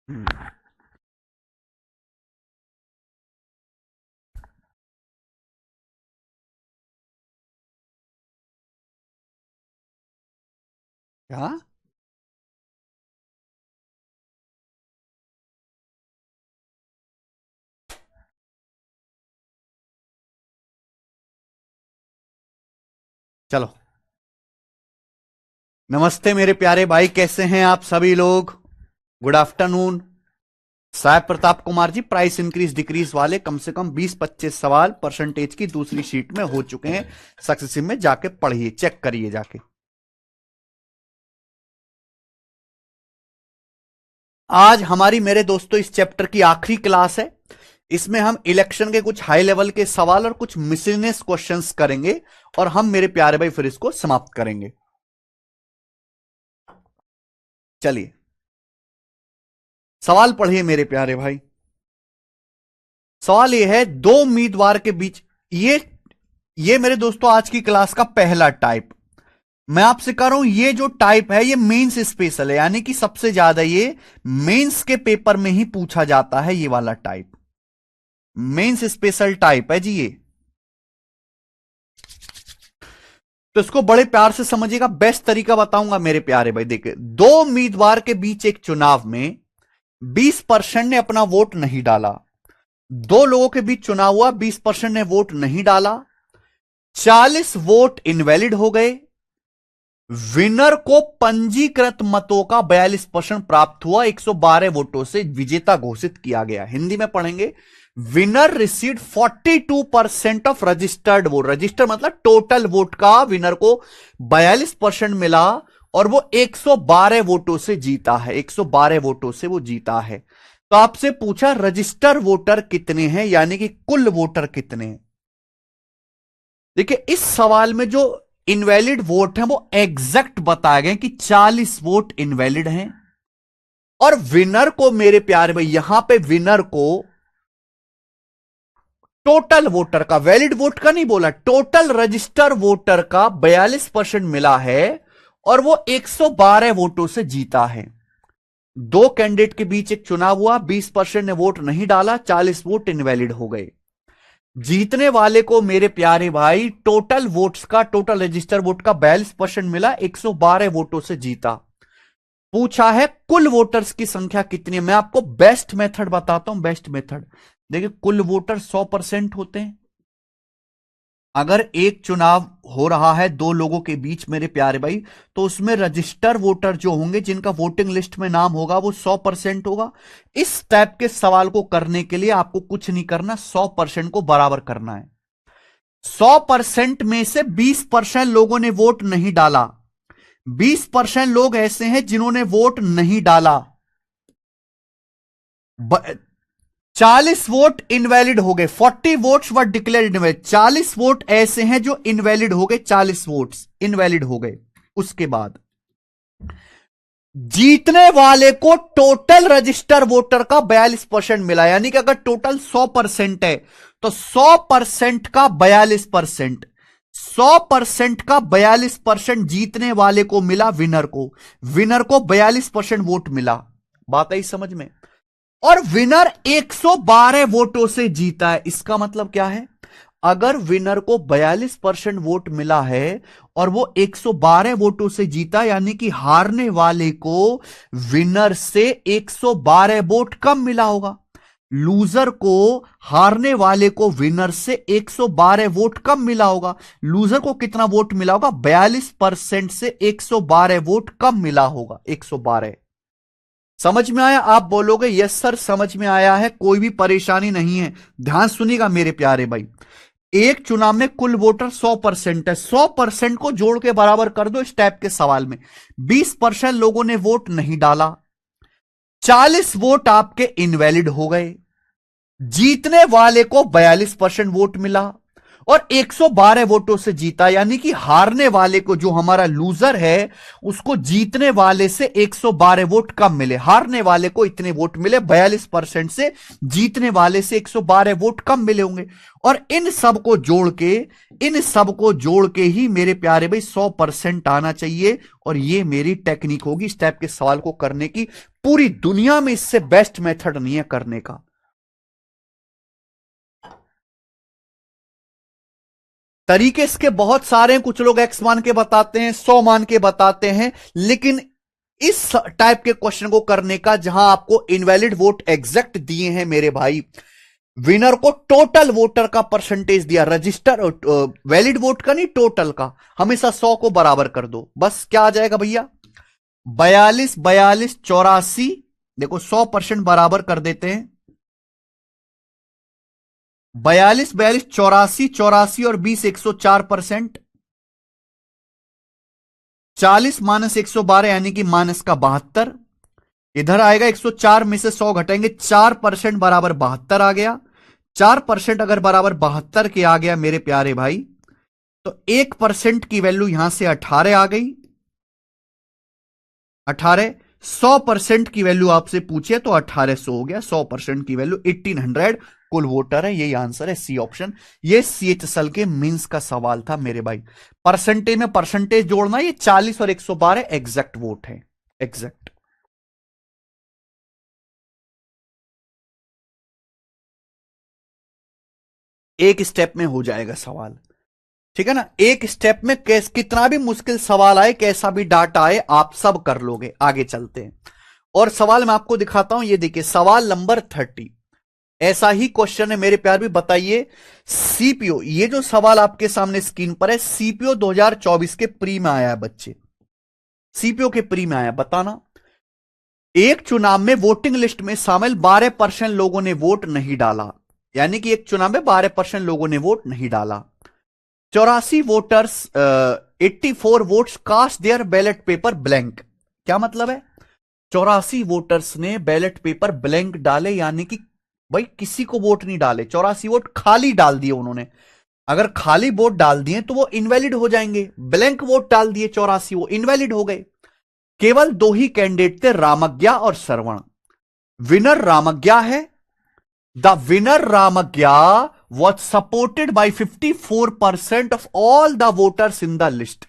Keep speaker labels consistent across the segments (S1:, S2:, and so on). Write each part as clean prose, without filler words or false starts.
S1: हम्म, क्या? चलो, नमस्ते मेरे प्यारे भाई, कैसे हैं आप सभी लोग? Good afternoon. Sai Pratap Kumar ji, price increase decrease वाले कम से कम 20-25 सवाल परसेंटेज की दूसरी शीट में हो चुके हैं। सक्सेसिव में जाके पढ़िए, चेक करिए जाके। आज हमारी मेरे दोस्तों इस चैप्टर की आखिरी क्लास है। इसमें हम इलेक्शन के कुछ हाई लेवल के सवाल और कुछ मिसलिनियस क्वेश्चंस करेंगे और हम मेरे प्यारे भाई फिर इसको समाप्त करेंगे। चलिए, सवाल पढ़िए मेरे प्यारे भाई। सवाल यह है, दो उम्मीदवार के बीच, ये मेरे दोस्तों आज की क्लास का पहला टाइप। मैं आपसे कह रहा हूं, ये जो टाइप है ये मेंस स्पेशल है, यानी कि सबसे ज्यादा ये मेंस के पेपर में ही पूछा जाता है। ये वाला टाइप मेंस स्पेशल टाइप है जी ये। तो इसको बड़े प्यार से समझिएगा, बेस्ट तरीका बताऊंगा मेरे प्यारे भाई। देखिए, दो उम्मीदवार के बीच एक चुनाव में 20% ने अपना वोट नहीं डाला। दो लोगों के बीच चुनाव हुआ, 20% ने वोट नहीं डाला, 40 वोट इनवैलिड हो गए। विनर को पंजीकृत मतों का 42% प्राप्त हुआ, 112 वोटों से विजेता घोषित किया गया। हिंदी में पढ़ेंगे, winner received 42% of registered vote. Registered मतलब टोटल वोट का विनर को 42% मिला और वो 112 वोटों से जीता है। 112 वोटों से वो जीता है। तो आपसे पूछा रजिस्टर वोटर कितने हैं, यानी कि कुल वोटर कितने हैं। देखिए, इस सवाल में जो इनवैलिड वोट हैं वो एग्जैक्ट बताए गए कि 40 वोट इनवैलिड हैं। और विनर को मेरे प्यारे भाई, यहां पे विनर को टोटल वोटर का, वैलिड वोट का नहीं बोला, टोटल रजिस्टर वोटर का 42% मिला है और वो 112 वोटों से जीता है। दो कैंडिडेट के बीच एक चुनाव हुआ, 20% ने वोट नहीं डाला, 40 वोट इनवैलिड हो गए। जीतने वाले को मेरे प्यारे भाई टोटल वोट्स का, टोटल रजिस्टर वोट का 42% मिला, 112 वोटों से जीता। पूछा है कुल वोटर्स की संख्या कितनी है। मैं आपको बेस्ट मेथड बताता हूं, बेस्ट मेथड। देखिए, कुल वोटर 100% होते हैं। अगर एक चुनाव हो रहा है दो लोगों के बीच मेरे प्यारे भाई, तो उसमें रजिस्टर वोटर जो होंगे, जिनका वोटिंग लिस्ट में नाम होगा, वो 100% होगा। इस टाइप के सवाल को करने के लिए आपको कुछ नहीं करना, 100% को बराबर करना है। 100% में से 20% लोगों ने वोट नहीं डाला। 20% लोग ऐसे हैं जिन्होंने वोट नहीं डाला। 40 वोट इनवैलिड हो गए, 40 वोट्स वर डिक्लेयर्ड इनवैलिड। 40 वोट ऐसे हैं जो इनवैलिड हो गए, 40 वोट्स इनवैलिड हो गए। उसके बाद जीतने वाले को टोटल रजिस्टर वोटर का 42% मिला, यानी कि अगर टोटल 100% है तो 100% का 42%, 100% का 42% जीतने वाले को मिला, विनर को। विनर को 42% वोट मिला। बात आई समझ में? और विनर 112 वोटों से जीता है। इसका मतलब क्या है? अगर विनर को 42% वोट मिला है और वो 112 वोटों से जीता, यानी कि हारने वाले को विनर से 112 वोट कम मिला होगा। लूजर को हारने वाले को विनर से 112 वोट कम मिला होगा। लूजर को कितना वोट मिला होगा? 42% से 112 वोट कम मिला होगा, 112। समझ में आया? आप बोलोगे यस सर समझ में आया है, कोई भी परेशानी नहीं है। ध्यान सुनिएगा मेरे प्यारे भाई, एक चुनाव में कुल वोटर 100% है, 100% को जोड़ के बराबर कर दो इस टाइप के सवाल में। 20% लोगों ने वोट नहीं डाला, 40 वोट आपके इनवैलिड हो गए, जीतने वाले को 42% वोट मिला, और 112 वोटों से जीता, यानी कि हारने वाले को, जो हमारा लूजर है, उसको जीतने वाले से 112 वोट कम मिले। हारने वाले को इतने वोट मिले 42% से, जीतने वाले से 112 वोट कम मिले होंगे। और इन सब को जोड़ के ही मेरे प्यारे भाई 100% आना चाहिए। और ये मेरी टेक्निक होगी इस टाइप के सवाल को करने की। पूरी दुनिया में इससे बेस्ट मेथड नहीं है करने का। तरीके इसके बहुत सारे हैं, कुछ लोग एक्स मान के बताते हैं, 100 मान के बताते हैं, लेकिन इस टाइप के क्वेश्चन को करने का, जहां आपको इनवैलिड वोट एग्जैक्ट दिए हैं मेरे भाई, विनर को टोटल वोटर का परसेंटेज दिया, रजिस्टर वैलिड वोट का नहीं, टोटल का, हमेशा 100 को बराबर कर दो। बस क्या आ जाएगा भैया, 42 42 84, देखो 100% बराबर कर देते हैं। 42 42 84 84 और 20 104%। 40 माइनस 112 यानी कि माइनस का 72। इधर आएगा 104 में से 100 घटाएंगे, 4% बराबर 72 आ गया। 4% अगर बराबर 72 के आ गया मेरे प्यारे भाई, तो 1% की वैल्यू यहां से 18 आ गई। 18 100% की वैल्यू आपसे पूछे तो 1800 हो गया। 100% की वैल्यू 1800 कुल वोटर है। यही आंसर है, सी ऑप्शन। ये CHSL के मींस का सवाल था मेरे भाई। परसेंटेज में परसेंटेज जोड़ना, ये 40 और 112 एग्जैक्ट वोट है, एग्जैक्ट। एक स्टेप में हो जाएगा सवाल, ठीक है ना। एक स्टेप में कितना भी मुश्किल सवाल आए, कैसा भी डाटा आए, आप सब कर लोगे। आगे चलते हैं और सवाल मैं आपको दिखाता हूं। ये देखिए सवाल नंबर 30, ऐसा ही क्वेश्चन है मेरे प्यार भी। बताइए सीपीओ, ये जो सवाल आपके सामने स्क्रीन पर है, सीपीओ 2024 के प्री में आया है बच्चे, सीपीओ के प्री में आया। बताना, एक चुनाव में वोटिंग लिस्ट में शामिल 12% लोगों ने वोट नहीं डाला, यानी कि एक चुनाव में 12% लोगों ने वोट नहीं डाला। 84 voters 84 votes cast their ballot paper blank. क्या मतलब है, 84 वोटर्स ने बैलेट पेपर ब्लैंक डाले, यानी कि भाई किसी को वोट नहीं डाले, 84 वोट खाली डाल दिए उन्होंने। अगर खाली वोट डाल दिए तो वो इनवैलिड हो जाएंगे। ब्लैंक वोट डाल दिए 84, वो इनवैलिड हो गए। केवल 2 ही कैंडिडेट थे, रामज्ञा और श्रवण। विनर रामज्ञा है। The winner Ramagya was supported by 54% of all the voters in the list.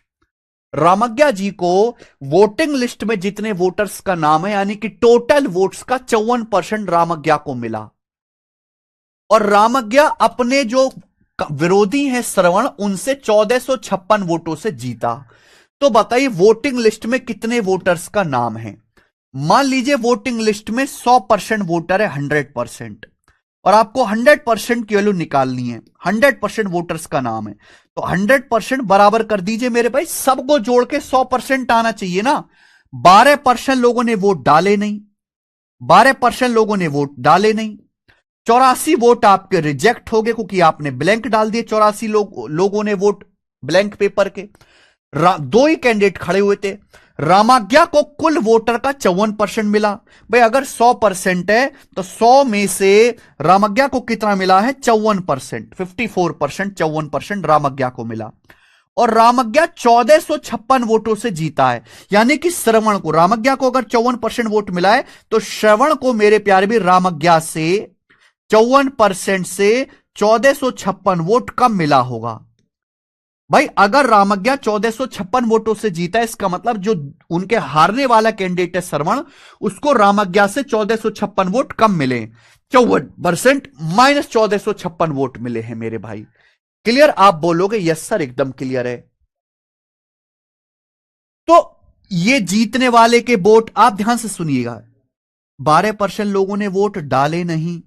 S1: Ramagya ji को वोटिंग लिस्ट में जितने वोटर्स का नाम है, यानी कि टोटल वोट्स का 54% रामज्ञा को मिला। और रामज्ञा अपने जो विरोधी हैं श्रवण, उनसे 1456 वोटों से जीता। तो बताइए वोटिंग लिस्ट में कितने वोटर्स का नाम है। मान लीजिए वोटिंग लिस्ट में 100% वोटर है, 100%, और आपको 100% की वैल्यू निकालनी है। 100% वोटर्स का नाम है, तो 100% बराबर कर दीजिए मेरे भाई, सबको जोड़ के 100% आना चाहिए ना। 12% लोगों ने वोट डाले नहीं, 12% लोगों ने वोट डाले नहीं। 84 वोट आपके रिजेक्ट हो गए क्योंकि आपने ब्लैंक डाल दिए। 84 लोगों ने वोट ब्लैंक पेपर के। 2 ही कैंडिडेट खड़े हुए थे। रामज्ञा को कुल वोटर का 54% मिला। भाई अगर 100% है तो 100 में से रामज्ञा को कितना मिला है, 54%, 54%, 54% रामज्ञा को मिला। और रामज्ञा 1456 वोटों से जीता है, यानी कि श्रवण को, रामज्ञा को अगर 54% वोट मिला है तो श्रवण को मेरे प्यारे भी रामज्ञा से 54% से 1456 वोट कम मिला होगा। भाई अगर रामज्ञा 1456 वोटों से जीता है, इसका मतलब जो उनके हारने वाला कैंडिडेट है श्रवण, उसको रामज्ञा से 1456 वोट कम मिले। 54% माइनस 1456 वोट मिले हैं मेरे भाई। क्लियर? आप बोलोगे यस सर एकदम क्लियर है। तो ये जीतने वाले के वोट आप ध्यान से सुनिएगा, 12% लोगों ने वोट डाले नहीं,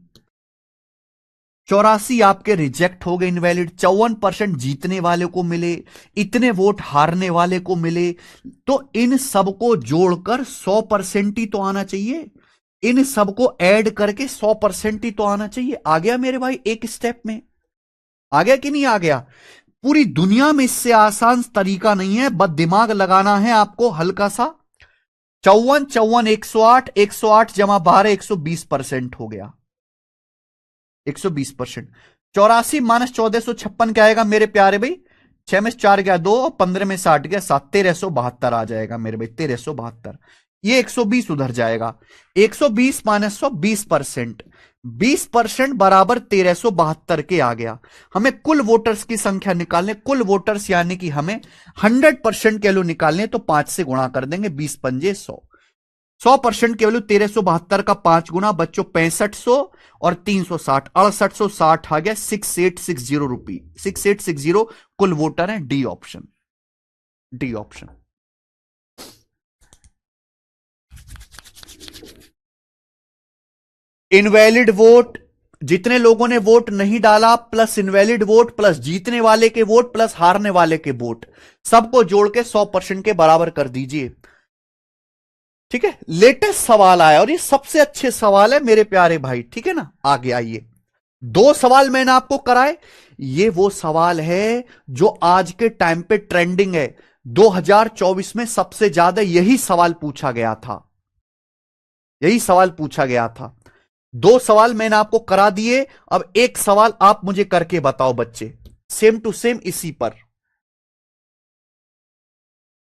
S1: 84 आपके रिजेक्ट हो गए, इनवैलिड। 54% जीतने वाले को मिले, इतने वोट हारने वाले को मिले। तो इन सबको जोड़कर 100% ही तो आना चाहिए। इन सबको ऐड करके 100% ही तो आना चाहिए। आ गया मेरे भाई, एक स्टेप में आ गया कि नहीं आ गया? पूरी दुनिया में इससे आसान तरीका नहीं है, बस दिमाग लगाना है आपको हल्का सा। 54 54 108, 108 जमा 12 120% हो गया, 120%। 84 माइनस 1456 क्या आएगा मेरे प्यारे भाई? 6 में 4 गया 2, 15 में 60 गया 7, 1372 आ जाएगा मेरे भाई, 1372। ये 120 उधर जाएगा। 120 माइनस 100 20%, 20% बराबर 1372 के आ गया। हमें कुल वोटर्स की संख्या निकालने, कुल वोटर्स यानी कि हमें 100% की वैल्यू निकालने, तो 5 से गुणा कर देंगे, 20 पंजे 100। 100% की वैल्यू 1372 का 5 गुना बच्चों 6500 और 360, 6860 आ गया 6860 रुपी, 6860 कुल वोटर है। D option, D option. Invalid vote, जितने लोगों ने वोट नहीं डाला प्लस इनवैलिड वोट प्लस जीतने वाले के वोट प्लस हारने वाले के वोट, सबको जोड़ के 100% के बराबर कर दीजिए। ठीक है, लेटेस्ट सवाल आया और ये सबसे अच्छे सवाल है मेरे प्यारे भाई, ठीक है ना। आगे आइए, 2 सवाल मैंने आपको कराए, ये वो सवाल है जो आज के टाइम पे ट्रेंडिंग है। 2024 में सबसे ज्यादा यही सवाल पूछा गया था, यही सवाल पूछा गया था। 2 सवाल मैंने आपको करा दिए, अब एक सवाल आप मुझे करके बताओ बच्चे, सेम टू सेम इसी पर,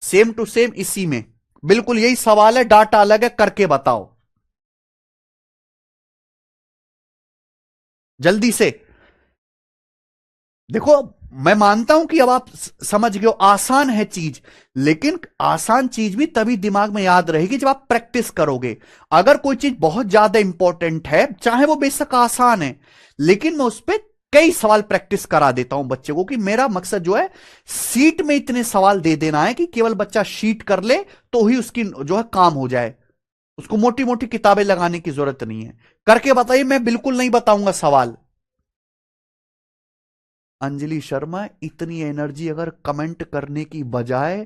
S1: सेम टू सेम इसी में, बिल्कुल यही सवाल है, डाटा अलग है, करके बताओ जल्दी से। देखो मैं मानता हूं कि अब आप समझ गए हो, आसान है चीज, लेकिन आसान चीज भी तभी दिमाग में याद रहेगी जब आप प्रैक्टिस करोगे। अगर कोई चीज बहुत ज्यादा इंपॉर्टेंट है, चाहे वो बेशक आसान है, लेकिन मैं उस पर कई सवाल प्रैक्टिस करा देता हूं बच्चे को, कि मेरा मकसद जो है सीट में इतने सवाल दे देना है कि केवल बच्चा शीट कर ले तो ही उसकी जो है काम हो जाए, उसको मोटी मोटी किताबें लगाने की जरूरत नहीं है। करके बताइए, मैं बिल्कुल नहीं बताऊंगा सवाल। अंजलि शर्मा, इतनी एनर्जी अगर कमेंट करने की बजाय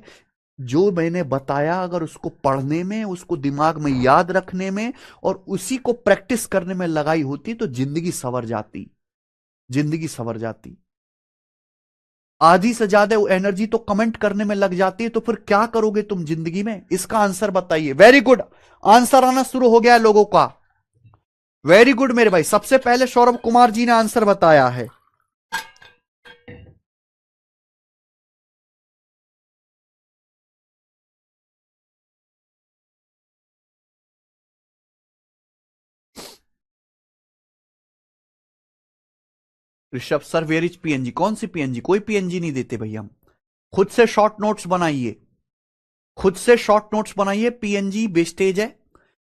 S1: जो मैंने बताया अगर उसको पढ़ने में, उसको दिमाग में याद रखने में और उसी को प्रैक्टिस करने में लगाई होती तो जिंदगी संवर जाती, जिंदगी संवर जाती। आधी से ज्यादा वो एनर्जी तो कमेंट करने में लग जाती है, तो फिर क्या करोगे तुम जिंदगी में? इसका आंसर बताइए। वेरी गुड, आंसर आना शुरू हो गया है लोगों का, वेरी गुड मेरे भाई। सबसे पहले सौरभ कुमार जी ने आंसर बताया है। Rishabh sir, where is PNG? कौन सी पीएनजी? कोई पीएनजी नहीं देते भाई हम, खुद से शॉर्ट नोट्स बनाइए, खुद से शॉर्ट नोट्स बनाइए। पीएनजी वेस्टेज है,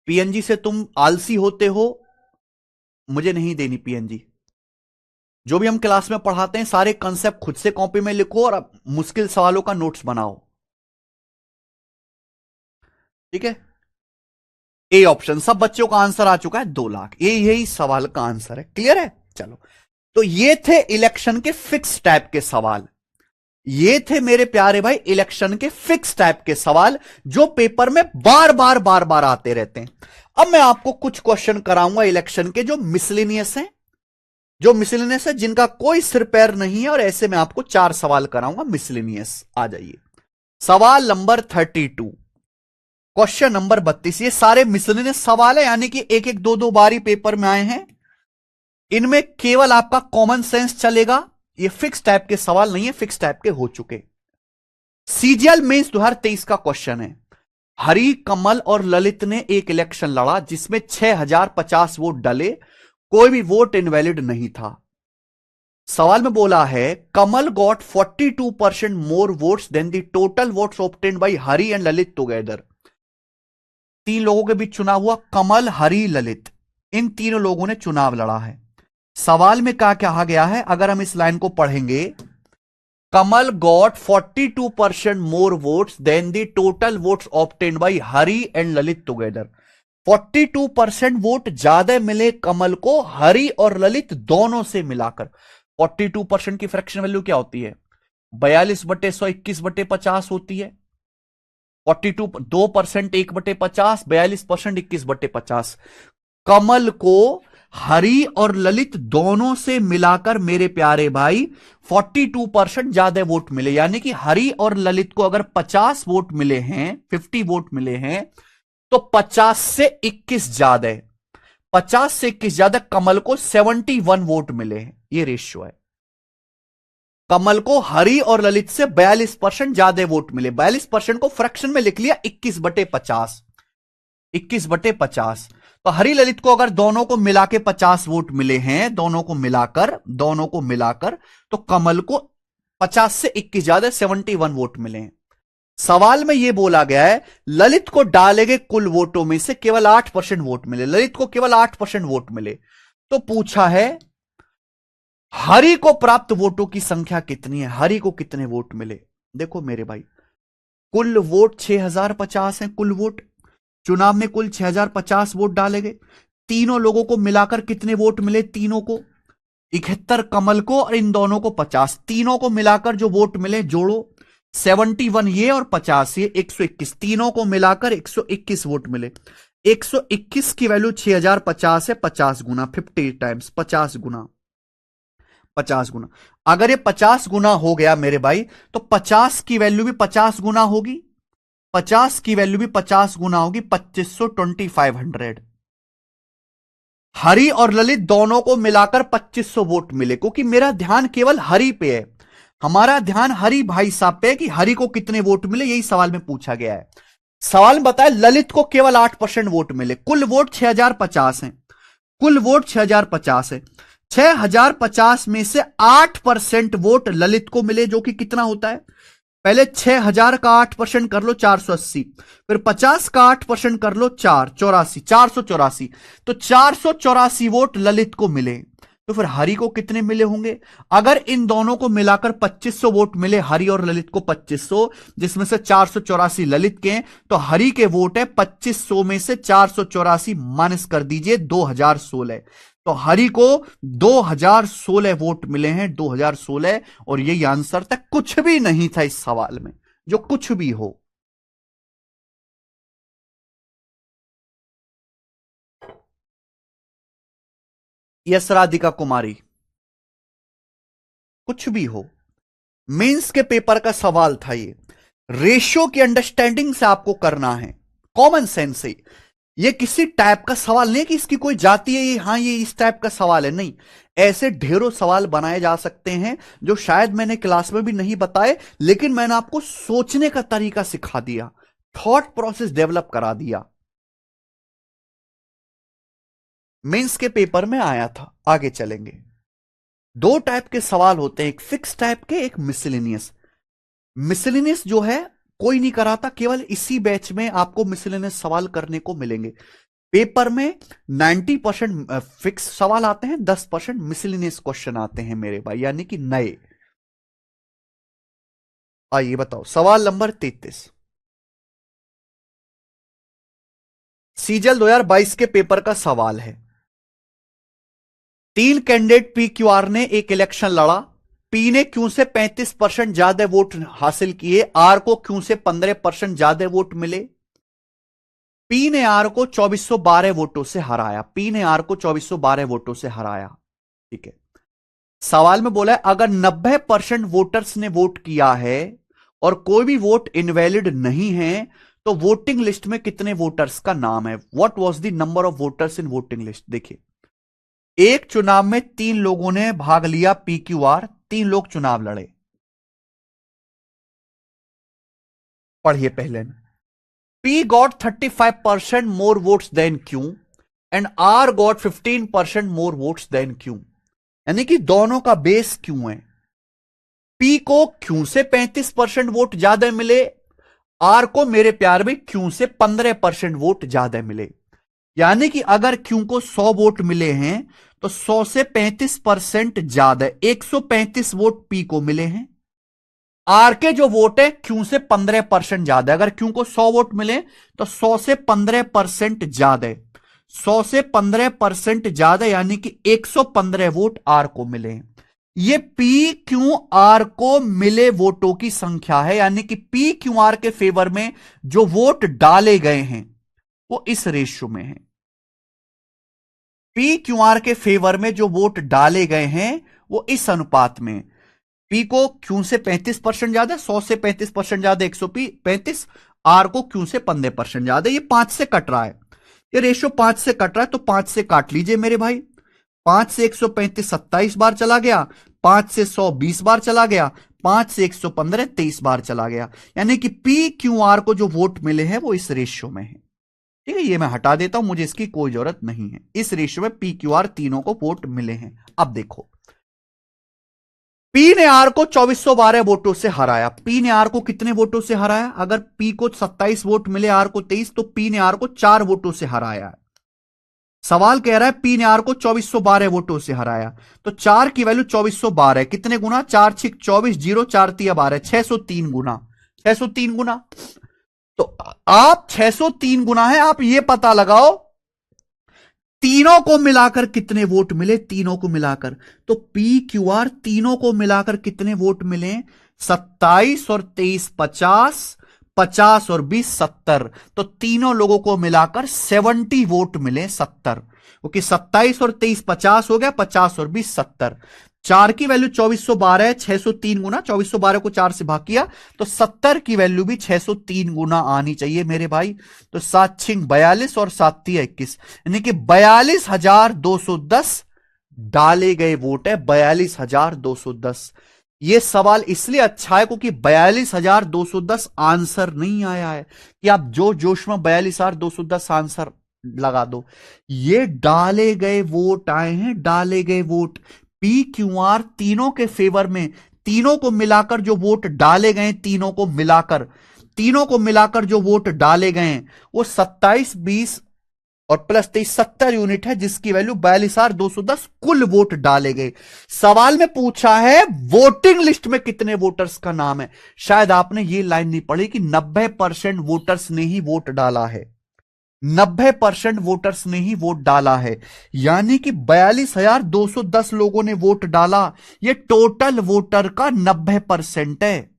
S1: पीएनजी से तुम आलसी होते हो, मुझे नहीं देनी पीएनजी। जो भी हम क्लास में पढ़ाते हैं सारे कंसेप्ट खुद से कॉपी में लिखो और मुश्किल सवालों का नोट्स बनाओ, ठीक है। ए ऑप्शन, सब बच्चों का आंसर आ चुका है, 2 लाख, यही सवाल का आंसर है। क्लियर है? चलो, तो ये थे इलेक्शन के फिक्स टाइप के सवाल, ये थे मेरे प्यारे भाई इलेक्शन के फिक्स टाइप के सवाल जो पेपर में बार बार बार बार आते रहते हैं। अब मैं आपको कुछ क्वेश्चन कराऊंगा इलेक्शन के जो मिसलेनियस हैं, जो मिसलेनियस है, जिनका कोई सिर पैर नहीं है, और ऐसे में आपको 4 सवाल कराऊंगा मिसलेनियस। आ जाइए, सवाल नंबर 32, क्वेश्चन नंबर 32। ये सारे मिसलेनियस सवाल है, यानी कि एक एक 2-2 बारी पेपर में आए हैं, इनमें केवल आपका कॉमन सेंस चलेगा, ये फिक्स टाइप के सवाल नहीं है, फिक्स टाइप के हो चुके। सीजीएल मेंस 2023 का क्वेश्चन है, हरि, कमल और ललित ने एक इलेक्शन लड़ा जिसमें 6050 वोट डले, कोई भी वोट इनवैलिड नहीं था। सवाल में बोला है Kamal got 42% more votes than the total votes obtained by Hari and Lalit together. 3 लोगों के बीच चुनाव हुआ, कमल, हरि, ललित, इन तीनों लोगों ने चुनाव लड़ा है। सवाल में क्या कहा गया है, अगर हम इस लाइन को पढ़ेंगे, Kamal got 42% more votes than the total votes obtained by Hari and Lalit together. 42% vote ज्यादा मिले कमल को हरि और ललित दोनों से मिलाकर। 42% की फ्रैक्शन वैल्यू क्या होती है? 42/100 21/50 होती है। 42 2% 1/50, 42% 21/50। कमल को हरि और ललित दोनों से मिलाकर मेरे प्यारे भाई 42% ज्यादा वोट मिले, यानी कि हरि और ललित को अगर 50 वोट मिले हैं, 50 वोट मिले हैं, तो 50 से 21 ज्यादा, 50 से 21 ज्यादा कमल को 71 वोट मिले हैं। ये रेशियो है। कमल को हरि और ललित से 42% ज्यादा वोट मिले। 42% को फ्रैक्शन में लिख लिया 21/50। 21/50। तो हरि ललित को अगर दोनों को मिला के 50 वोट मिले हैं, दोनों को मिलाकर तो कमल को 50 से 21 ज्यादा 71 वोट मिले हैं। सवाल में यह बोला गया है ललित को डाले गए कुल वोटों में से केवल 8% वोट मिले। ललित को केवल 8% वोट मिले। तो पूछा है हरि को प्राप्त वोटों की संख्या कितनी है, हरि को कितने वोट मिले। देखो मेरे भाई, कुल वोट 6050 है। कुल वोट चुनाव में कुल 6050 वोट डाले गए। तीनों लोगों को मिलाकर कितने वोट मिले, तीनों को 71 कमल को और इन दोनों को 50। तीनों को मिलाकर जो वोट मिले जोड़ो, 71 ये और 50 ये, 121। तीनों को मिलाकर 121 वोट मिले। 121 की वैल्यू 6050 है। 50 गुना 50 टाइम्स 50 गुना। अगर ये 50 गुना हो गया मेरे भाई, तो 50 की वैल्यू भी 50 गुना होगी। 50 की वैल्यू भी 50 गुना होगी, 2500 2500। हरि और ललित दोनों को मिलाकर 2500 वोट मिले। क्योंकि मेरा ध्यान केवल हरि पे है, हमारा ध्यान हरि भाई साहब पे है कि हरि को कितने वोट मिले, यही सवाल में पूछा गया है। सवाल में बताया ललित को केवल 8% वोट मिले। कुल वोट 6050 है। कुल वोट 6050 है। 6050 में से 8% वोट ललित को मिले, जो कि कितना होता है, पहले 6000 का 8% कर लो 480, फिर 50 का 8% कर लो 484। तो 484 वोट ललित को मिले। तो फिर हरि को कितने मिले होंगे। अगर इन दोनों को मिलाकर 2500 वोट मिले, हरि और ललित को 2500, जिसमें से 484 ललित के, तो हरि के वोट है 2500 में से 484 माइनस कर दीजिए 2016। तो हरि को 2016 वोट मिले हैं, 2016। और यही आंसर था। कुछ भी नहीं था इस सवाल में, जो कुछ भी हो। यस राधिका कुमारी, कुछ भी हो। मेंस के पेपर का सवाल था ये। रेशियो की अंडरस्टैंडिंग से आपको करना है, कॉमन सेंस से। ये किसी टाइप का सवाल नहीं कि इसकी कोई जाति है, ये इस टाइप का सवाल है, नहीं। ऐसे ढेरों सवाल बनाए जा सकते हैं जो शायद मैंने क्लास में भी नहीं बताए, लेकिन मैंने आपको सोचने का तरीका सिखा दिया, थॉट प्रोसेस डेवलप करा दिया। मेंस के पेपर में आया था। आगे चलेंगे। दो टाइप के सवाल होते हैं, एक फिक्स टाइप के, एक मिसलेनियस। मिसलेनियस जो है कोई नहीं कराता, केवल इसी बैच में आपको मिसलेनियस सवाल करने को मिलेंगे। पेपर में 90% फिक्स सवाल आते हैं, 10% मिसलेनियस क्वेश्चन आते हैं मेरे भाई, यानी कि नए। आइए बताओ सवाल नंबर 33। सीजल 2022 के पेपर का सवाल है। 3 कैंडिडेट पी क्यू आर ने एक इलेक्शन लड़ा। पी ने क्यू से 35% ज्यादा वोट हासिल किए, आर को क्यू से 15% ज्यादा वोट मिले। पी ने आर को 2412 वोटों से हराया। पी ने आर को 2412 वोटों से हराया। ठीक है। सवाल में बोला है अगर 90% वोटर्स ने वोट किया है और कोई भी वोट इनवैलिड नहीं है, तो वोटिंग लिस्ट में कितने वोटर्स का नाम है। What was the number of voters in voting list. देखिए, एक चुनाव में 3 लोगों ने भाग लिया, पी क्यू आर, 3 लोग चुनाव लड़े। पढ़िए पहले। P got 35% more votes than Q and R got 15% more votes than Q। यानी कि दोनों का बेस Q है। P को Q से 35% वोट ज्यादा मिले, R को मेरे प्यार में Q से 15% वोट ज्यादा मिले। यानी कि अगर Q को 100 वोट मिले हैं तो 100 से 35% ज्यादा 135 वोट P को मिले हैं। आर के जो वोट है क्यू से 15% ज्यादा। अगर क्यू को 100 वोट मिले तो 100 से 15% ज्यादा, 100 से 15% ज्यादा, यानी कि 115 वोट आर को मिले। ये पी क्यू आर को मिले वोटों की संख्या है, यानी कि पी क्यू आर के फेवर में जो वोट डाले गए हैं वो इस रेशियो में है। पी क्यू आर के फेवर में जो वोट डाले गए हैं वो इस अनुपात में। पी को क्यू से 35% ज्यादा, 100 से 35% ज्यादा 135, आर को क्यू से 15% ज्यादा। ये 5 से कट रहा है, ये रेशियो 5 से कट रहा है, तो 5 से काट लीजिए मेरे भाई। 5 से 135 27 बार चला गया, 5 से 100 20 बार चला गया, 5 से 115 23 बार चला गया। यानी कि पी क्यू आर को जो वोट मिले हैं वो इस रेशियो में है। ठीक है, ये मैं हटा देता हूं, मुझे इसकी कोई जरूरत नहीं है। इस रेशियो में पी क्यू आर तीनों को वोट मिले हैं। अब देखो, पी ने आर को 2412 वोटों से हराया। पी ने आर को कितने वोटों से हराया? अगर पी को 27 वोट मिले, आर को 23, तो पी ने आर को 4 वोटों से हराया। सवाल कह रहा है पी ने आर को 2412 वोटों से हराया, तो 4 की वैल्यू 2412, कितने गुना? 4 6 24, 0 4 3 12, 603 गुना। 603 गुना। तो आप 603 गुना है, आप ये पता लगाओ तीनों को मिलाकर कितने वोट मिले। तीनों को मिलाकर तो पी क्यू आर तीनों को मिलाकर कितने वोट मिले? 27 और 23 50, 50 और 20 70। तो तीनों लोगों को मिलाकर 70 वोट मिले। 70, क्योंकि 27 और 23 50 हो गया, 50 और 20 70। 4 की वैल्यू 2412 है, 603 गुना। 2412 को 4 से भाग किया तो 70 की वैल्यू भी 603 गुना आनी चाहिए मेरे भाई। तो 7 6 42 और 7 3 21, यानी कि 42,210 डाले गए वोट है। 42,210। यह सवाल इसलिए अच्छा है क्योंकि 42,210 आंसर नहीं आया है कि आप जो जोश में 42,210 आंसर लगा दो। ये डाले गए वोट आए हैं, डाले गए वोट। पी क्यू आर तीनों के फेवर में, तीनों को मिलाकर जो वोट डाले गए, तीनों को मिलाकर जो वोट डाले गए वो 27 20 और प्लस 23 70 यूनिट है, जिसकी वैल्यू 42,210 कुल वोट डाले गए। सवाल में पूछा है वोटिंग लिस्ट में कितने वोटर्स का नाम है। शायद आपने ये लाइन नहीं पढ़ी कि 90% वोटर्स ने ही वोट डाला है। 90% वोटर्स ने ही वोट डाला है, यानी कि 42,210 लोगों ने वोट डाला। यह टोटल वोटर का 90% है।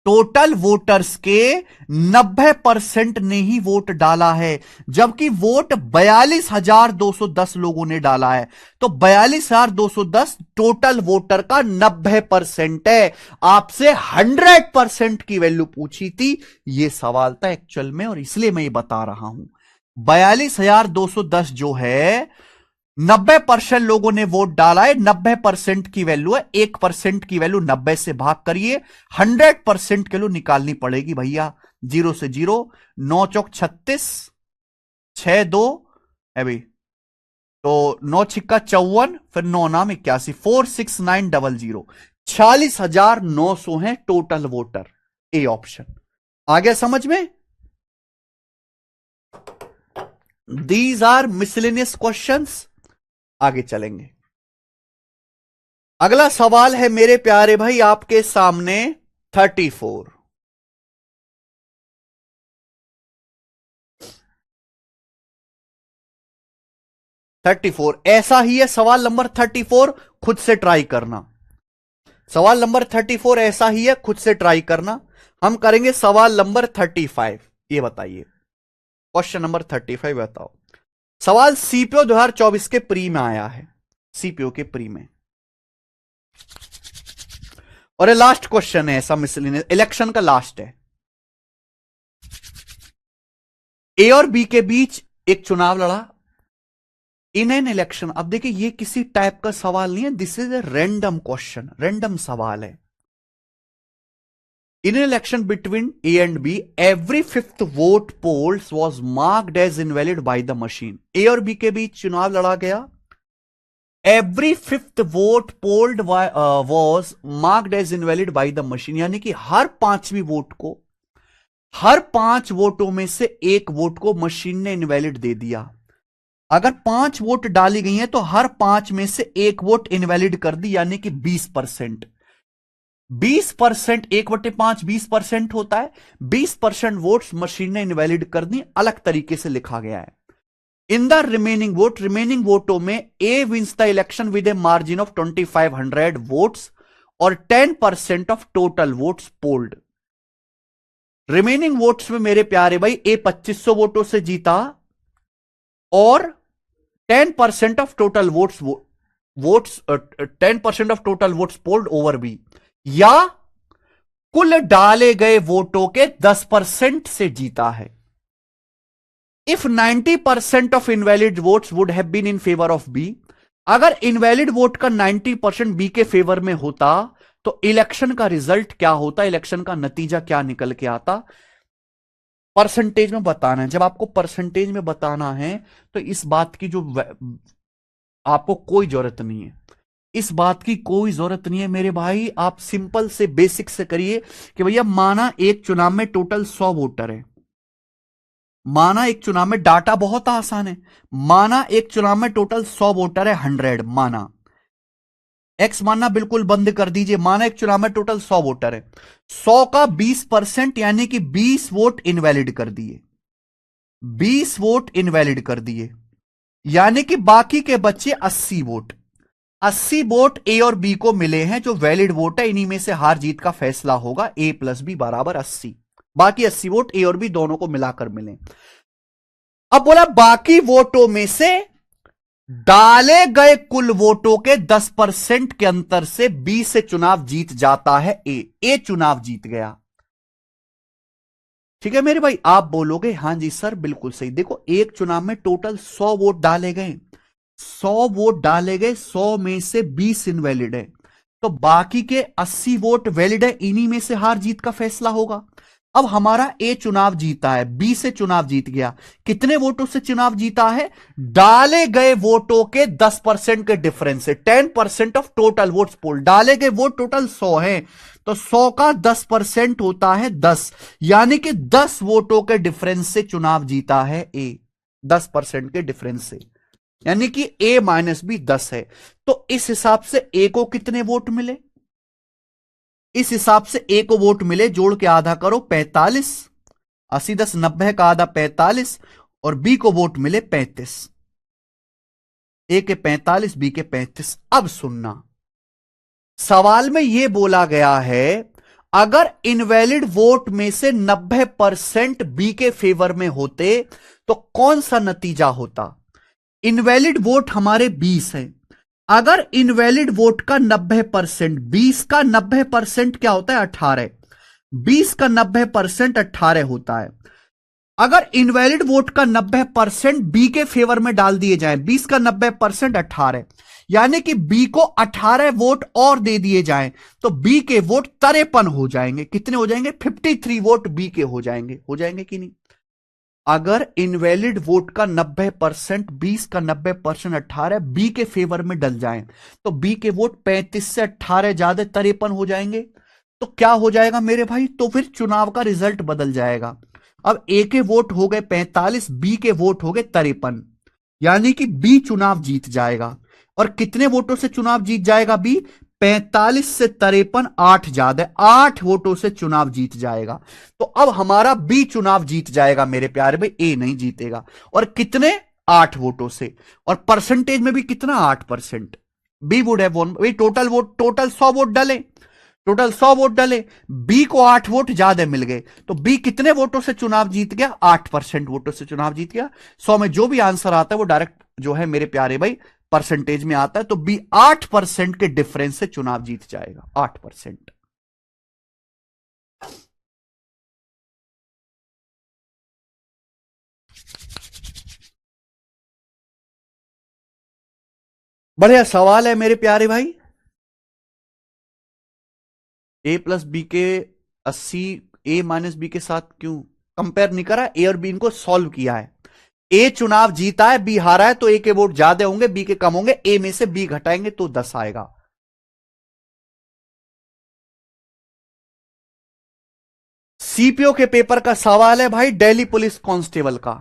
S1: टोटल वोटर्स के 90% ने ही वोट डाला है, जबकि वोट 42,210 लोगों ने डाला है। तो 42,210 टोटल वोटर का 90% है। आपसे 100% की वैल्यू पूछी थी, यह सवाल था एक्चुअल में, और इसलिए मैं ये बता रहा हूं। 42,210 जो है 90% लोगों ने वोट डाला है। 90% की वैल्यू है, 1% की वैल्यू 90 से भाग करिए, 100% की वैल्यू निकालनी पड़ेगी भैया। 0 से 0, 9 चौक 36, 6 2 है भाई, तो 9 छिक्का 54, फिर 9 नाम 81, 46900, 46,900 है टोटल वोटर। ए ऑप्शन आ गया समझ में। These are miscellaneous questions. आगे चलेंगे। अगला सवाल है मेरे प्यारे भाई आपके सामने 34। ऐसा ही है सवाल नंबर 34, खुद से ट्राई करना। सवाल नंबर 34 ऐसा ही है, खुद से ट्राई करना। हम करेंगे सवाल नंबर 35। ये बताइए, क्वेश्चन नंबर 35 बताओ। सवाल सीपीओ 2024 के प्री में आया है, सीपीओ के प्री में, और ये लास्ट क्वेश्चन है ऐसा मिसलेनियस, इलेक्शन का लास्ट है। ए और बी के बीच एक चुनाव लड़ा इन एन इलेक्शन। अब देखिए ये किसी टाइप का सवाल नहीं है, this is a random question, random सवाल है। In an election between A and B, every fifth vote polls was marked as invalid by the machine. A और B के बीच चुनाव लड़ा गया। Every fifth vote polled was marked as invalid by the machine, यानी कि हर 5वीं vote को, हर 5 वोटों में से एक वोट को मशीन ने इनवैलिड दे दिया। अगर 5 वोट डाली गई हैं तो हर 5 में से एक वोट इनवैलिड कर दी, यानी कि 20%। 20%, 1/5 20% होता है। 20% वोट्स मशीन ने इनवैलिड कर दी, अलग तरीके से लिखा गया है। In the remaining vote, remaining वोटों में A wins the election with a margin of 2500 votes और 10% of total votes polled. Remaining votes में मेरे प्यारे भाई ए 2500 वोटों से जीता और 10% of total votes 10% of total votes polled over B, या कुल डाले गए वोटों के 10% से जीता है। If 90% of invalid votes would have been in favour of B, अगर इनवैलिड वोट का 90% बी के फेवर में होता तो इलेक्शन का रिजल्ट क्या होता, इलेक्शन का नतीजा क्या निकल के आता, परसेंटेज में बताना है। जब आपको परसेंटेज में बताना है तो इस बात की जो आपको कोई जरूरत नहीं है, इस बात की कोई जरूरत नहीं है मेरे भाई। आप सिंपल से बेसिक से करिए कि भैया माना एक चुनाव में टोटल 100 वोटर है, माना एक चुनाव में, डाटा बहुत आसान है, माना एक चुनाव में टोटल 100 वोटर है, 100 माना, एक्स मानना बिल्कुल बंद कर दीजिए, माना एक चुनाव में टोटल 100 वोटर है, 100 का 20% यानी कि 20 वोट इनवैलिड कर दिए, 20 वोट इनवैलिड कर दिए, यानी कि बाकी के बच्चे 80 वोट, 80 वोट ए और बी को मिले हैं जो वैलिड वोट है, इन्हीं में से हार जीत का फैसला होगा, ए प्लस बी बराबर 80, बाकी 80 वोट ए और बी दोनों को मिलाकर मिले। अब बोला बाकी वोटों में से डाले गए कुल वोटों के 10% के अंतर से बी से चुनाव जीत जाता है, ए चुनाव जीत गया। ठीक है मेरे भाई, आप बोलोगे हां जी सर बिल्कुल सही। देखो एक चुनाव में टोटल 100 वोट डाले गए, 100 वोट डाले गए, 100 में से 20 इनवैलिड है, तो बाकी के 80 वोट वैलिड है, इन्हीं में से हार जीत का फैसला होगा। अब हमारा ए चुनाव जीता है, बी से चुनाव जीत गया, कितने वोटों से चुनाव जीता है, डाले गए वोटों के 10% के डिफरेंस से, 10% ऑफ टोटल वोट्स पोल, डाले गए वोट टोटल 100 है, तो 100 का 10% होता है 10, यानी कि 10 वोटों के डिफरेंस से चुनाव जीता है ए, 10% के डिफरेंस से, यानी कि ए माइनस बी 10 है। तो इस हिसाब से ए को कितने वोट मिले, इस हिसाब से ए को वोट मिले, जोड़ के आधा करो 45, 80 10 90 का आधा 45, और बी को वोट मिले 35, ए के 45 बी के 35। अब सुनना, सवाल में यह बोला गया है अगर इनवैलिड वोट में से 90% बी के फेवर में होते तो कौन सा नतीजा होता। इनवैलिड वोट हमारे 20 हैं, अगर इनवैलिड वोट का 90%, 20 का 90% क्या होता है 18, 20 का 90% 18 होता है। अगर इनवैलिड वोट का 90% बी के फेवर में डाल दिए जाए, 20 का 90% 18, यानी कि बी को 18 वोट और दे दिए जाएं तो बी के वोट 53 हो जाएंगे। कितने हो जाएंगे, 53 वोट बी के हो जाएंगे, हो जाएंगे कि नहीं। अगर इनवैलिड वोट का 90%, 20 का 90% 18 बी के फेवर में डल जाएं तो बी के वोट 35 से 18 ज्यादा 53 हो जाएंगे। तो क्या हो जाएगा मेरे भाई, तो फिर चुनाव का रिजल्ट बदल जाएगा। अब ए के वोट हो गए 45, बी के वोट हो गए 53, यानी कि बी चुनाव जीत जाएगा। और कितने वोटों से चुनाव जीत जाएगा बी, 45 से 53 8 ज्यादा, 8 वोटों से चुनाव जीत जाएगा। तो अब हमारा बी चुनाव जीत जाएगा मेरे प्यारे भाई, ए नहीं जीतेगा। और कितने, 8 वोटों से, और परसेंटेज में भी कितना, 8%। बी वुड हैव वोन, भाई टोटल वोट, टोटल 100 वोट डले, टोटल 100 वोट डले, बी को 8 वोट ज्यादा मिल गए, तो बी कितने वोटों से चुनाव जीत गया, 8% वोटों से चुनाव जीत गया। 100 में जो भी आंसर आता है वो डायरेक्ट जो है मेरे प्यारे भाई परसेंटेज में आता है, तो बी 8% के डिफरेंस से चुनाव जीत जाएगा, 8%। बढ़िया सवाल है मेरे प्यारे भाई। ए प्लस बी के 80, ए माइनस बी के साथ क्यों कंपेयर नहीं करा, ए और बी इनको सॉल्व किया है। ए चुनाव जीता है, बी हारा है, तो ए के वोट ज्यादा होंगे, बी के कम होंगे, ए में से बी घटाएंगे तो 10 आएगा। सीपीओ के पेपर का सवाल है भाई, दिल्ली पुलिस कांस्टेबल का,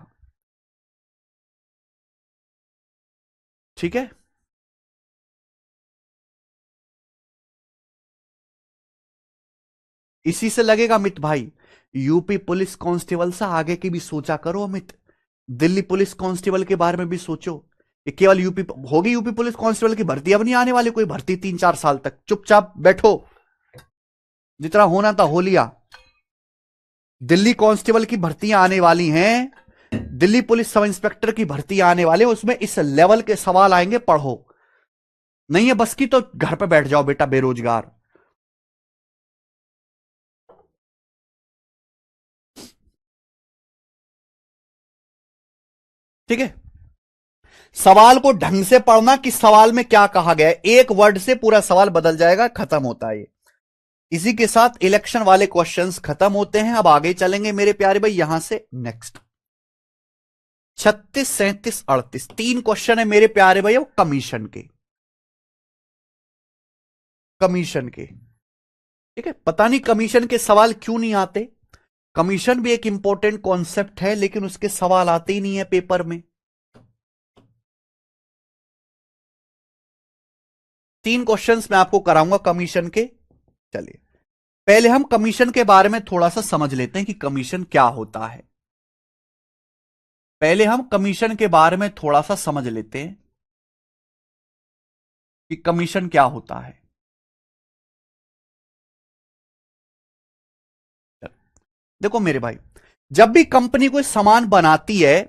S1: ठीक है। इसी से लगेगा अमित भाई, यूपी पुलिस कांस्टेबल से आगे की भी सोचा करो अमित, दिल्ली पुलिस कांस्टेबल के बारे में भी सोचो। ये केवल यूपी होगी, यूपी पुलिस कांस्टेबल की भर्ती अब नहीं आने वाली, कोई भर्ती 3 4 साल तक, चुपचाप बैठो, जितना होना था हो लिया। दिल्ली कांस्टेबल की भर्तियां आने वाली हैं, दिल्ली पुलिस सब इंस्पेक्टर की भर्ती आने वाले, उसमें इस लेवल के सवाल आएंगे, पढ़ो। नहीं है बस की तो घर पे बैठ जाओ बेटा बेरोजगार। ठीक है, सवाल को ढंग से पढ़ना कि सवाल में क्या कहा गया है, एक वर्ड से पूरा सवाल बदल जाएगा, खत्म होता है ये। इसी के साथ इलेक्शन वाले क्वेश्चंस खत्म होते हैं। अब आगे चलेंगे मेरे प्यारे भाई, यहां से नेक्स्ट 36, 37, 38 तीन क्वेश्चन है मेरे प्यारे भाई, वो कमीशन के, कमीशन के। ठीक है, पता नहीं कमीशन के सवाल क्यों नहीं आते। कमीशन भी एक इंपॉर्टेंट कॉन्सेप्ट है, लेकिन उसके सवाल आते ही नहीं है पेपर में। तीन क्वेश्चंस मैं आपको कराऊंगा कमीशन के। चलिए पहले हम कमीशन के बारे में थोड़ा सा समझ लेते हैं कि कमीशन क्या होता है। पहले हम कमीशन के बारे में थोड़ा सा समझ लेते हैं कि कमीशन क्या होता है। देखो मेरे भाई, जब भी कंपनी कोई सामान बनाती है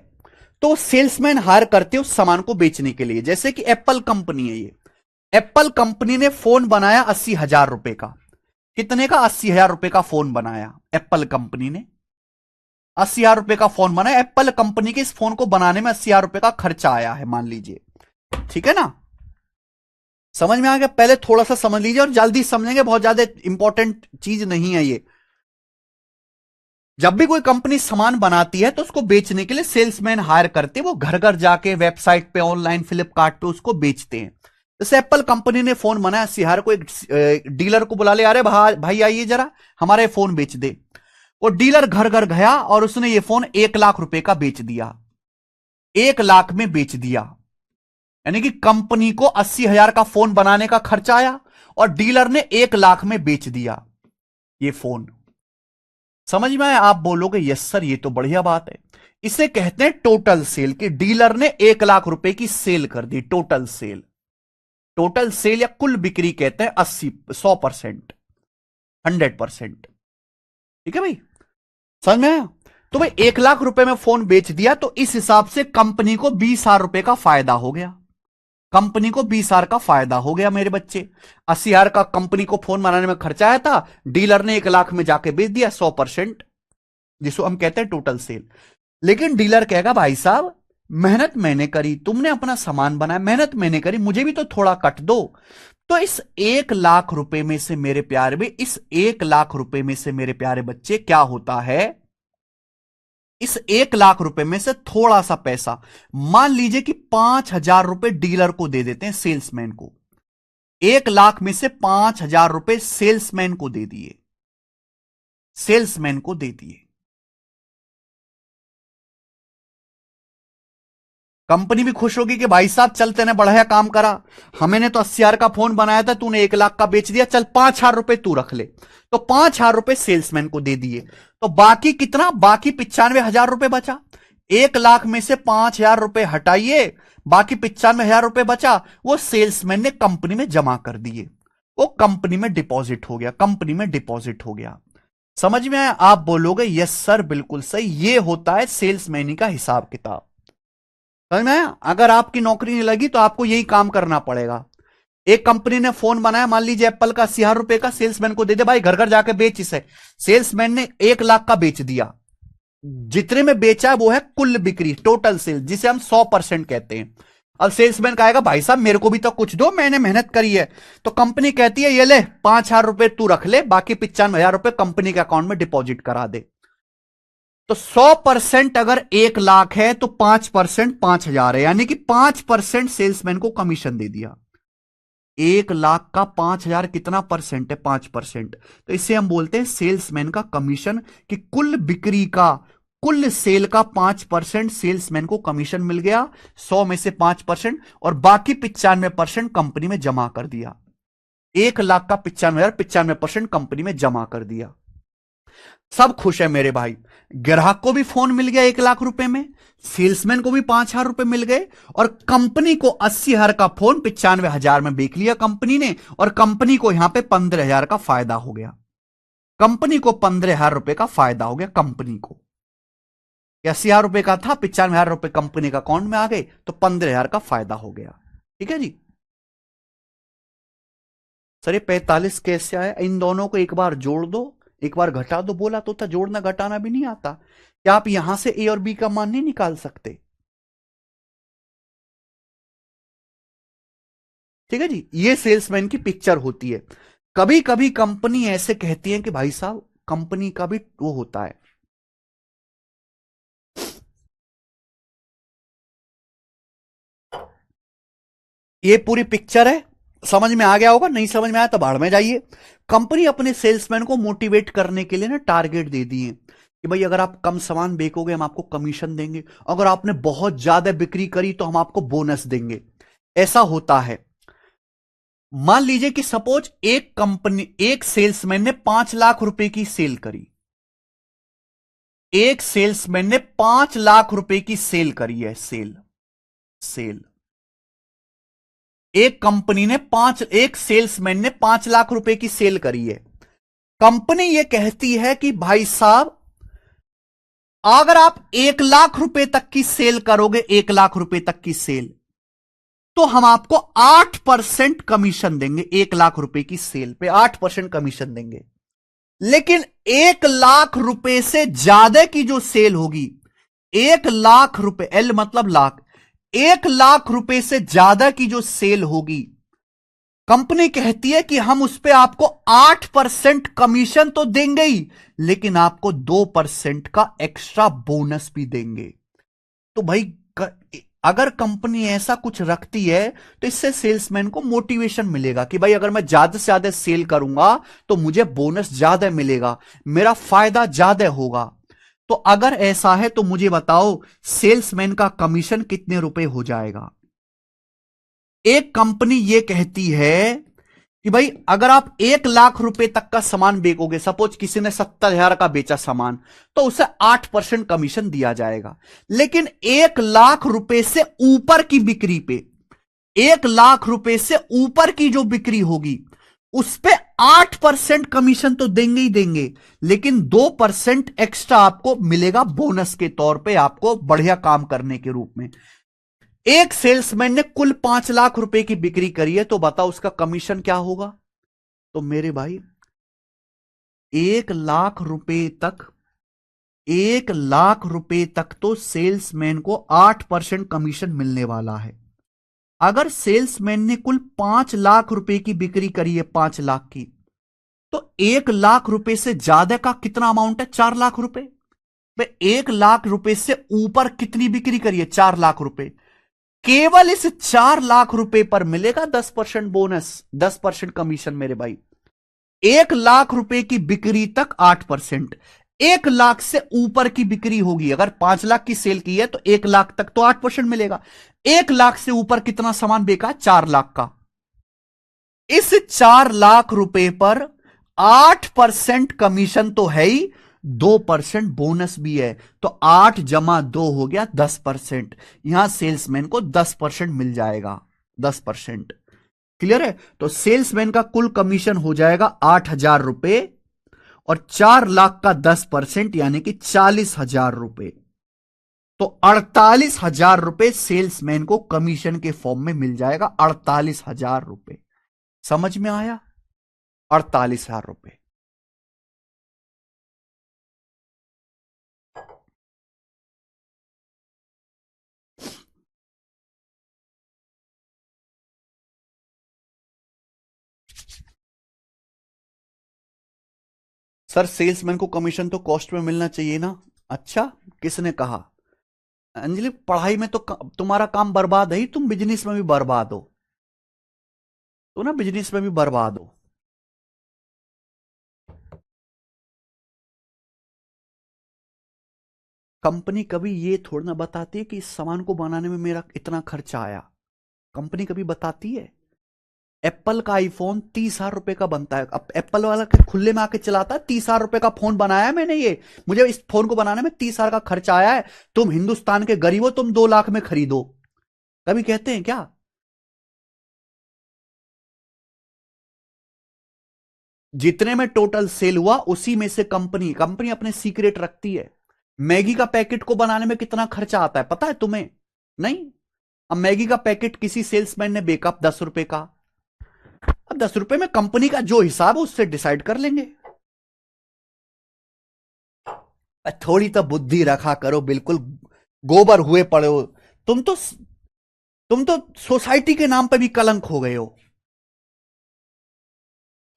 S1: तो सेल्समैन हायर करते हैं उस सामान को बेचने के लिए। जैसे कि एप्पल कंपनी है, ये एप्पल कंपनी ने फोन बनाया 80,000 रुपए का। कितने का? 80,000 रुपए का फोन बनाया एप्पल कंपनी ने। 80,000 रुपए का फोन बनाया एप्पल कंपनी के। इस फोन को बनाने में 80,000 रुपए का खर्चा आया है मान लीजिए, ठीक है ना। समझ में आ गया? पहले थोड़ा सा समझ लीजिए और जल्दी समझेंगे, बहुत ज्यादा इंपॉर्टेंट चीज नहीं है ये। जब भी कोई कंपनी सामान बनाती है तो उसको बेचने के लिए सेल्समैन हायर करते हैं। वो घर घर जाके वेबसाइट पे, ऑनलाइन, फ्लिपकार्ट पे उसको बेचते हैं। जैसे एप्पल कंपनी ने फोन बनाया, सिहार को एक डीलर को बुला ले, अरे भाई आइए जरा हमारे फोन बेच दे। वो डीलर घर घर गया और उसने ये फोन 1 लाख रुपए का बेच दिया। 1 लाख में बेच दिया, यानी कि कंपनी को 80,000 का फोन बनाने का खर्चा आया और डीलर ने 1 लाख में बेच दिया ये फोन। समझ में आया? आप बोलोगे यस सर ये तो बढ़िया बात है। इसे कहते हैं टोटल सेल, कि डीलर ने 1 लाख रुपए की सेल कर दी। टोटल सेल, टोटल सेल या कुल बिक्री कहते हैं 100%, 100%। ठीक है भाई, समझ में आया? तो भाई 1 लाख रुपए में फोन बेच दिया तो इस हिसाब से कंपनी को 20,000 रुपए का फायदा हो गया। कंपनी को 20,000 का फायदा हो गया मेरे बच्चे। 80,000 का कंपनी को फोन बनाने में खर्चा आया था, डीलर ने 1 लाख में जाके बेच दिया 100%, जिसको हम कहते हैं टोटल सेल। लेकिन डीलर कहेगा भाई साहब मेहनत मैंने करी, तुमने अपना सामान बनाया, मेहनत मैंने करी, मुझे भी तो थोड़ा कट दो। तो इस 1 लाख रुपए में से मेरे प्यारे भी, इस 1 लाख रुपए में से मेरे प्यारे बच्चे क्या होता है, इस 1 लाख रुपए में से थोड़ा सा पैसा, मान लीजिए कि 5,000 रुपए डीलर को दे देते हैं, सेल्समैन को। 1 लाख में से 5,000 रुपए सेल्समैन को दे दिए, सेल्समैन को दे दिए। कंपनी भी खुश होगी कि भाई साहब चल तेने बढ़िया काम करा, हमने तो 80,000 का फोन बनाया था, तूने 1 लाख का बेच दिया, चल 5,000 रुपए तू रख ले। तो 5,000 रुपए सेल्समैन को दे दिए। तो बाकी कितना? बाकी 95,000 रुपए बचा। 1 लाख में से 5,000 रुपए हटाइए, बाकी 95,000 रुपए बचा, वो सेल्समैन ने कंपनी में जमा कर दिए। वो कंपनी में डिपॉजिट हो गया, कंपनी में डिपॉजिट हो गया। समझ में आया? आप बोलोगे यस सर बिल्कुल सही, ये होता है सेल्समैनी का हिसाब किताब। समझ में आया? अगर आपकी नौकरी नहीं लगी तो आपको यही काम करना पड़ेगा। एक कंपनी ने फोन बनाया, मान लीजिए एप्पल का, 80,000 रुपए का, सेल्समैन को दे दे, भाई घर घर जाके बेच इसे। सेल्समैन ने 1 लाख का बेच दिया। जितने में बेचा है वो है कुल बिक्री, टोटल सेल, जिसे हम 100% कहते हैं। अब सेल्समैन कहेगा भाई साहब मेरे को भी तो कुछ दो, मैंने मेहनत करी है। तो कंपनी कहती है ये ले 5,000 रुपए तू रख ले, बाकी 95,000 रुपए कंपनी के अकाउंट में डिपॉजिट करा दे। तो 100% अगर 1 लाख है तो 5% 5,000 है, यानी कि 5% सेल्समैन को कमीशन दे दिया। 1 लाख का 5,000 कितना परसेंट है? 5%। तो इसे हम बोलते हैं सेल्समैन का कमीशन, कि कुल बिक्री का, कुल सेल का 5% सेल्समैन को कमीशन मिल गया, 100 में से 5%, और बाकी 95% कंपनी में जमा कर दिया। 1 लाख का 95,000, 95% कंपनी में जमा कर दिया। सब खुश है मेरे भाई। ग्राहक को भी फोन मिल गया 1 लाख रुपए में, सेल्समैन को भी 5,000 रुपए मिल गए, और कंपनी को 80,000 का फोन 95,000 में बेच लिया कंपनी ने, और कंपनी को यहां पे 15,000 का फायदा हो गया। कंपनी को 15,000 रुपए का फायदा हो गया। कंपनी को 80,000 रुपए का था, 95,000 रुपए कंपनी का अकाउंट में आ गए, तो 15,000 का फायदा हो गया। ठीक है जी। सर ये 45 कैसे आया? इन दोनों को एक बार जोड़ दो, एक बार घटा दो। बोला तो था जोड़ना घटाना भी नहीं आता। क्या आप यहां से ए और बी का मान नहीं निकाल सकते? ठीक है जी, ये सेल्समैन की पिक्चर होती है। कभी कभी कंपनी ऐसे कहती है कि भाई साहब कंपनी का भी वो होता है। ये पूरी पिक्चर है, समझ में आ गया होगा, नहीं समझ में आया तो बाढ़ में जाइए। कंपनी अपने सेल्समैन को मोटिवेट करने के लिए ना टारगेट दे दिए कि भाई अगर आप कम सामान बेचोगे हम आपको कमीशन देंगे, अगर आपने बहुत ज्यादा बिक्री करी तो हम आपको बोनस देंगे। ऐसा होता है। मान लीजिए कि सपोज एक कंपनी, एक सेल्समैन ने 5 लाख रुपए की सेल करी। एक सेल्समैन ने 5 लाख रुपए की सेल करी है, सेल, सेल। एक कंपनी ने एक सेल्समैन ने 5 लाख रुपए की सेल करी है। कंपनी ये कहती है कि भाई साहब अगर आप 1 लाख रुपए तक की सेल करोगे, 1 लाख रुपए तक की सेल, तो हम आपको 8% कमीशन देंगे। 1 लाख रुपए की सेल पे 8% कमीशन देंगे। लेकिन 1 लाख रुपए से ज्यादा की जो सेल होगी, 1 लाख रुपए, एल मतलब लाख, 1 लाख रुपए से ज्यादा की जो सेल होगी, कंपनी कहती है कि हम उस पर आपको 8% कमीशन तो देंगे ही, लेकिन आपको 2% का एक्स्ट्रा बोनस भी देंगे। तो भाई अगर कंपनी ऐसा कुछ रखती है तो इससे सेल्समैन को मोटिवेशन मिलेगा कि भाई अगर मैं ज्यादा से ज्यादा सेल करूंगा तो मुझे बोनस ज्यादा मिलेगा, मेरा फायदा ज्यादा होगा। तो अगर ऐसा है तो मुझे बताओ सेल्समैन का कमीशन कितने रुपए हो जाएगा। एक कंपनी ये कहती है कि भाई अगर आप 1 लाख रुपए तक का सामान बेचोगे, सपोज किसी ने 70,000 का बेचा सामान, तो उसे 8% कमीशन दिया जाएगा। लेकिन 1 लाख रुपए से ऊपर की बिक्री पे, 1 लाख रुपए से ऊपर की जो बिक्री होगी उस पे 8% कमीशन तो देंगे ही देंगे, लेकिन 2% एक्स्ट्रा आपको मिलेगा बोनस के तौर पे, आपको बढ़िया काम करने के रूप में। एक सेल्समैन ने कुल 5 लाख रुपए की बिक्री करी है, तो बताओ उसका कमीशन क्या होगा। तो मेरे भाई 1 लाख रुपए तक, 1 लाख रुपए तक तो सेल्समैन को 8% कमीशन मिलने वाला है। अगर सेल्समैन ने कुल 5 लाख रुपए की बिक्री करी है, 5 लाख की, तो 1 लाख रुपए से ज्यादा का कितना अमाउंट है, 4 लाख रुपए। 1 लाख रुपए से ऊपर कितनी बिक्री करी है, 4 लाख रुपए। केवल इस 4 लाख रुपए पर मिलेगा 10% बोनस, 10% कमीशन मेरे भाई। 1 लाख रुपए की बिक्री तक 8%। 1 लाख से ऊपर की बिक्री होगी, अगर 5 लाख की सेल की है तो 1 लाख तक तो 8% मिलेगा। 1 लाख से ऊपर कितना सामान बेचा, 4 लाख का। इस 4 लाख रुपए पर 8% कमीशन तो है ही, 2% बोनस भी है। तो 8 + 2 हो गया 10%। यहां सेल्समैन को 10% मिल जाएगा, 10%। क्लियर है। तो सेल्समैन का कुल कमीशन हो जाएगा 8,000 रुपए, और 4 लाख का 10% यानी कि 40,000 रुपए। तो 48,000 रुपए सेल्समैन को कमीशन के फॉर्म में मिल जाएगा, 48,000 रुपए। समझ में आया, 48,000 रुपए। सर सेल्समैन को कमीशन तो कॉस्ट में मिलना चाहिए ना। अच्छा, किसने कहा। अंजलि पढ़ाई में तो तुम्हारा काम बर्बाद है ही, तुम बिजनेस में भी बर्बाद हो। तो ना बिजनेस में भी बर्बाद हो। कंपनी कभी ये थोड़ा ना बताती है कि इस सामान को बनाने में मेरा इतना खर्चा आया। कंपनी कभी बताती है। एप्पल का आईफोन 30,000 रुपए का बनता है। अब एप्पल वाला के खुले में आके चलाता है, 30,000 रुपए का फोन बनाया है मैंने, ये मुझे इस फोन को बनाने में 30,000 का खर्चा आया है, तुम हिंदुस्तान के गरीब हो, तुम 2 लाख में खरीदो। कभी कहते हैं क्या। जितने में टोटल सेल हुआ उसी में से कंपनी कंपनी अपने सीक्रेट रखती है। मैगी का पैकेट को बनाने में कितना खर्चा आता है पता है तुम्हें। नहीं। अब मैगी का पैकेट किसी सेल्समैन ने बेका 10 रुपए का, अब 10 रुपए में कंपनी का जो हिसाब है उससे डिसाइड कर लेंगे। थोड़ी तो बुद्धि रखा करो, बिल्कुल गोबर हुए पड़े हो तुम तो। तुम तो सोसाइटी के नाम पे भी कलंक हो गए हो।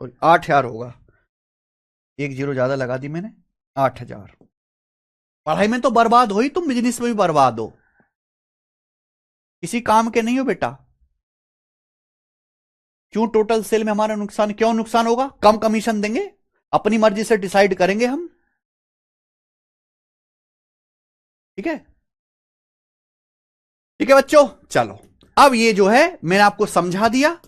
S1: और 8,000 होगा, एक जीरो ज्यादा लगा दी मैंने, 8,000। पढ़ाई में तो बर्बाद हो ही, तुम बिजनेस में भी बर्बाद हो, किसी काम के नहीं हो बेटा। क्यों टोटल सेल में हमारा नुकसान, क्यों नुकसान होगा? कम कमीशन देंगे, अपनी मर्जी से डिसाइड करेंगे हम। ठीक है, ठीक है बच्चों, चलो अब ये जो है मैंने आपको समझा दिया,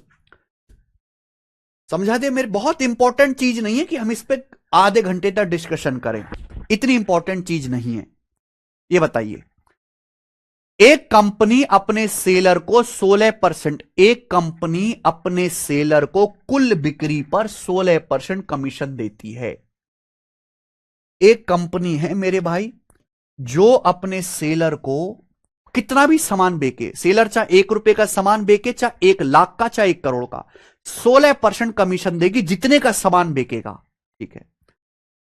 S1: समझा दिया। मेरे बहुत इंपॉर्टेंट चीज नहीं है कि हम इस पे आधे घंटे तक डिस्कशन करें, इतनी इंपॉर्टेंट चीज नहीं है। ये बताइए, एक कंपनी अपने सेलर को 16%, एक कंपनी अपने सेलर को कुल बिक्री पर 16% कमीशन देती है। एक कंपनी है मेरे भाई जो अपने सेलर को कितना भी सामान बेके, सेलर चाहे 1 रुपए का सामान बेके, चाहे 1 लाख का, चाहे 1 करोड़ का, 16% कमीशन देगी जितने का सामान बेकेगा। ठीक है,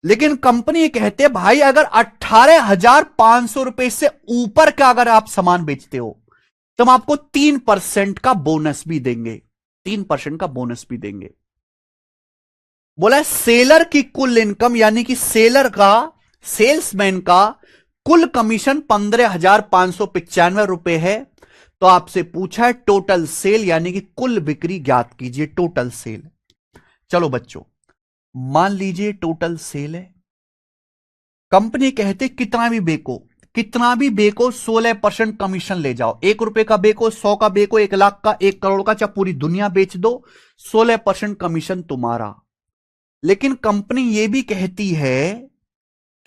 S1: लेकिन कंपनी कहते भाई अगर 18,500 रुपए से ऊपर का अगर आप सामान बेचते हो तो हम आपको 3% का बोनस भी देंगे, 3% का बोनस भी देंगे। बोला सेलर की कुल इनकम यानी कि सेलर का, सेल्समैन का कुल कमीशन 15,595 रुपए है। तो आपसे पूछा है टोटल सेल यानी कि कुल बिक्री ज्ञात कीजिए, टोटल सेल। चलो बच्चों, मान लीजिए टोटल सेल है, कंपनी कहते कितना भी बेको, कितना भी बेको 16% कमीशन ले जाओ, 1 रुपए का बेको, 100 का बेको, 1 लाख का, 1 करोड़ का, चाहे पूरी दुनिया बेच दो, 16% कमीशन तुम्हारा। लेकिन कंपनी यह भी कहती है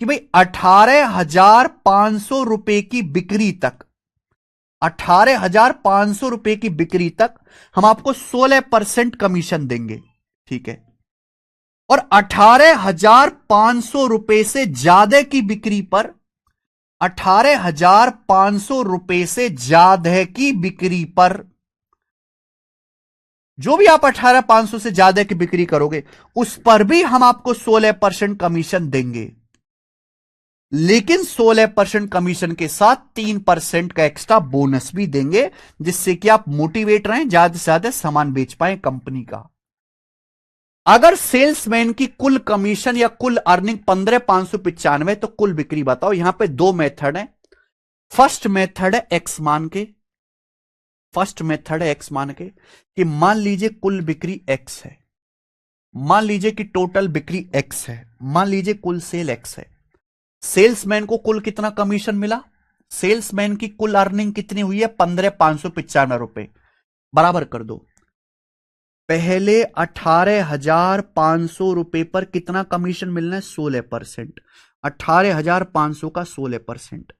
S1: कि भाई 18,500 रुपए की बिक्री तक, 18,500 रुपए की बिक्री तक हम आपको 16% कमीशन देंगे। ठीक है, और 18,500 रुपए से ज्यादा की बिक्री पर, 18,500 रुपए से ज्यादा की बिक्री पर, जो भी आप 18,500 से ज्यादा की बिक्री करोगे उस पर भी हम आपको 16% कमीशन देंगे। लेकिन 16% कमीशन के साथ 3% का एक्स्ट्रा बोनस भी देंगे, जिससे कि आप मोटिवेट रहें, ज्यादा से ज्यादा सामान बेच पाए कंपनी का। अगर सेल्समैन की कुल कमीशन या कुल अर्निंग 15,595, तो कुल बिक्री बताओ। यहां पे दो मेथड है। फर्स्ट मेथड है एक्स मान के, फर्स्ट मेथड है एक्स मान के कि मान लीजिए कुल बिक्री एक्स है, मान लीजिए कि टोटल बिक्री एक्स है, मान लीजिए कुल सेल एक्स है, सेल्समैन को कुल कितना कमीशन मिला, सेल्समैन की कुल अर्निंग कितनी हुई है 15,595 रुपए, बराबर कर दो। पहले 18,500 रुपए पर कितना कमीशन मिलना है, 16%, 18,500 का 16%।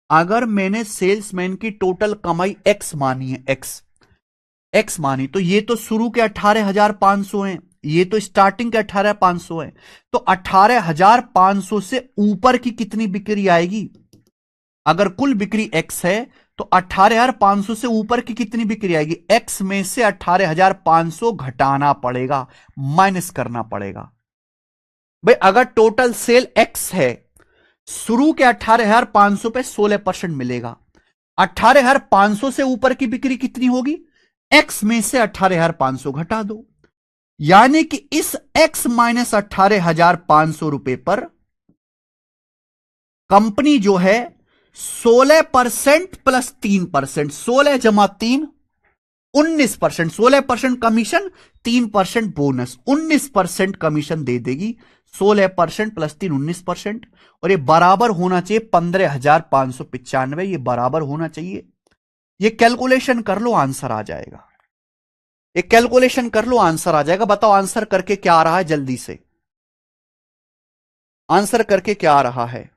S1: अगर मैंने सेल्समैन की टोटल कमाई एक्स मानी है, एक्स एक्स मानी, तो ये तो शुरू के 18,500 हैं, ये तो स्टार्टिंग के 18,500 है, तो 18,500 से ऊपर की कितनी बिक्री आएगी? अगर कुल बिक्री एक्स है तो 18,500 से ऊपर की कितनी बिक्री आएगी? एक्स में से 18,500 घटाना पड़ेगा, माइनस करना पड़ेगा। भाई अगर टोटल सेल एक्स है, शुरू के 18,500 पे 16% मिलेगा, 18,500 से ऊपर की बिक्री कितनी होगी? एक्स में से 18,500 घटा दो, यानी कि इस एक्स माइनस 18,500 रुपए पर कंपनी जो है 16% प्लस 3%, 16 + 3 19%, 16% कमीशन, 3% बोनस, 19% कमीशन दे देगी। 16% प्लस 3 19%, और ये बराबर होना चाहिए 15,595, ये बराबर होना चाहिए। ये कैलकुलेशन कर लो, आंसर आ जाएगा। एक कैलकुलेशन कर लो, आंसर आ जाएगा। बताओ आंसर करके क्या आ रहा है, जल्दी से आंसर करके क्या आ रहा है?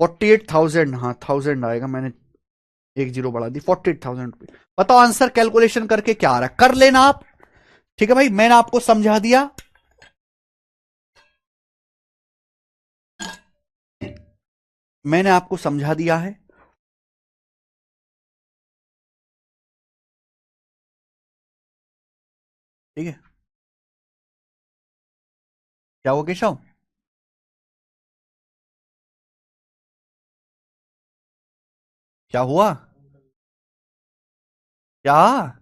S1: 48,000, हाँ 1000 आएगा, मैंने एक जीरो बढ़ा दी, 48,000 रुपये। बताओ आंसर कैलकुलेशन करके क्या आ रहा है, कर लेना आप। ठीक है भाई, मैंने आपको समझा दिया, मैंने आपको समझा दिया है। ठीक है, क्या हो केशव? क्या हुआ? क्या?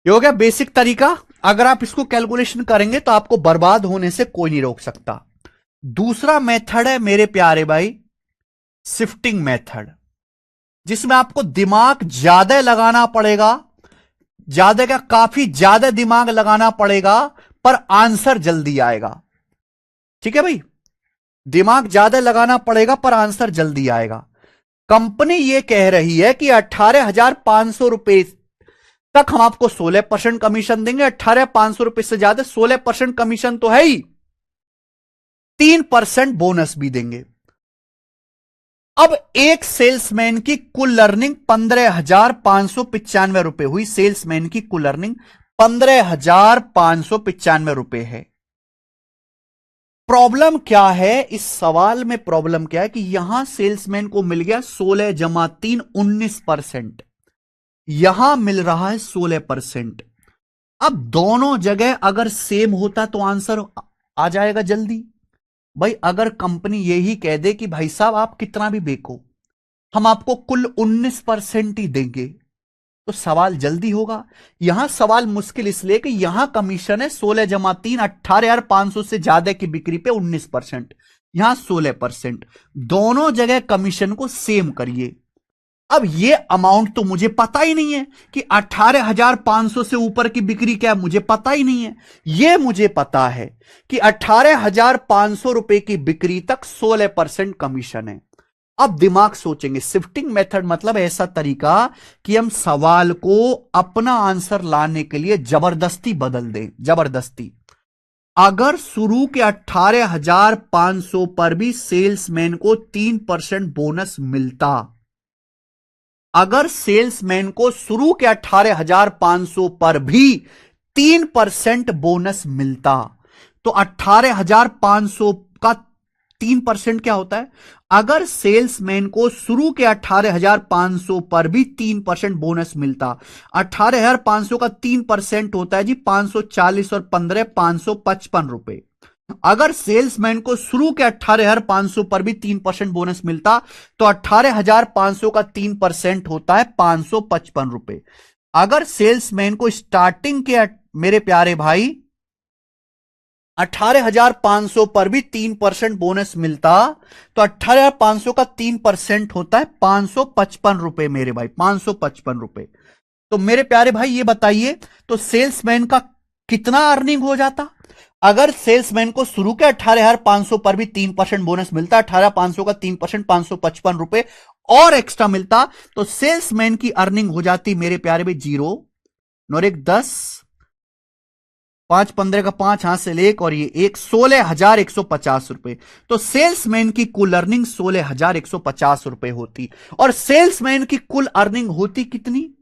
S1: ये हो गया बेसिक तरीका। अगर आप इसको कैलकुलेशन करेंगे तो आपको बर्बाद होने से कोई नहीं रोक सकता। दूसरा मेथड है मेरे प्यारे भाई, शिफ्टिंग मेथड, जिसमें आपको दिमाग ज्यादा लगाना पड़ेगा। ज्यादा क्या, काफी ज्यादा दिमाग लगाना पड़ेगा, पर आंसर जल्दी आएगा। ठीक है भाई, दिमाग ज्यादा लगाना पड़ेगा पर आंसर जल्दी आएगा। कंपनी ये कह रही है कि 18,500 रुपए तक हम आपको 16% कमीशन देंगे। 18,500 रुपए से ज्यादा 16% कमीशन तो है ही, 3% बोनस भी देंगे। अब एक सेल्समैन की कुल लर्निंग 15,595 रुपए हुई। सेल्समैन की कुल लर्निंग 15,595 रुपए है। प्रॉब्लम क्या है इस सवाल में? प्रॉब्लम क्या है कि यहां सेल्समैन को मिल गया 16 + 3 19%, यहां मिल रहा है 16%। अब दोनों जगह अगर सेम होता तो आंसर आ जाएगा जल्दी। भाई अगर कंपनी यही कह दे कि भाई साहब आप कितना भी बेको, हम आपको कुल 19% ही देंगे, तो सवाल जल्दी होगा। यहां सवाल मुश्किल इसलिए कि यहां कमीशन है 16 + 3 18,500 से ज्यादा की बिक्री पे 19%, यहां 16%। दोनों जगह कमीशन को सेम करिए। अब ये अमाउंट तो मुझे पता ही नहीं है कि 18,500 से ऊपर की बिक्री क्या है, मुझे पता ही नहीं है। ये मुझे पता है कि 18,500 रुपए की बिक्री तक 16% कमीशन है। अब दिमाग सोचेंगे, शिफ्टिंग मेथड मतलब ऐसा तरीका कि हम सवाल को अपना आंसर लाने के लिए जबरदस्ती बदल दें। जबरदस्ती। अगर शुरू के 18,500 पर भी सेल्समैन को 3% बोनस मिलता, अगर सेल्समैन को शुरू के 18,500 पर भी 3% बोनस मिलता, तो 18,500 का 3% क्या होता है? अगर सेल्समैन को शुरू के 18,500 पर भी 3% बोनस मिलता, 18,500 का 3% होता है जी 540 और 15 555 रुपए। अगर सेल्समैन को शुरू के 18,500 पर भी 3% बोनस मिलता, तो 18,500 का 3% होता है 555 रुपए। अगर सेल्समैन को स्टार्टिंग के मेरे प्यारे भाई 18,500 पर भी 3% बोनस मिलता, तो 18,500 का 3% होता है 555 रुपए मेरे भाई, 555 रुपए। तो मेरे प्यारे भाई ये बताइए, तो सेल्समैन का कितना अर्निंग हो जाता? अगर सेल्समैन को शुरू के 18,500 पर भी 3% बोनस मिलता, 18,500 का 3% 555 रुपए और एक्स्ट्रा मिलता, तो सेल्समैन की अर्निंग हो जाती मेरे प्यारे भाई 0 और 1 10, 5 15 का 5 हाथ से लेक और ये 16,150 रुपए। तो सेल्समैन की कुल अर्निंग 16,150 रुपए होती, और सेल्समैन की कुल अर्निंग होती कितनी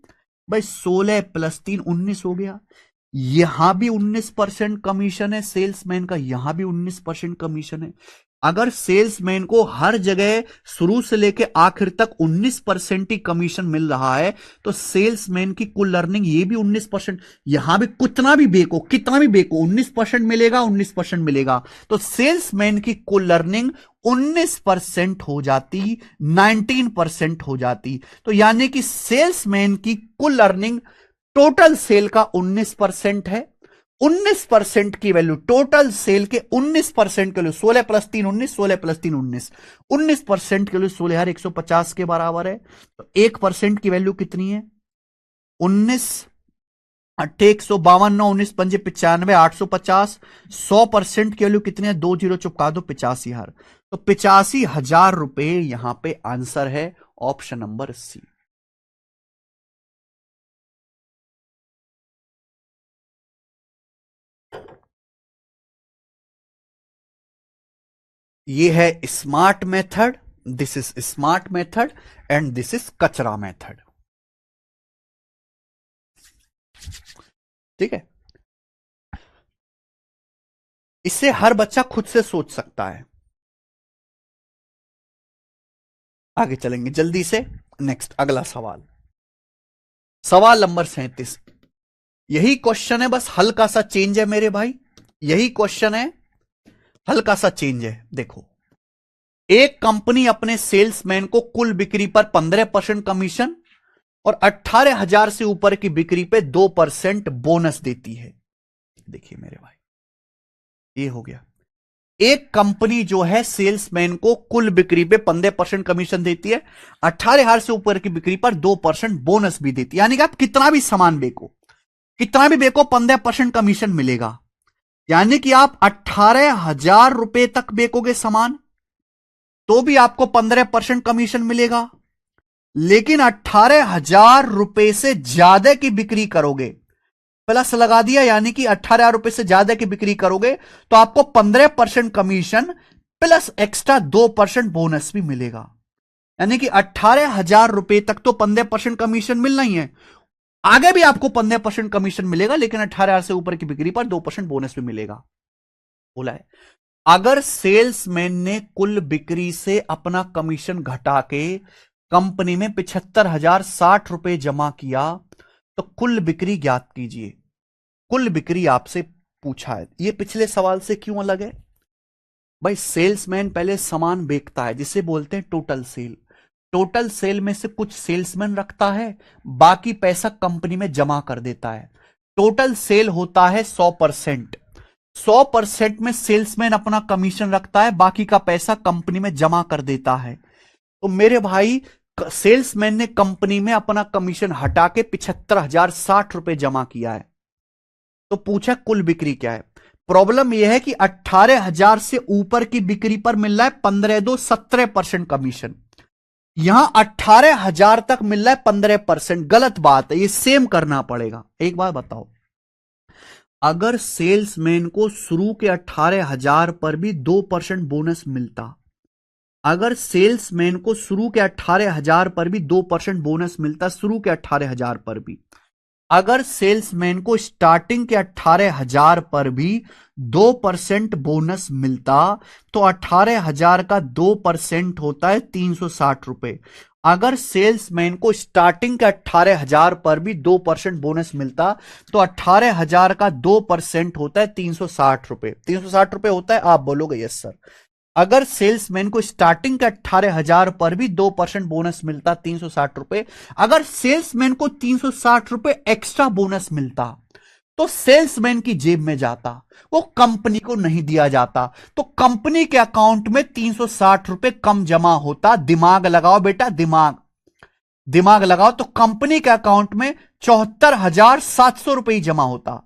S1: भाई? 16 + 3 19 हो गया। यहां भी 19% कमीशन है सेल्समैन का, यहां भी 19% कमीशन है। अगर सेल्समैन को हर जगह शुरू से लेकर आखिर तक 19% ही कमीशन मिल रहा है, तो सेल्समैन की कुल अर्निंग ये भी 19%। यहां भी कितना भी बेको, कितना भी बेको 19% मिलेगा, 19% मिलेगा। तो सेल्समैन की कुल अर्निंग 19% हो जाती, 19% हो जाती। तो यानी कि सेल्समैन की कुल अर्निंग टोटल सेल का 19% है। 19% की वैल्यू, टोटल सेल के 19% के लिए 16 + 3 19, 16 + 3 19, 19% के लिए 16,150 के बराबर है। तो 1% की वैल्यू कितनी है? 19 अट्ठे 152, 19 पंजे 95, 850। 100% की वैल्यू कितनी है? 2 जीरो चुपका दो, 85,000। तो 85,000 रुपए यहां पे आंसर है, ऑप्शन नंबर सी। ये है smart method, this is smart method and this is कचरा मेथड। ठीक है, इससे हर बच्चा खुद से सोच सकता है। आगे चलेंगे जल्दी से। नेक्स्ट अगला सवाल, सवाल नंबर 37। यही क्वेश्चन है, बस हल्का सा चेंज है मेरे भाई, यही क्वेश्चन है, हल्का सा चेंज है। देखो, एक कंपनी अपने सेल्समैन को कुल बिक्री पर 15% कमीशन और 18,000 से ऊपर की बिक्री पे 2% बोनस देती है। देखिए मेरे भाई, ये हो गया। एक कंपनी जो है सेल्समैन को कुल बिक्री पे 15% कमीशन देती है, 18,000 से ऊपर की बिक्री पर 2% बोनस भी देती है। यानी कि आप कितना भी सामान बेको, कितना भी बेको, 15% कमीशन मिलेगा। यानी कि आप 18,000 रुपए तक बेकोगे सामान तो भी आपको 15% कमीशन मिलेगा, लेकिन 18,000 रुपए से ज्यादा की बिक्री करोगे, प्लस लगा दिया, यानी कि 18,000 रुपए से ज्यादा की बिक्री करोगे तो आपको 15% कमीशन प्लस एक्स्ट्रा 2% बोनस भी मिलेगा। यानी कि 18,000 रुपए तक तो 15% कमीशन मिलना ही है, आगे भी आपको 15% कमीशन मिलेगा, लेकिन 18,000 से ऊपर की बिक्री पर 2% बोनस भी मिलेगा। बोला है, अगर सेल्समैन ने कुल बिक्री से अपना कमीशन घटा के कंपनी में 75,060 रुपए जमा किया तो कुल बिक्री ज्ञात कीजिए। कुल बिक्री आपसे पूछा है, यह पिछले सवाल से क्यों अलग है भाई? सेल्समैन पहले सामान बेचता है जिसे बोलते हैं टोटल सेल। टोटल सेल में से कुछ सेल्समैन रखता है, बाकी पैसा कंपनी में जमा कर देता है। टोटल सेल होता है 100%। 100% में सेल्समैन अपना कमीशन रखता है, बाकी का पैसा कंपनी में जमा कर देता है। तो मेरे भाई, सेल्समैन ने कंपनी में अपना कमीशन हटा के 75,060 रुपए जमा किया है, तो पूछा कुल बिक्री क्या है। प्रॉब्लम यह है कि 18,000 से ऊपर की बिक्री पर मिल रहा है 15-17% कमीशन, यहां 18,000 तक मिल रहा है 15%। गलत बात है, ये सेम करना पड़ेगा। एक बात बताओ, अगर सेल्समैन को शुरू के 18,000 पर भी 2% बोनस मिलता, अगर सेल्समैन को शुरू के 18,000 पर भी 2% बोनस मिलता, शुरू के 18,000 पर भी, अगर सेल्समैन को स्टार्टिंग के 18,000 पर भी 2% बोनस मिलता, तो 18,000 का 2% होता है 360 रुपए। अगर सेल्समैन को स्टार्टिंग के 18,000 पर भी 2% बोनस मिलता, तो 18,000 का 2% होता है 360 रुपए। 360 रुपए होता है, आप बोलोगे यस सर। अगर सेल्समैन को स्टार्टिंग के 18,000 पर भी 2% बोनस मिलता 360 रुपए, अगर सेल्समैन को 360 रुपए एक्स्ट्रा बोनस मिलता तो सेल्समैन की जेब में जाता, वो कंपनी को नहीं दिया जाता, तो कंपनी के अकाउंट में 360 रुपए कम जमा होता। दिमाग लगाओ बेटा, दिमाग लगाओ, तो कंपनी के अकाउंट में 74,700 रुपए ही जमा होता।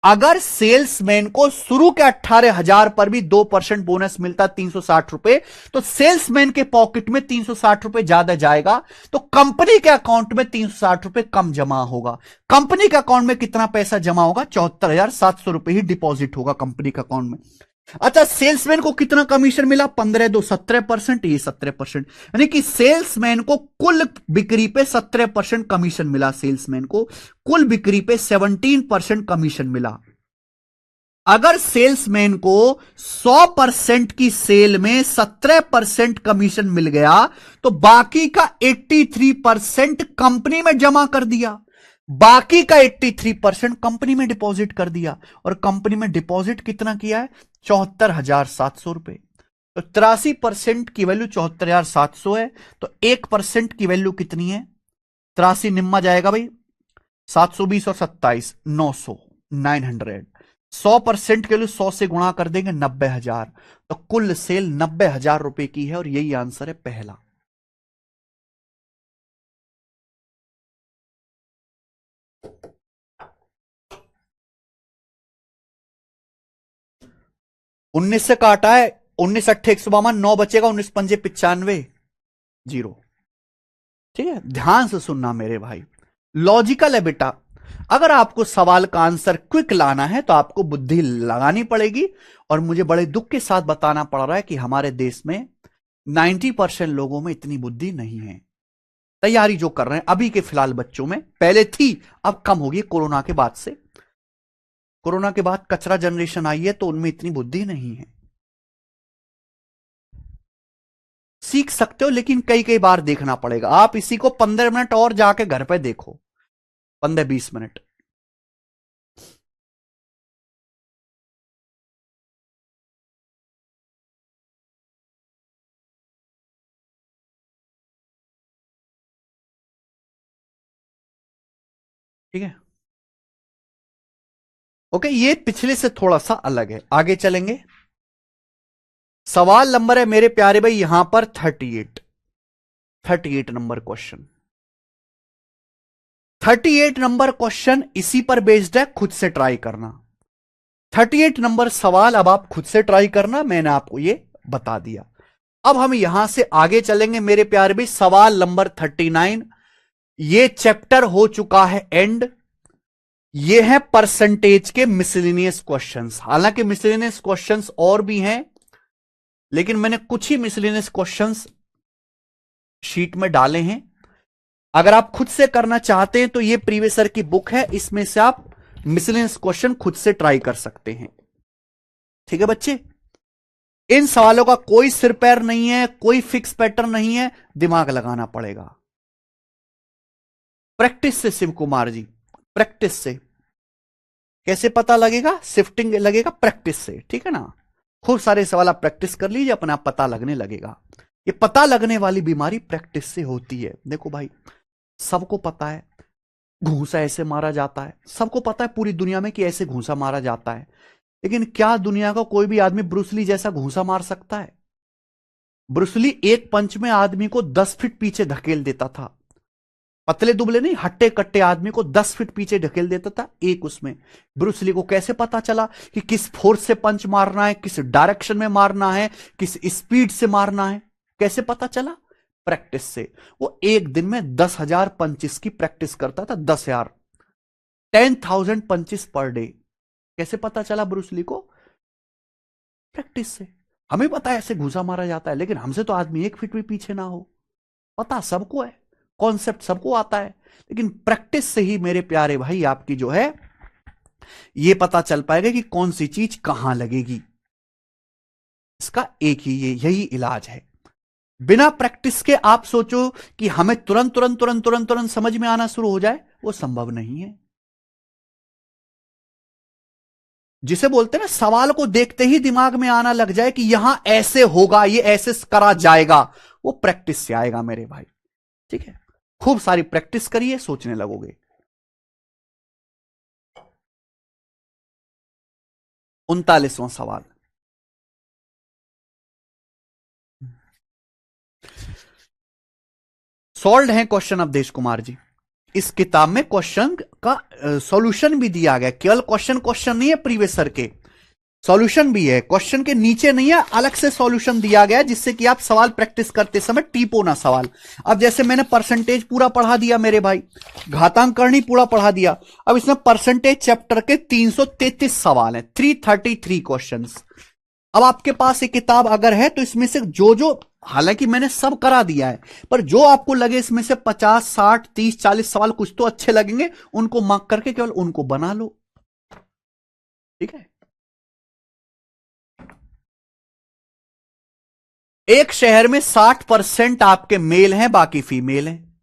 S1: अगर सेल्समैन को शुरू के 18,000 पर भी 2% बोनस मिलता 360 रुपए, तो सेल्समैन के पॉकेट में 360 रुपए ज्यादा जाएगा, तो कंपनी के अकाउंट में 360 रुपए कम जमा होगा। कंपनी के अकाउंट में कितना पैसा जमा होगा? 74,700 रुपए ही डिपॉजिट होगा कंपनी के अकाउंट में। अच्छा, सेल्समैन को कितना कमीशन मिला? 15-2 17%, ये 17%, यानी कि सेल्समैन को कुल बिक्री पे 17% कमीशन मिला। सेल्समैन को कुल बिक्री पे 17% कमीशन मिला। अगर सेल्समैन को 100% की सेल में 17% कमीशन मिल गया, तो बाकी का 83% कंपनी में जमा कर दिया, बाकी का 83% कंपनी में डिपॉजिट कर दिया। और कंपनी में डिपॉजिट कितना किया है? 74,700 रुपए। तो 83% की वैल्यू 74,700 है, तो 1% की वैल्यू कितनी है? 83 निम्मा जाएगा भाई, 720 और 27, 900, 900। 100% के लिए 100 से गुणा कर देंगे, 90,000। तो कुल सेल 90,000 रुपए की है, और यही आंसर है पहला। उन्नीस से काटा है, 19 अट्ठे 152, 9 बचेगा, 19 पंजे 95, 0। ठीक है, ध्यान से सुनना मेरे भाई, लॉजिकल है बेटा। अगर आपको सवाल का आंसर क्विक लाना है तो आपको बुद्धि लगानी पड़ेगी, और मुझे बड़े दुख के साथ बताना पड़ रहा है कि हमारे देश में 90% लोगों में इतनी बुद्धि नहीं है। तैयारी जो कर रहे हैं अभी के फिलहाल बच्चों में, पहले थी अब कम होगी कोरोना के बाद से। कोरोना के बाद कचरा जनरेशन आई है तो उनमें इतनी बुद्धि नहीं है। सीख सकते हो लेकिन कई कई बार देखना पड़ेगा। आप इसी को 15 मिनट और जाके घर पे देखो, 15-20 मिनट। ठीक है, ओके, ये पिछले से थोड़ा सा अलग है। आगे चलेंगे। सवाल नंबर है मेरे प्यारे भाई यहां पर 38 नंबर क्वेश्चन। 38 नंबर क्वेश्चन इसी पर बेस्ड है, खुद से ट्राई करना। 38 नंबर सवाल अब आप खुद से ट्राई करना, मैंने आपको ये बता दिया। अब हम यहां से आगे चलेंगे मेरे प्यारे भाई। सवाल नंबर 39, ये चैप्टर हो चुका है एंड। ये है परसेंटेज के मिसलिनियस क्वेश्चंस। हालांकि मिसलिनियस क्वेश्चंस और भी हैं, लेकिन मैंने कुछ ही मिसलिनियस क्वेश्चंस शीट में डाले हैं। अगर आप खुद से करना चाहते हैं तो ये प्रीवियस ईयर की बुक है, इसमें से आप मिसलिनियस क्वेश्चन खुद से ट्राई कर सकते हैं। ठीक है बच्चे, इन सवालों का कोई सिर पैर नहीं है, कोई फिक्स पैटर्न नहीं है, दिमाग लगाना पड़ेगा। प्रैक्टिस से शिव कुमार जी, प्रैक्टिस से। कैसे पता लगेगा? शिफ्टिंग लगेगा प्रैक्टिस से, ठीक है ना। खूब सारे सवाल आप प्रैक्टिस कर लीजिए, अपने आप पता लगने लगेगा। ये पता लगने वाली बीमारी प्रैक्टिस से होती है। देखो भाई, सबको पता है घूंसा ऐसे मारा जाता है, सबको पता है पूरी दुनिया में कि ऐसे घूंसा मारा जाता है, लेकिन क्या दुनिया का कोई भी आदमी ब्रूसली जैसा घूंसा मार सकता है? ब्रूसली एक पंच में आदमी को 10 फीट पीछे धकेल देता था। पतले दुबले नहीं, हट्टे कट्टे आदमी को 10 फीट पीछे ढकेल देता था एक उसमें। ब्रूसली को कैसे पता चला कि किस फोर्स से पंच मारना है, किस डायरेक्शन में मारना है, किस स्पीड से मारना है? कैसे पता चला? प्रैक्टिस से। वो एक दिन में 10,000 पंचिस की प्रैक्टिस करता था। 10,000, 10,000 पंचिस पर डे। कैसे पता चला ब्रूसली को? प्रैक्टिस से। हमें पता है ऐसे घुसा मारा जाता है, लेकिन हमसे तो आदमी 1 फीट भी पीछे ना हो। पता सबको है, कॉन्सेप्ट सबको आता है, लेकिन प्रैक्टिस से ही मेरे प्यारे भाई आपकी जो है ये पता चल पाएगा कि कौन सी चीज कहां लगेगी। इसका एक ही यही इलाज है। बिना प्रैक्टिस के आप सोचो कि हमें तुरंत तुरंत तुरंत तुरंत तुरंत समझ में आना शुरू हो जाए, वो संभव नहीं है। जिसे बोलते हैं ना, सवाल को देखते ही दिमाग में आना लग जाए कि यहां ऐसे होगा, ये ऐसे करा जाएगा, वो प्रैक्टिस से आएगा मेरे भाई। ठीक है, खूब सारी प्रैक्टिस करिए, सोचने लगोगे। 39वां सवाल। सॉल्व है क्वेश्चन अवधेश कुमार जी। इस किताब में क्वेश्चन का सॉल्यूशन भी दिया गया, केवल क्वेश्चन क्वेश्चन नहीं है प्रीवियस ईयर के, सॉल्यूशन भी है। क्वेश्चन के नीचे नहीं है, अलग से सॉल्यूशन दिया गया है, जिससे कि आप सवाल प्रैक्टिस करते समय टीपो ना सवाल। अब जैसे मैंने परसेंटेज पूरा पढ़ा दिया मेरे भाई, घातांक करनी पूरा पढ़ा दिया। अब इसमें परसेंटेज चैप्टर के 333 सवाल हैं, 333 क्वेश्चंस। अब आपके पास एक किताब अगर है तो इसमें से जो हालांकि मैंने सब करा दिया है, पर जो आपको लगे इसमें से 50, 60, 30, 40 सवाल कुछ तो अच्छे लगेंगे, उनको मार्क करके केवल उनको बना लो। ठीक है, एक शहर में 60% आपके मेल हैं, बाकी फीमेल हैं।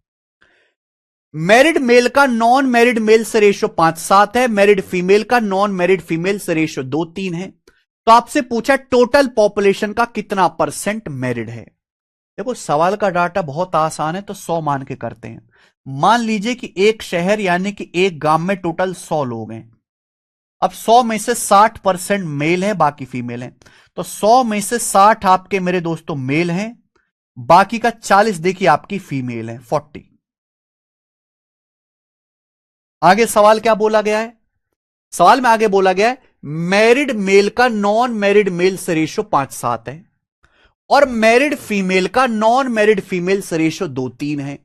S1: मैरिड मेल का नॉन मैरिड मेल से रेशो 5:7 है, मैरिड फीमेल का नॉन मैरिड फीमेल से रेशो 2:3 है। तो आपसे पूछा टोटल पॉपुलेशन का कितना परसेंट मैरिड है। देखो सवाल का डाटा बहुत आसान है, तो 100 मान के करते हैं। मान लीजिए कि एक शहर यानी कि एक गांव में टोटल 100 लोग हैं। अब 100 में से 60% मेल है, बाकी फीमेल है। तो 100 में से 60 आपके मेरे दोस्तों मेल हैं, बाकी का 40 देखिए आपकी फीमेल है, 40। आगे सवाल क्या बोला गया है? सवाल में आगे बोला गया है मैरिड मेल का नॉन मैरिड मेल से रेशो 5:7 है, और मैरिड फीमेल का नॉन मैरिड फीमेल से रेशो 2:3 है।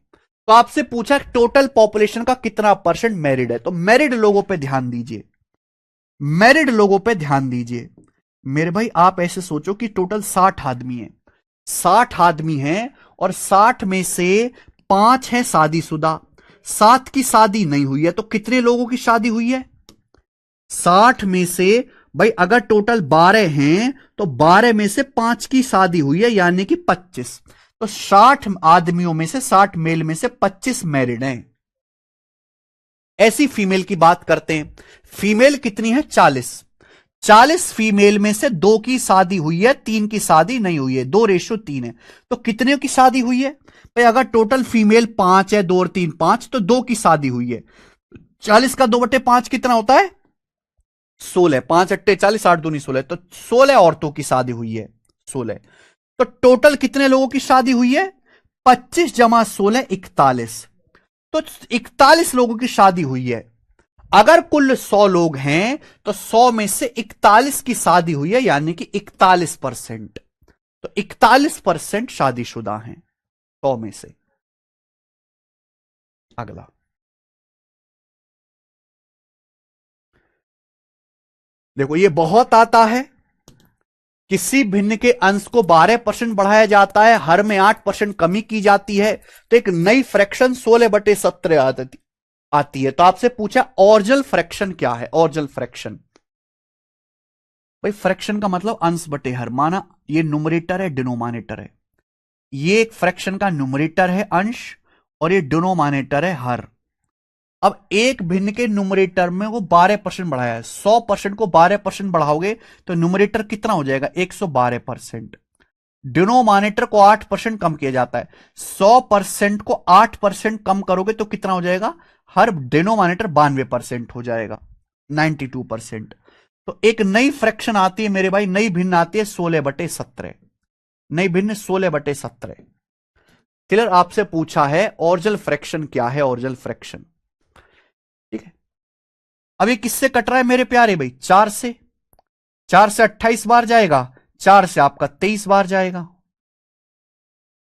S1: तो आपसे पूछा टोटल पॉपुलेशन का कितना परसेंट मैरिड है, तो मैरिड लोगों पे ध्यान दीजिए, मैरिड लोगों पे ध्यान दीजिए मेरे भाई। आप ऐसे सोचो कि टोटल 60 आदमी है, 60 आदमी हैं और 60 में से 5 हैं शादीशुदा, 7 की शादी नहीं हुई है, तो कितने लोगों की शादी हुई है? 60 में से भाई अगर टोटल 12 हैं तो 12 में से 5 की शादी हुई है, यानी कि 25। तो 60 आदमियों में से, 60 मेल में से 25 मैरिड हैं। ऐसी फीमेल की बात करते हैं, फीमेल कितनी है? 40। 40 फीमेल में से 2 की शादी हुई है, 3 की शादी नहीं हुई है, 2:3 है। तो कितने की शादी हुई है भाई? अगर टोटल फीमेल 5 है, 2 और 3 5, तो 2 की शादी हुई है। 40 का 2/5 कितना होता है? 16। 5 अट्टे 40, 8 दूनी 16, तो 16 औरतों की शादी हुई है, 16। तो टोटल कितने लोगों की शादी हुई है? 25 जमा 16 41। तो 41 लोगों की शादी हुई है। अगर कुल 100 लोग हैं तो 100 में से 41 की शादी हुई है, यानी कि 41%। तो 41% शादीशुदा हैं 100 में से। अगला, देखो ये बहुत आता है। किसी भिन्न के अंश को 12% बढ़ाया जाता है, हर में 8% कमी की जाती है, तो एक नई फ्रैक्शन 16/17 आती है। तो आपसे पूछा ऑर्जल फ्रैक्शन क्या है? ऑर्जल फ्रैक्शन भाई, फ्रैक्शन का मतलब अंश बटे हर। माना ये न्यूमरेटर है, डिनोमिनेटर है, ये एक फ्रैक्शन का न्यूमरेटर है अंश, और ये डिनोमिनेटर है हर। अब एक भिन्न के न्यूमरेटर में वो 12% बढ़ाया है, 100% को 12% बढ़ाओगे तो न्यूमरेटर कितना हो जाएगा? 112%। डिनोमिनेटर को 8% कम किया जाता है, 100% को 8% कम करोगे तो कितना हो जाएगा? हर डिनोमिनेटर 92% हो जाएगा, 92%। तो एक नई फ्रैक्शन आती है मेरे भाई, नई भिन्न आती है 16/17। नई भिन्न 16/17। क्लियर? आपसे पूछा है ऑर्जल फ्रैक्शन क्या है? ऑर्जल फ्रैक्शन, ठीक है। अब ये किससे कट रहा है मेरे प्यारे भाई? 4 से। 4 से 28 बार जाएगा, 4 से आपका 23 बार जाएगा।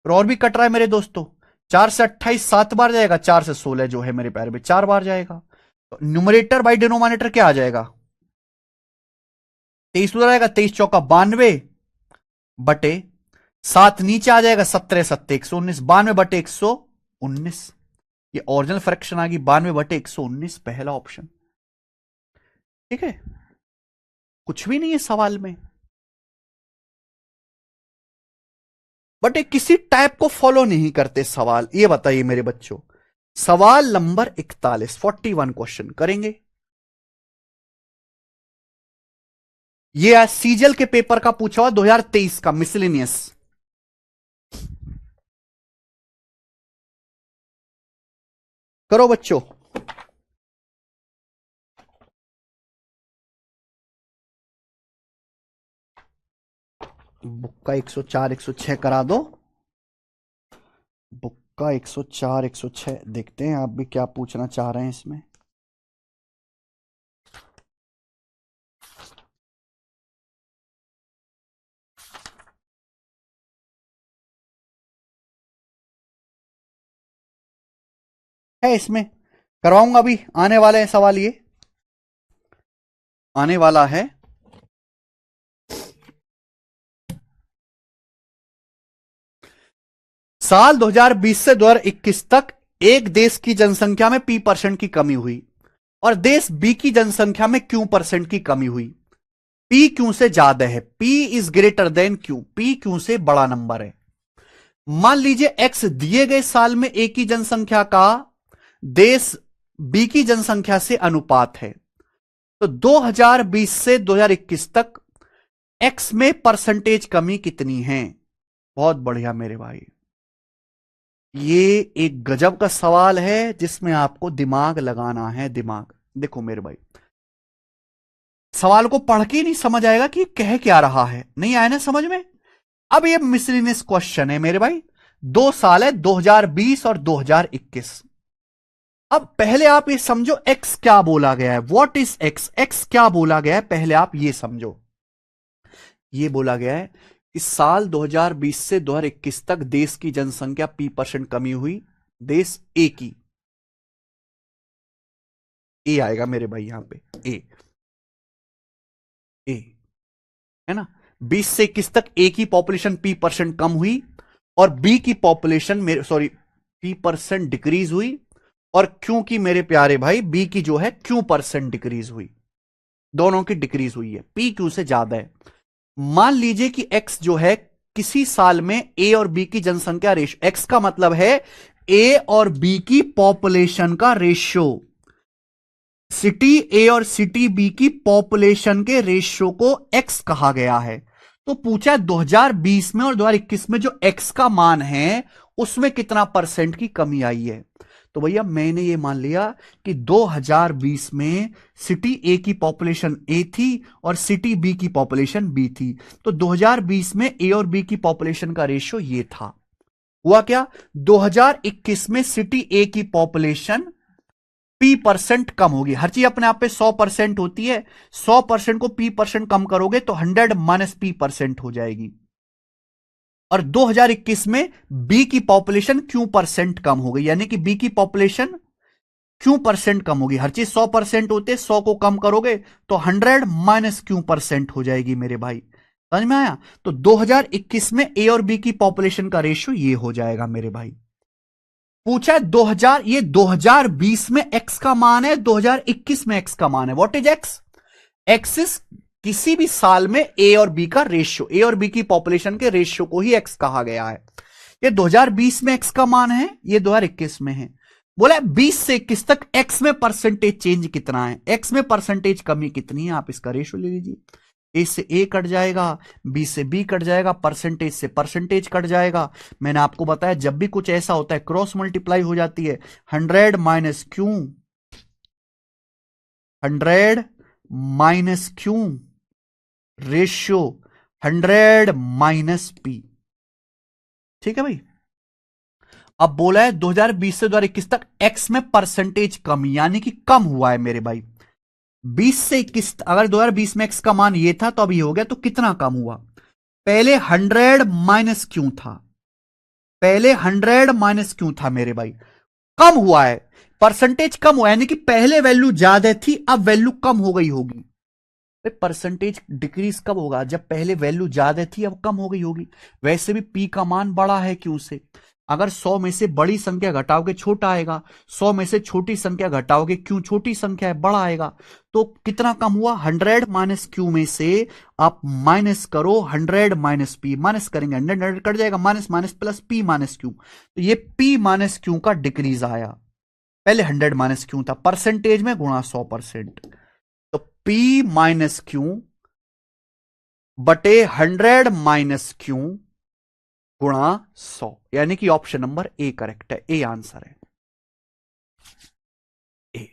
S1: और भी कट रहा है मेरे दोस्तों, 4 से 28 7 बार जाएगा, 4 से 16 जो है मेरे प्यारे भाई 4 बार जाएगा। तो न्यूमरेटर बाई डिनोमिनेटर क्या आ जाएगा? 23 उधर आएगा, 23 चौका 92 बटे 7 नीचे आ जाएगा, 17 7 119, 92/119। ये ओरिजिनल फ्रैक्शन आ गई 92/119, पहला ऑप्शन। ठीक है, कुछ भी नहीं है सवाल में, बट ये किसी टाइप को फॉलो नहीं करते सवाल। ये बताइए मेरे बच्चों, सवाल नंबर 41, 41 क्वेश्चन करेंगे। ये आज सीजल के पेपर का पूछा हुआ 2023 का मिसलिनियस। करो बच्चों, बुक का 104 106 करा दो। बुक का 104 106 देखते हैं आप भी क्या पूछना चाह रहे हैं इसमें। है इसमें, करवाऊंगा अभी, आने वाले हैं सवाल, ये आने वाला है। साल 2020 से 2021 तक एक देश की जनसंख्या में P% की कमी हुई और देश बी की जनसंख्या में Q% की कमी हुई। P Q से ज्यादा है, P is greater than Q, P Q से बड़ा नंबर है। मान लीजिए X दिए गए साल में A की जनसंख्या का देश B की जनसंख्या से अनुपात है, तो 2020 से 2021 तक X में परसेंटेज कमी कितनी है? बहुत बढ़िया मेरे भाई, ये एक गजब का सवाल है जिसमें आपको दिमाग लगाना है, दिमाग। देखो मेरे भाई, सवाल को पढ़ के नहीं समझ आएगा कि कह क्या रहा है, नहीं आया ना समझ में। अब ये मिसलिनियस क्वेश्चन है मेरे भाई, 2 साल है 2020 और 2021। अब पहले आप ये समझो एक्स क्या बोला गया है, व्हाट इज एक्स, एक्स क्या बोला गया है, पहले आप ये समझो। ये बोला गया है कि साल 2020 से 2021 तक देश की जनसंख्या P% कमी हुई, देश ए की, ए आएगा मेरे भाई यहां पे, ए ए है ना। 20 से 21 तक ए की पॉपुलेशन P% कम हुई और बी की पॉपुलेशन मेरे सॉरी P% डिक्रीज हुई, और क्यू की मेरे प्यारे भाई बी की जो है Q% डिक्रीज हुई, दोनों की डिक्रीज हुई है, पी क्यू से ज्यादा है। मान लीजिए कि एक्स जो है किसी साल में ए और बी की जनसंख्या रेशियो, एक्स का मतलब है ए और बी की पॉपुलेशन का रेशियो, सिटी ए और सिटी बी की पॉपुलेशन के रेशियो को एक्स कहा गया है। तो पूछा 2020 में और 2021 में जो एक्स का मान है उसमें कितना परसेंट की कमी आई है। तो भैया मैंने ये मान लिया कि 2020 में सिटी ए की पॉपुलेशन ए थी और सिटी बी की पॉपुलेशन बी थी, तो 2020 में ए और बी की पॉपुलेशन का रेशियो ये था। हुआ क्या, 2021 में सिटी ए की पॉपुलेशन P% कम होगी, हर चीज अपने आप पे 100% होती है, 100% को P% कम करोगे तो 100 माइनस P% हो जाएगी, और 2021 में बी की पॉपुलेशन Q% कम हो गई, यानी कि बी की पॉपुलेशन Q% कम होगी, हर चीज 100% होते, 100 को कम करोगे तो 100 माइनस Q% हो जाएगी मेरे भाई, समझ में आया। तो 2021 में ए और बी की पॉपुलेशन का रेशियो ये हो जाएगा मेरे भाई। पूछा 2000, ये 2020 में एक्स का मान है, 2021 में एक्स का मान है। What is x, x is किसी भी साल में ए और बी का रेशियो, ए और बी की पॉपुलेशन के रेशियो को ही एक्स कहा गया है। ये 2020 में एक्स का मान है, ये 2021 में है। बोला 20 से 21 तक एक्स में परसेंटेज चेंज कितना है, एक्स में परसेंटेज कमी कितनी है, आप इसका रेशियो ले लीजिए। ए से ए कट जाएगा, बी से बी कट जाएगा, परसेंटेज से परसेंटेज कट जाएगा। मैंने आपको बताया जब भी कुछ ऐसा होता है क्रॉस मल्टीप्लाई हो जाती है, 100 minus Q, 100 minus Q ratio 100 minus P, ठीक है भाई। अब बोला है 2020 से 2021 तक एक्स में परसेंटेज कमी, यानी कि कम हुआ है मेरे भाई। 20 से 21, अगर 2020 में एक्स का मान ये था तो अब ये हो गया, तो कितना कम हुआ, पहले 100 माइनस क्यों था, पहले 100 माइनस क्यों था मेरे भाई, कम हुआ है, परसेंटेज कम हुआ, यानी कि पहले वैल्यू ज्यादा थी अब वैल्यू कम हो गई होगी। परसेंटेज डिक्रीज कब होगा, जब पहले वैल्यू ज्यादा थी अब कम हो गई होगी। वैसे भी पी का मान बड़ा है क्यों से, अगर 100 में से बड़ी संख्या घटाओगे छोटा आएगा, 100 में से छोटी संख्या घटाओगे क्यों छोटी संख्या है बड़ा आएगा। तो कितना कम हुआ, 100 माइनस क्यू में से आप माइनस करो 100 माइनस पी, माइनस करेंगे 100 कट जाएगा, minus minus plus P minus Q, तो ये पी माइनस क्यू का डिक्रीज आया, पहले 100 माइनस क्यू था, परसेंटेज में गुणा 100%, तो पी माइनस क्यू बटे 100 माइनस क्यू गुणा 100, यानी कि ऑप्शन नंबर ए करेक्ट है, ए आंसर है, ए।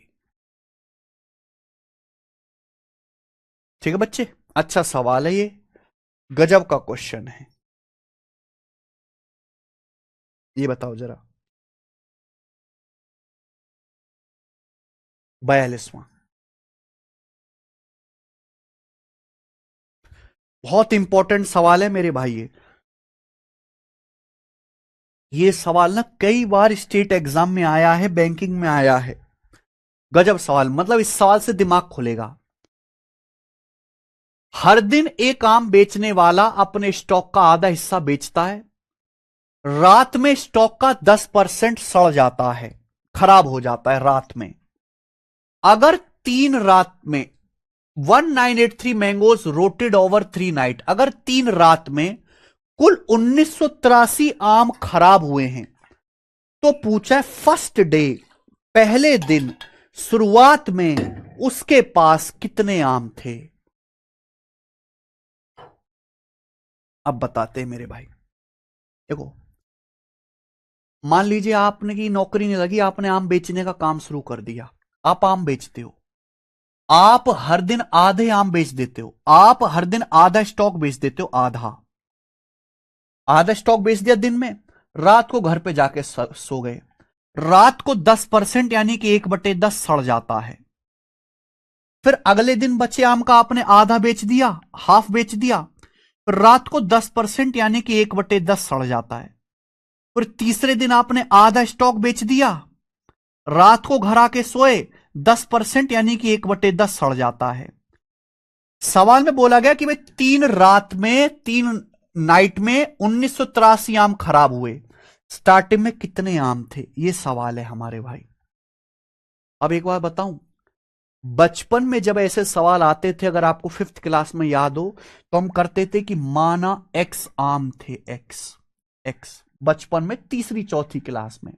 S1: ठीक है बच्चे, अच्छा सवाल है ये, गजब का क्वेश्चन है, ये बताओ जरा। 42वां, बहुत इंपॉर्टेंट सवाल है मेरे भाई, ये सवाल ना कई बार स्टेट एग्जाम में आया है, बैंकिंग में आया है, गजब सवाल, मतलब इस सवाल से दिमाग खुलेगा। हर दिन एक आम बेचने वाला अपने स्टॉक का आधा हिस्सा बेचता है, रात में स्टॉक का 10% सड़ जाता है, खराब हो जाता है रात में। अगर 3 रात में 1983 मैंगोज रोटेड ओवर 3 नाइट, अगर 3 रात में कुल 1983 आम खराब हुए हैं, तो पूछा है फर्स्ट डे, पहले दिन शुरुआत में उसके पास कितने आम थे। अब बताते हैं मेरे भाई, देखो मान लीजिए आपने की नौकरी नहीं लगी, आपने आम बेचने का काम शुरू कर दिया, आप आम बेचते हो, आप हर दिन आधे आम बेच देते हो, आप हर दिन आधा स्टॉक बेच देते हो, आधा आधा स्टॉक बेच दिया दिन में, रात को घर पे जाके सो गए, रात को 10% यानी कि 1/10 सड़ जाता है, फिर अगले दिन बचे आम का आपने आधा बेच दिया, हाफ बेच दिया, फिर रात को 10% यानी कि 1/10 सड़ जाता है, फिर तीसरे दिन आपने आधा स्टॉक बेच दिया, रात को घर आके सोए, 10% यानी कि 1/10 सड़ जाता है। सवाल में बोला गया कि भाई 3 नाइट में 1983 आम खराब हुए, स्टार्टिंग में कितने आम थे, ये सवाल है हमारे भाई। अब एक बात बताऊं, बचपन में जब ऐसे सवाल आते थे, अगर आपको 5th क्लास में याद हो, तो हम करते थे कि माना एक्स आम थे, एक्स बचपन में 3री-4थी क्लास में।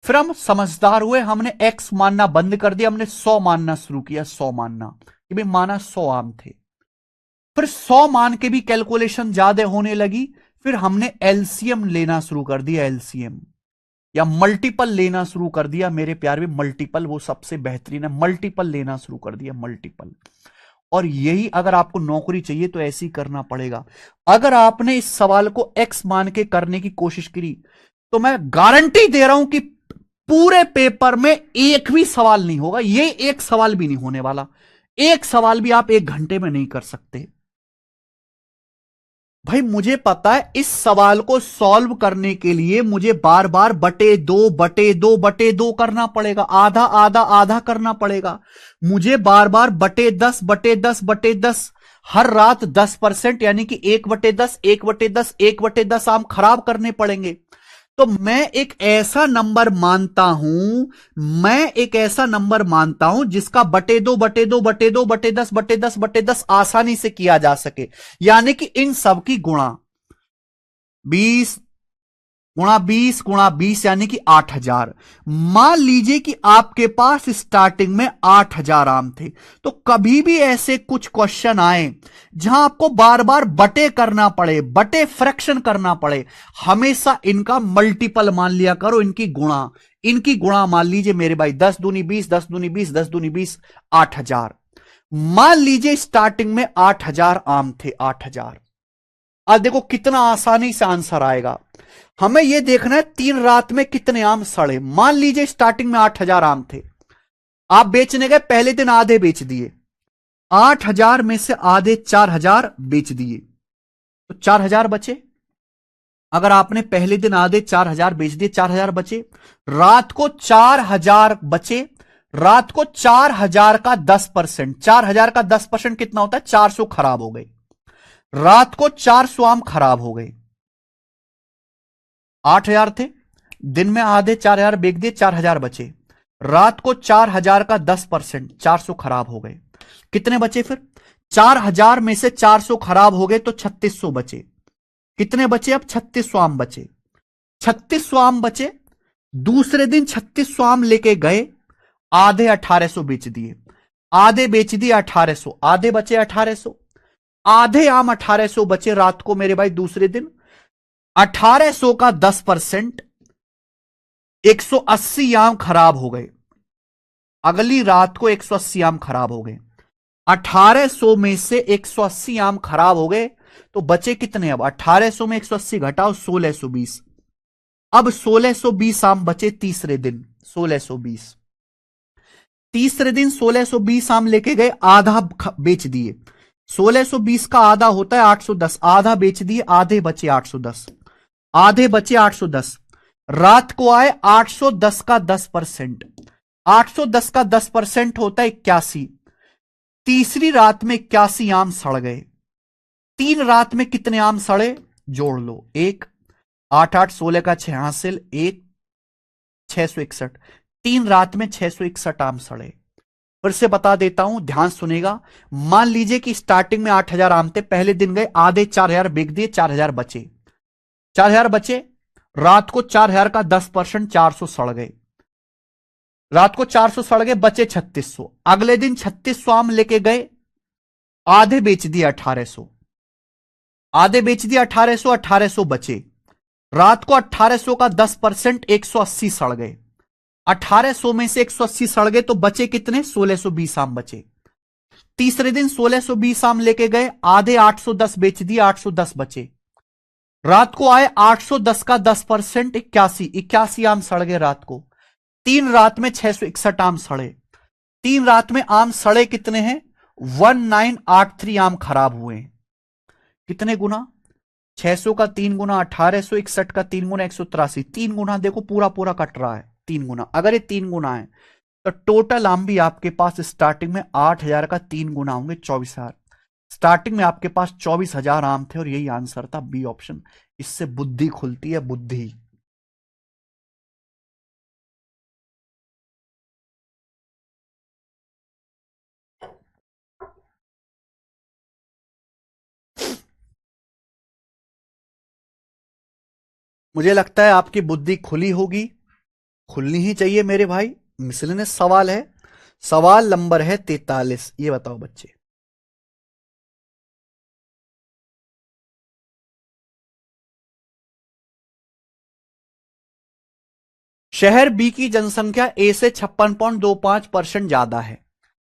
S1: फिर हम समझदार हुए, हमने एक्स मानना बंद कर दिया, हमने 100 मानना शुरू किया, 100 मानना कि भाई माना 100 आम थे। फिर 100 मान के भी कैलकुलेशन ज्यादा होने लगी, फिर हमने एलसीएम लेना शुरू कर दिया, एलसीएम या मल्टीपल लेना शुरू कर दिया। मेरे प्यार में मल्टीपल वो सबसे बेहतरीन है, मल्टीपल लेना शुरू कर दिया, मल्टीपल। और यही अगर आपको नौकरी चाहिए तो ऐसे ही करना पड़ेगा। अगर आपने इस सवाल को एक्स मान के करने की कोशिश करी, तो मैं गारंटी दे रहा हूं कि पूरे पेपर में एक भी सवाल नहीं होगा, ये एक सवाल भी नहीं होने वाला, एक सवाल भी आप 1 घंटे में नहीं कर सकते। भाई मुझे पता है इस सवाल को सॉल्व करने के लिए मुझे बार बार बटे दो करना पड़ेगा, आधा आधा आधा करना पड़ेगा, मुझे बार बार बटे दस हर रात 10% यानी कि 1/10 आम खराब करने पड़ेंगे। तो मैं एक ऐसा नंबर मानता हूं जिसका बटे दस आसानी से किया जा सके, यानी कि इन सब की गुणा 20 गुणा 20 यानी कि 8000। मान लीजिए कि आपके पास स्टार्टिंग में 8000 आम थे, तो कभी भी ऐसे कुछ क्वेश्चन आए जहां आपको बार बार बटे करना पड़े, बटे फ्रैक्शन करना पड़े, हमेशा इनका मल्टीपल मान लिया करो, इनकी गुणा मान लीजिए मेरे भाई, 10 दूनी 20, 10 दूनी 20, 10 दूनी 20, 8000। मान लीजिए स्टार्टिंग में 8000 आम थे, 8000। अब देखो कितना आसानी से आंसर आएगा। हमें यह देखना है 3 रात में कितने आम सड़े। मान लीजिए स्टार्टिंग में 8000 आम थे, आप बेचने गए, पहले दिन आधे बेच दिए, 8000 में से आधे 4000 बेच दिए, तो 4000 बचे। अगर आपने पहले दिन आधे 4000 बेच दिए, 4000 बचे, रात को 4000 बचे, रात को 4000 का 10%, 4000 का 10% कितना होता है, 400 खराब हो गए, रात को 400 आम खराब हो गए। 8000 थे, दिन में आधे 4000 बेच दिए, 4000 बचे, रात को 4000 का 10%, 400 खराब हो गए। कितने बचे फिर, 4000 में से 400 खराब हो गए तो 3600 बचे। कितने बचे, अब 3600 आम बचे, 3600 आम बचे। दूसरे दिन 3600 आम लेके गए, आधे 1800 बेच दिए, आधे बेच दिए 1800, आधे बचे 1800, आधे आम 1800 बचे। रात को मेरे भाई दूसरे दिन 1800 का 10%, 180 आम खराब हो गए। अगली रात को 180 आम खराब हो गए, 1800 में से 180 आम खराब हो गए, तो बचे कितने, अब 1800 में 180 घटाओ, 1620। अब 1620 आम बचे तीसरे दिन, 1620। तीसरे दिन 1620 आम लेके गए, आधा बेच दिए, 1620 का आधा होता है 810, आधा बेच दिए, आधे बचे 810, आधे बचे 810। रात को आए, 810 का 10%, 810 का 10% होता है 81। तीसरी रात में 81 आम सड़ गए। 3 रात में कितने आम सड़े, जोड़ लो, 1 8 8 16 का 6 हासिल, 1 661। 3 रात में 661 आम सड़े। फिर से बता देता हूं, ध्यान सुनेगा। मान लीजिए कि स्टार्टिंग में 8000 आम थे, पहले दिन गए, आधे 4000 बेच दिए, 4000 बचे, 4000 बचे, रात को 4000 का 10%, 400 सड़ गए, रात को 400 सड़ गए, बचे 3600। अगले दिन 3600 आम लेके गए, आधे बेच दिए 1800, आधे बेच दिए 1800, 1800 बचे, रात को 1800 का 10%, 180 सड़ गए, 1800 में से 180 सड़ गए, तो बचे कितने, 1620 आम बचे। तीसरे दिन 1620 आम लेके गए, आधे 810 बेच दिए, 810 बचे, रात को आए, 810 का 10%, 81 आम सड़ गए रात को। 3 रात में 661 आम सड़े। 3 रात में आम सड़े कितने हैं, 1983 आम खराब हुए। कितने गुना, 600 का 3 गुना 1861 का 3 गुना 183, 3 गुना देखो पूरा पूरा कट रहा है, 3 गुना। अगर ये 3 गुना है तो टोटल आम भी आपके पास स्टार्टिंग में 8,000 का 3 गुना होंगे 24,000। स्टार्टिंग में आपके पास 24,000 आम थे और यही आंसर था, बी ऑप्शन। इससे बुद्धि खुलती है, बुद्धि। मुझे लगता है आपकी बुद्धि खुली होगी, खुलनी ही चाहिए मेरे भाई। मिसलेनियस सवाल है, सवाल नंबर है 43। ये बताओ बच्चे, शहर बी की जनसंख्या ए से 56.25% ज्यादा है।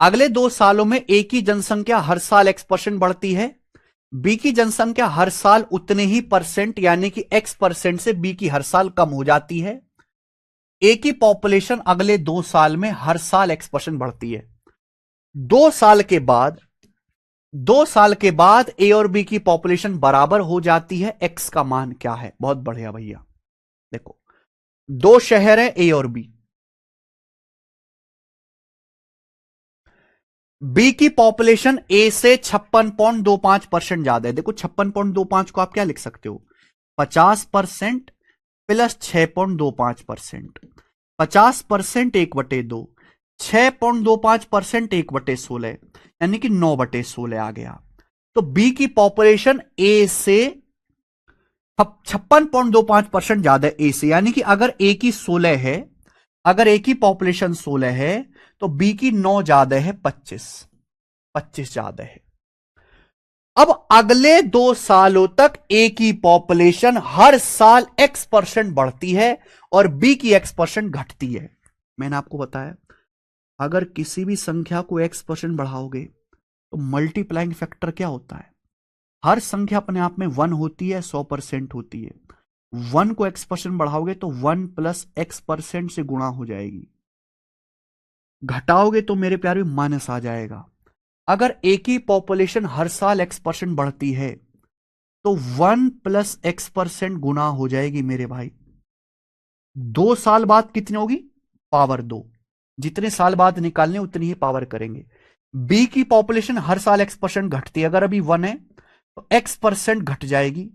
S1: अगले 2 सालों में ए की जनसंख्या हर साल X% बढ़ती है। बी की जनसंख्या हर साल उतने ही परसेंट यानी कि X% से बी की हर साल कम हो जाती है। ए की पॉपुलेशन अगले 2 साल में हर साल X% बढ़ती है। 2 साल के बाद 2 साल के बाद ए और बी की पॉपुलेशन बराबर हो जाती है। एक्स का मान क्या है? बहुत बढ़िया भैया। देखो, 2 शहर है ए और बी। बी की पॉपुलेशन ए से 56.25% ज्यादा है। देखो 56.25 को आप क्या लिख सकते हो? 50% प्लस 6.25%। 50% 1/2, 6.25% 1/16 यानी कि 9/16 आ गया। तो बी की पॉपुलेशन ए से 56.25% ज्यादा है ए से, यानी कि अगर ए की 16 है, अगर ए की पॉपुलेशन 16 है तो बी की 9 ज्यादा है, 25 ज्यादा है। अब अगले 2 सालों तक ए की पॉपुलेशन हर साल X% बढ़ती है और बी की X% घटती है। मैंने आपको बताया, अगर किसी भी संख्या को X% बढ़ाओगे तो मल्टीप्लाइंग फैक्टर क्या होता है? हर संख्या अपने आप में 1 होती है, 100% होती है। 1 को X% बढ़ाओगे तो 1 प्लस X% से गुणा हो जाएगी, घटाओगे तो मेरे प्यारे माइनस आ जाएगा। अगर ए की पॉपुलेशन हर साल X% बढ़ती है तो 1 प्लस X% गुना हो जाएगी मेरे भाई। 2 साल बाद कितनी होगी? पावर 2। जितने साल बाद निकालने उतनी ही पावर करेंगे। बी की पॉपुलेशन हर साल X% घटती है, अगर अभी 1 है तो X% घट जाएगी।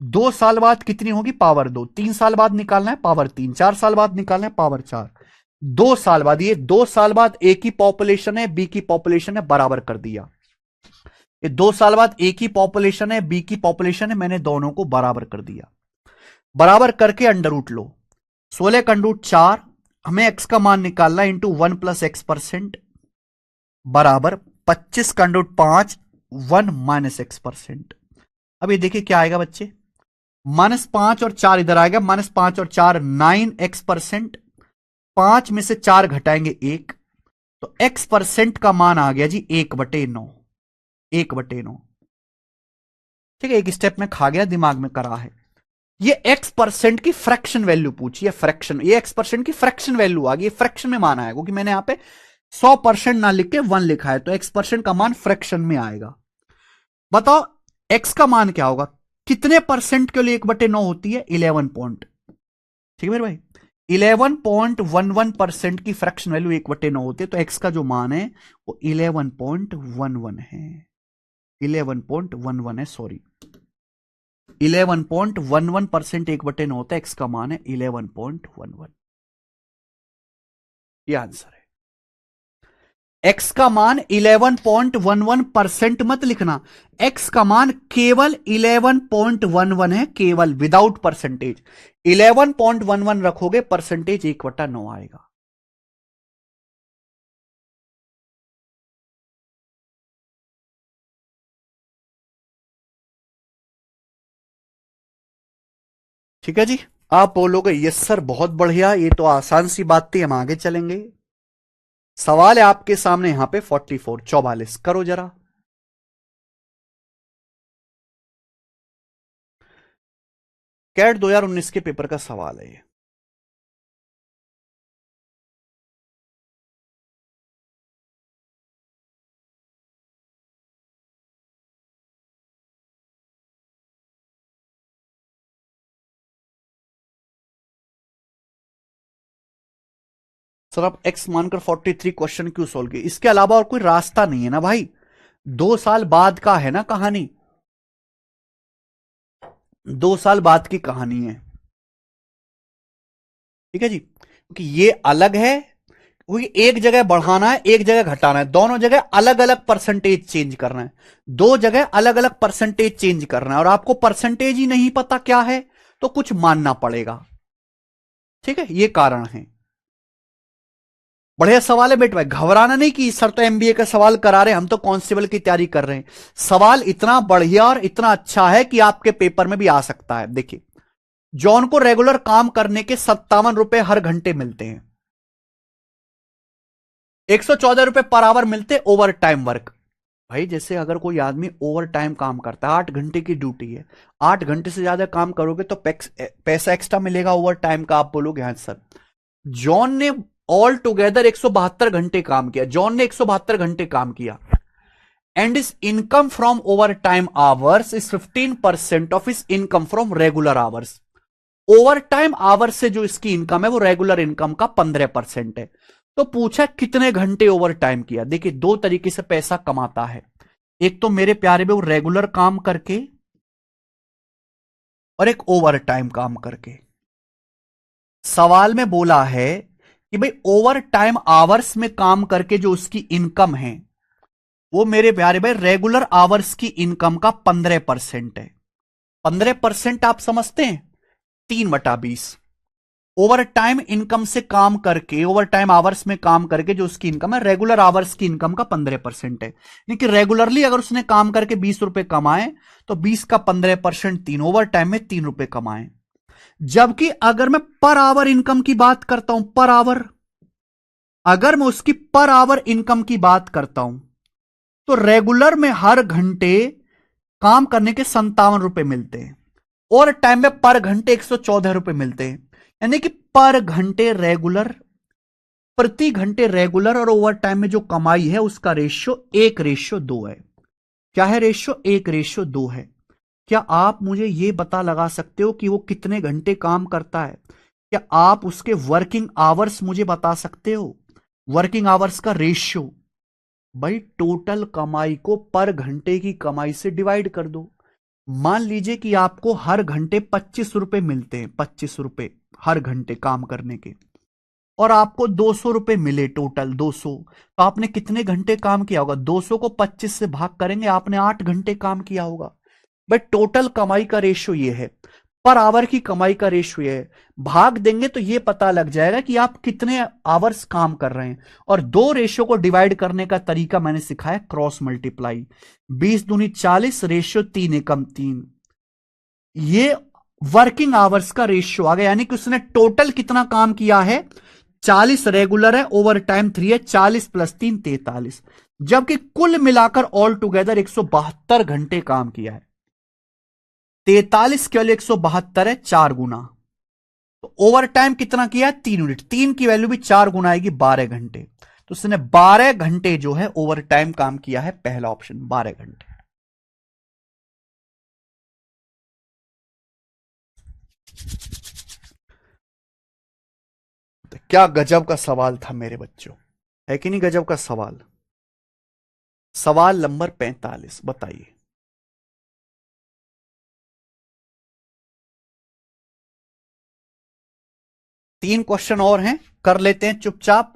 S1: 2 साल बाद कितनी होगी? पावर 2। 3 साल बाद निकालना है, पावर 3। 4 साल बाद निकालना है, पावर 4। 2 साल बाद, ये 2 साल बाद ए की पॉपुलेशन है, बी की पॉपुलेशन है, बराबर कर दिया। ये 2 साल बाद ए की पॉपुलेशन है, बी की पॉपुलेशन है, मैंने दोनों को बराबर कर दिया। बराबर करके अंडर रूट लो, 16 का अंडर रूट 4, हमें एक्स का मान निकालना इंटू 1 प्लस X% बराबर 25 का अंडर रूट 5, 1 माइनस X%। अब ये देखिए क्या आएगा बच्चे, -5 और 4 इधर आएगा, -5 और 4 9X%। 5 में से 4 घटाएंगे 1, तो X% का मान आ गया जी 1/9। 1/9, ठीक है। एक स्टेप में खा गया, दिमाग में करा है। ये X% की फ्रैक्शन वैल्यू पूछी है, फ्रैक्शन। ये X% की फ्रैक्शन वैल्यू आ गई, फ्रैक्शन में मान आएगा, क्योंकि मैंने यहां पे 100% ना लिख के 1 लिखा है, तो X% का मान फ्रैक्शन में आएगा। बताओ X का मान क्या होगा? कितने परसेंट के लिए 1/9 होती है? 11 पॉइंट। ठीक है मेरे भाई, 11.11% की फ्रैक्शन वैल्यू 1/9 होती है, तो X का जो मान है वो 11.11 है। 11.11 है, सॉरी, 11.11% 1/9 होता है, X का मान है 11.11। ये आंसर है। X का मान 11.11% मत लिखना, X का मान केवल 11.11 है, केवल, विदाउट परसेंटेज। 11.11 रखोगे, परसेंटेज 1/9 आएगा। ठीक है जी, आप बोलोगे यस सर बहुत बढ़िया, ये तो आसान सी बात थी, हम आगे चलेंगे। सवाल है आपके सामने यहां पे 44 करो जरा। कैट 2019 के पेपर का सवाल है ये। सर आप एक्स मानकर 43 क्वेश्चन क्यों सोल्व किए? इसके अलावा और कोई रास्ता नहीं है ना भाई, 2 साल बाद का है ना कहानी, 2 साल बाद की कहानी है। ठीक है जी, क्योंकि ये अलग है, क्योंकि एक जगह बढ़ाना है एक जगह घटाना है, दोनों जगह अलग अलग परसेंटेज चेंज करना है, दो जगह अलग अलग परसेंटेज चेंज करना है, और आपको परसेंटेज ही नहीं पता क्या है तो कुछ मानना पड़ेगा। ठीक है, ये कारण है। बढ़िया सवाल है बेटे भाई, घबराना नहीं कि सर तो एमबीए का सवाल करा रहे हैं, हम तो कांस्टेबल की तैयारी कर रहे हैं। सवाल इतना बढ़िया और इतना अच्छा है कि आपके पेपर में भी आ सकता है। देखिए, जॉन को रेगुलर काम करने के 57 रुपए हर घंटे मिलते हैं, 114 रुपए पर आवर मिलते ओवर टाइम वर्क। भाई जैसे अगर कोई आदमी ओवर टाइम काम करता है, 8 घंटे की ड्यूटी है, 8 घंटे से ज्यादा काम करोगे तो पैसा एक्स्ट्रा मिलेगा ओवर टाइम का। आप बोलोगे हाँ सर। जॉन ने ऑल टुगेदर 172 घंटे काम किया, जॉन ने 172 घंटे काम किया, and is income from over time hours is 15% of is income from regular hours. Over time hours से जो इसकी इनकम है वो रेगुलर इनकम का 15% है। तो पूछा कितने घंटे ओवर टाइम किया। देखिए, दो तरीके से पैसा कमाता है, एक तो मेरे प्यारे में वो रेगुलर काम करके, और एक ओवर टाइम काम करके। सवाल में बोला है कि भाई ओवर टाइम आवर्स में काम करके जो उसकी इनकम है वो मेरे प्यारे भाई रेगुलर आवर्स की इनकम का 15% है। 15% आप समझते हैं, 3/20। ओवर टाइम इनकम से काम करके, ओवर टाइम आवर्स में काम करके जो उसकी इनकम है, रेगुलर आवर्स की इनकम का 15% है। यानी रेगुलरली अगर उसने काम करके 20 रुपए कमाए तो 20 का 15% 3, ओवर टाइम में 3 रुपए कमाए। जबकि अगर मैं पर आवर इनकम की बात करता हूं, पर आवर, अगर मैं उसकी पर आवर इनकम की बात करता हूं तो रेगुलर में हर घंटे काम करने के 57 रुपए मिलते हैं, और टाइम में पर घंटे 114 रुपए मिलते हैं। यानी कि पर घंटे रेगुलर, प्रति घंटे रेगुलर और ओवर टाइम में जो कमाई है उसका रेशियो 1:2 है। क्या है रेशियो? 1:2 है। क्या आप मुझे यह पता लगा सकते हो कि वो कितने घंटे काम करता है? क्या आप उसके वर्किंग आवर्स मुझे बता सकते हो? वर्किंग आवर्स का रेशियो, भाई टोटल कमाई को पर घंटे की कमाई से डिवाइड कर दो। मान लीजिए कि आपको हर घंटे 25 रुपए मिलते हैं, 25 रुपए हर घंटे काम करने के, और आपको 200 रुपए मिले टोटल 200, तो आपने कितने घंटे काम किया होगा? 200 को 25 से भाग करेंगे, आपने 8 घंटे काम किया होगा। बट टोटल कमाई का रेशियो ये है, पर आवर की कमाई का रेशियो ये है। भाग देंगे तो ये पता लग जाएगा कि आप कितने आवर्स काम कर रहे हैं। और दो रेशियो को डिवाइड करने का तरीका मैंने सिखाया, क्रॉस मल्टीप्लाई। 20 दूनी 40, रेशियो 3 एकम 3, ये वर्किंग आवर्स का रेशियो आ गया। यानी कि उसने टोटल कितना काम किया है? 40 रेगुलर है, ओवर टाइम 3 है, 40 + 3 43, जबकि कुल मिलाकर ऑल टुगेदर 172 घंटे काम किया है। 43 केवल 172 है, 4 गुना। तो ओवर टाइम कितना किया? 3 यूनिट, 3 की वैल्यू भी 4 गुना आएगी, 12 घंटे। तो उसने 12 घंटे जो है ओवर टाइम काम किया है, पहला ऑप्शन 12 घंटे। तो क्या गजब का सवाल था मेरे बच्चों, है कि नहीं गजब का सवाल? सवाल नंबर 45 बताइए। 3 क्वेश्चन और हैं, कर लेते हैं चुपचाप,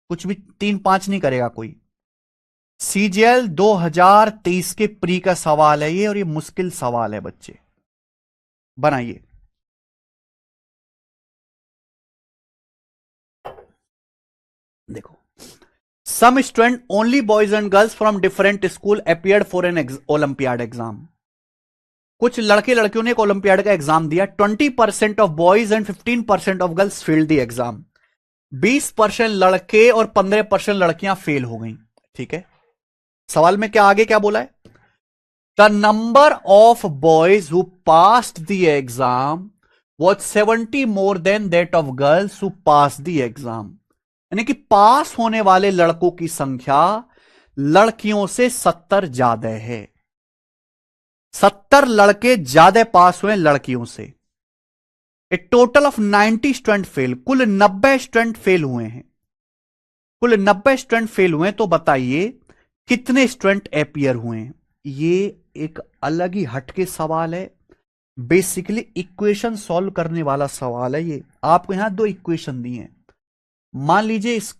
S1: कुछ भी 3-5 नहीं करेगा कोई। सीजीएल 2023 के प्री का सवाल है ये, और ये मुश्किल सवाल है बच्चे, बनाइए। देखो, some student only boys and girls from different school appeared for an olympiad exam. कुछ लड़के लड़कियों ने एक ओलंपियाड का एग्जाम दिया। 20% of boys and 15% of girls failed the exam. 20% लड़के और 15% लड़कियां फेल हो गई। ठीक है, सवाल में क्या आगे क्या बोला है? The number of boys who passed the exam was 70 more than that of girls who pass the exam. यानी कि पास होने वाले लड़कों की संख्या लड़कियों से 70 ज्यादा है। 70 लड़के ज्यादा पास हुए लड़कियों से। ए टोटल ऑफ 90 स्टूडेंट फेल, कुल 90 स्टूडेंट फेल हुए हैं। कुल 90 स्टूडेंट फेल हुए, तो बताइए कितने स्टूडेंट अपीयर हुए हैं। ये एक अलग ही हटके सवाल है, बेसिकली इक्वेशन सॉल्व करने वाला सवाल है ये। आपको यहां दो इक्वेशन दी हैं, मान लीजिए इस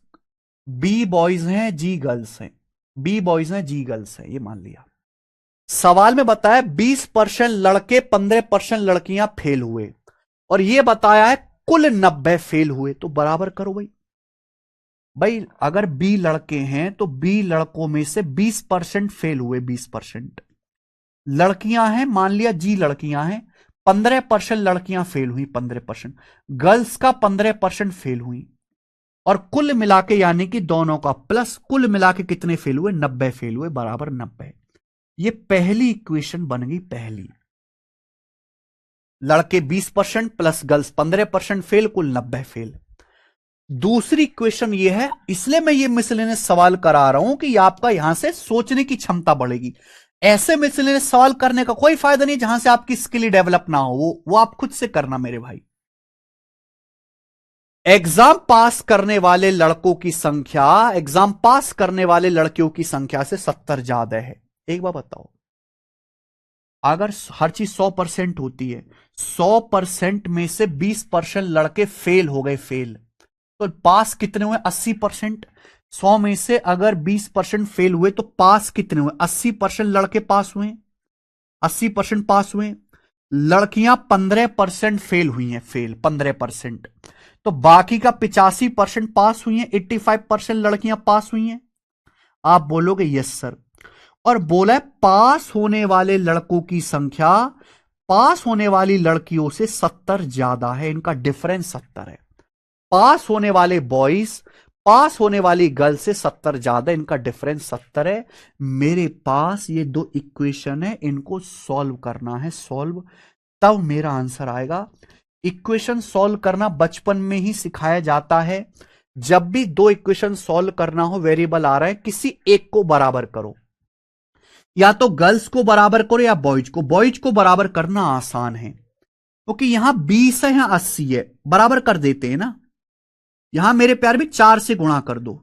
S1: बी बॉयज हैं जी गर्ल्स हैं, बी बॉयज हैं जी गर्ल्स हैं, ये मान लिया। सवाल में बताया 20% लड़के 15% लड़कियां फेल हुए, और ये बताया है कुल 90 फेल हुए, तो बराबर करो भाई। भाई अगर बी लड़के हैं तो बी लड़कों में से 20% फेल हुए, 20% लड़कियां हैं, मान लिया जी लड़कियां हैं, 15% लड़कियां फेल हुई, 15% गर्ल्स का 15% फेल हुई, और कुल मिला के यानी कि दोनों का प्लस कुल मिला के कितने फेल हुए, 90 फेल हुए, बराबर 90। ये पहली इक्वेशन बन गई, पहली। लड़के 20% प्लस गर्ल्स 15% फेल, कुल 90 फेल। दूसरी इक्वेशन ये है, इसलिए मैं ये मिसलेनियस सवाल करा रहा हूं कि आपका यहां से सोचने की क्षमता बढ़ेगी। ऐसे मिसलेनियस सवाल करने का कोई फायदा नहीं जहां से आपकी स्किल डेवलप ना हो, वो आप खुद से करना मेरे भाई। एग्जाम पास करने वाले लड़कों की संख्या एग्जाम पास करने वाले लड़कियों की संख्या से 70 ज्यादा है। एक बार बताओ, अगर हर चीज 100% होती है, 100% में से 20% लड़के फेल हो गए, फेल, तो पास कितने हुए, 80%। 100 में से अगर 20% फेल हुए तो पास कितने हुए, 80% लड़के पास हुए, 80% पास हुए। लड़कियां 15% फेल हुई हैं, फेल 15%, तो बाकी का 85% पास हुई हैं, 85% लड़कियां पास हुई हैं। आप बोलोगे यस सर, और बोला है पास होने वाले लड़कों की संख्या पास होने वाली लड़कियों से 70 ज्यादा है, इनका डिफरेंस 70 है। पास होने वाले बॉयज पास होने वाली गर्ल से 70 ज्यादा, इनका डिफरेंस 70 है। मेरे पास ये दो इक्वेशन है, इनको सॉल्व करना है, सॉल्व, तब मेरा आंसर आएगा। इक्वेशन सॉल्व करना बचपन में ही सिखाया जाता है। जब भी दो इक्वेशन सॉल्व करना हो, वेरिएबल आ रहा है, किसी एक को बराबर करो, या तो गर्ल्स को बराबर करो या बॉयज को। बॉयज को बराबर करना आसान है क्योंकि यहां 20 है, यहां 80 है, बराबर कर देते हैं ना। यहां मेरे प्यार भी 4 से गुणा कर दो,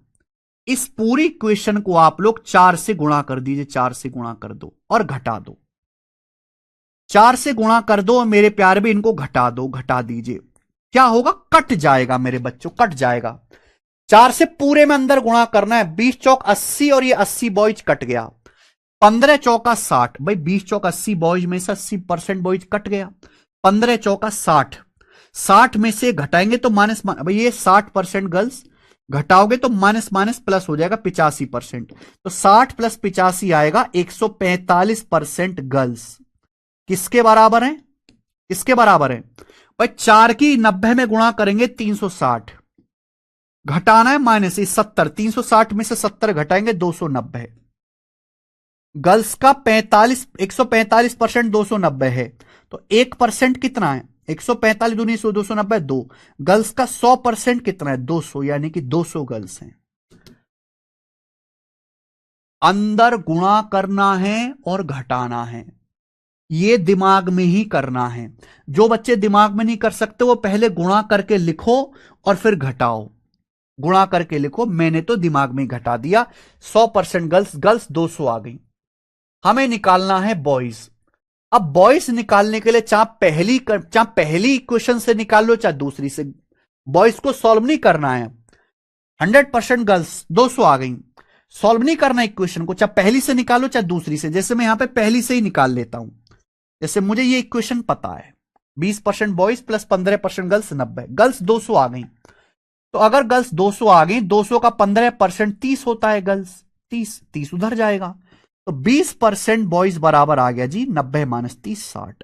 S1: इस पूरी इक्वेशन को आप लोग 4 से गुणा कर दीजिए, 4 से गुणा कर दो और घटा दो, 4 से गुणा कर दो और मेरे प्यार भी इनको घटा दो, घटा दीजिए। क्या होगा, कट जाएगा मेरे बच्चों, कट जाएगा। 4 से पूरे में अंदर गुणा करना है, 20 चौक 80 और ये 80 बॉयज कट गया, 15 चौका 60। भाई 20 चौक 80 बॉयज में से 80% बॉयज कट गया, 15 चौका 60, 60 में से घटाएंगे तो माइनस, भाई ये 60% गर्ल्स, घटाओगे तो माइनस माइनस प्लस हो जाएगा 85%, तो 60 प्लस 85 आएगा 145% गर्ल्स। किसके बराबर है, किसके बराबर है भाई, 4 की 90 में गुणा करेंगे 360, घटाना है माइनस 70, 360 में से 70 घटाएंगे 290। गर्ल्स का 145% 290 है, तो 1% कितना है, 145 दूनी 100, 290 2। गर्ल्स का 100% कितना है, 200, यानी कि 200 गर्ल्स हैं। अंदर गुणा करना है और घटाना है, ये दिमाग में ही करना है। जो बच्चे दिमाग में नहीं कर सकते वो पहले गुणा करके लिखो और फिर घटाओ, गुणा करके लिखो। मैंने तो दिमाग में घटा दिया, 100% गर्ल्स, गर्ल्स 200 आ गई। हमें निकालना है बॉयज। अब बॉयज निकालने के लिए चाहे पहली इक्वेशन से निकाल लो चाहे दूसरी से, बॉयज को सॉल्व नहीं करना है। 100% गर्ल्स 200 आ गई, सॉल्व नहीं करना इक्वेशन को, चाहे पहली से निकालो चाहे दूसरी से। जैसे मैं यहां पे पहली से ही निकाल लेता हूं, जैसे मुझे ये इक्वेशन पता है, 20% बॉयज प्लस 15% गर्ल्स 90, गर्ल्स 200 आ गई। तो अगर गर्ल्स 200 आ गई, 200 का 15% 30 होता है, गर्ल्स 30 उधर जाएगा, तो 20% बॉयज बराबर आ गया जी 90 माइनस 30 60,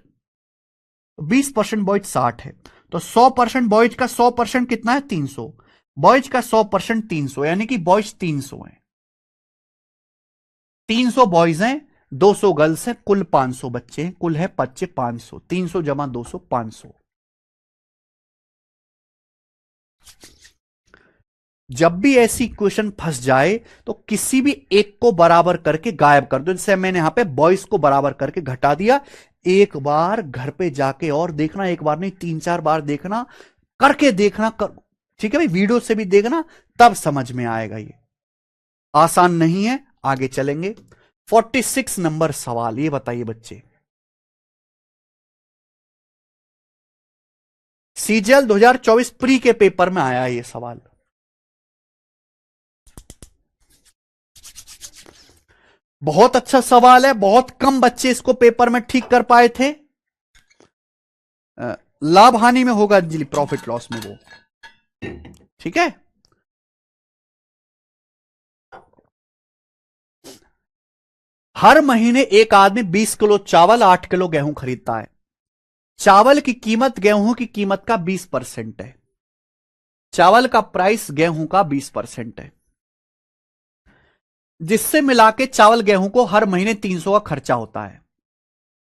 S1: तो 20% बॉयज 60 है, तो 100% बॉयज का 100% कितना है 300, बॉयज का 100% 300, यानी कि बॉयज 300 है, 300 बॉयज हैं, 200 गर्ल्स हैं, कुल 500 बच्चे हैं, कुल है बच्चे 500, 300 जमा 200 500। जब भी ऐसी इक्वेशन फंस जाए तो किसी भी एक को बराबर करके गायब कर दो। जैसे मैंने यहां पे बॉयज को बराबर करके घटा दिया। एक बार घर पे जाके और देखना, एक बार नहीं 3-4 बार देखना, करके देखना ठीक है भाई, वीडियो से भी देखना तब समझ में आएगा। ये आसान नहीं है, आगे चलेंगे। 46 नंबर सवाल, ये बताइए बच्चे, सीजीएल 2024 प्री के पेपर में आया है ये सवाल। बहुत अच्छा सवाल है, बहुत कम बच्चे इसको पेपर में ठीक कर पाए थे। लाभ हानि में होगा अंजलि, प्रॉफिट लॉस में वो, ठीक है। हर महीने एक आदमी 20 किलो चावल 8 किलो गेहूं खरीदता है। चावल की कीमत गेहूं की कीमत का 20% है। चावल का प्राइस गेहूं का 20% है, जिससे मिला के चावल गेहूं को हर महीने 300 का खर्चा होता है।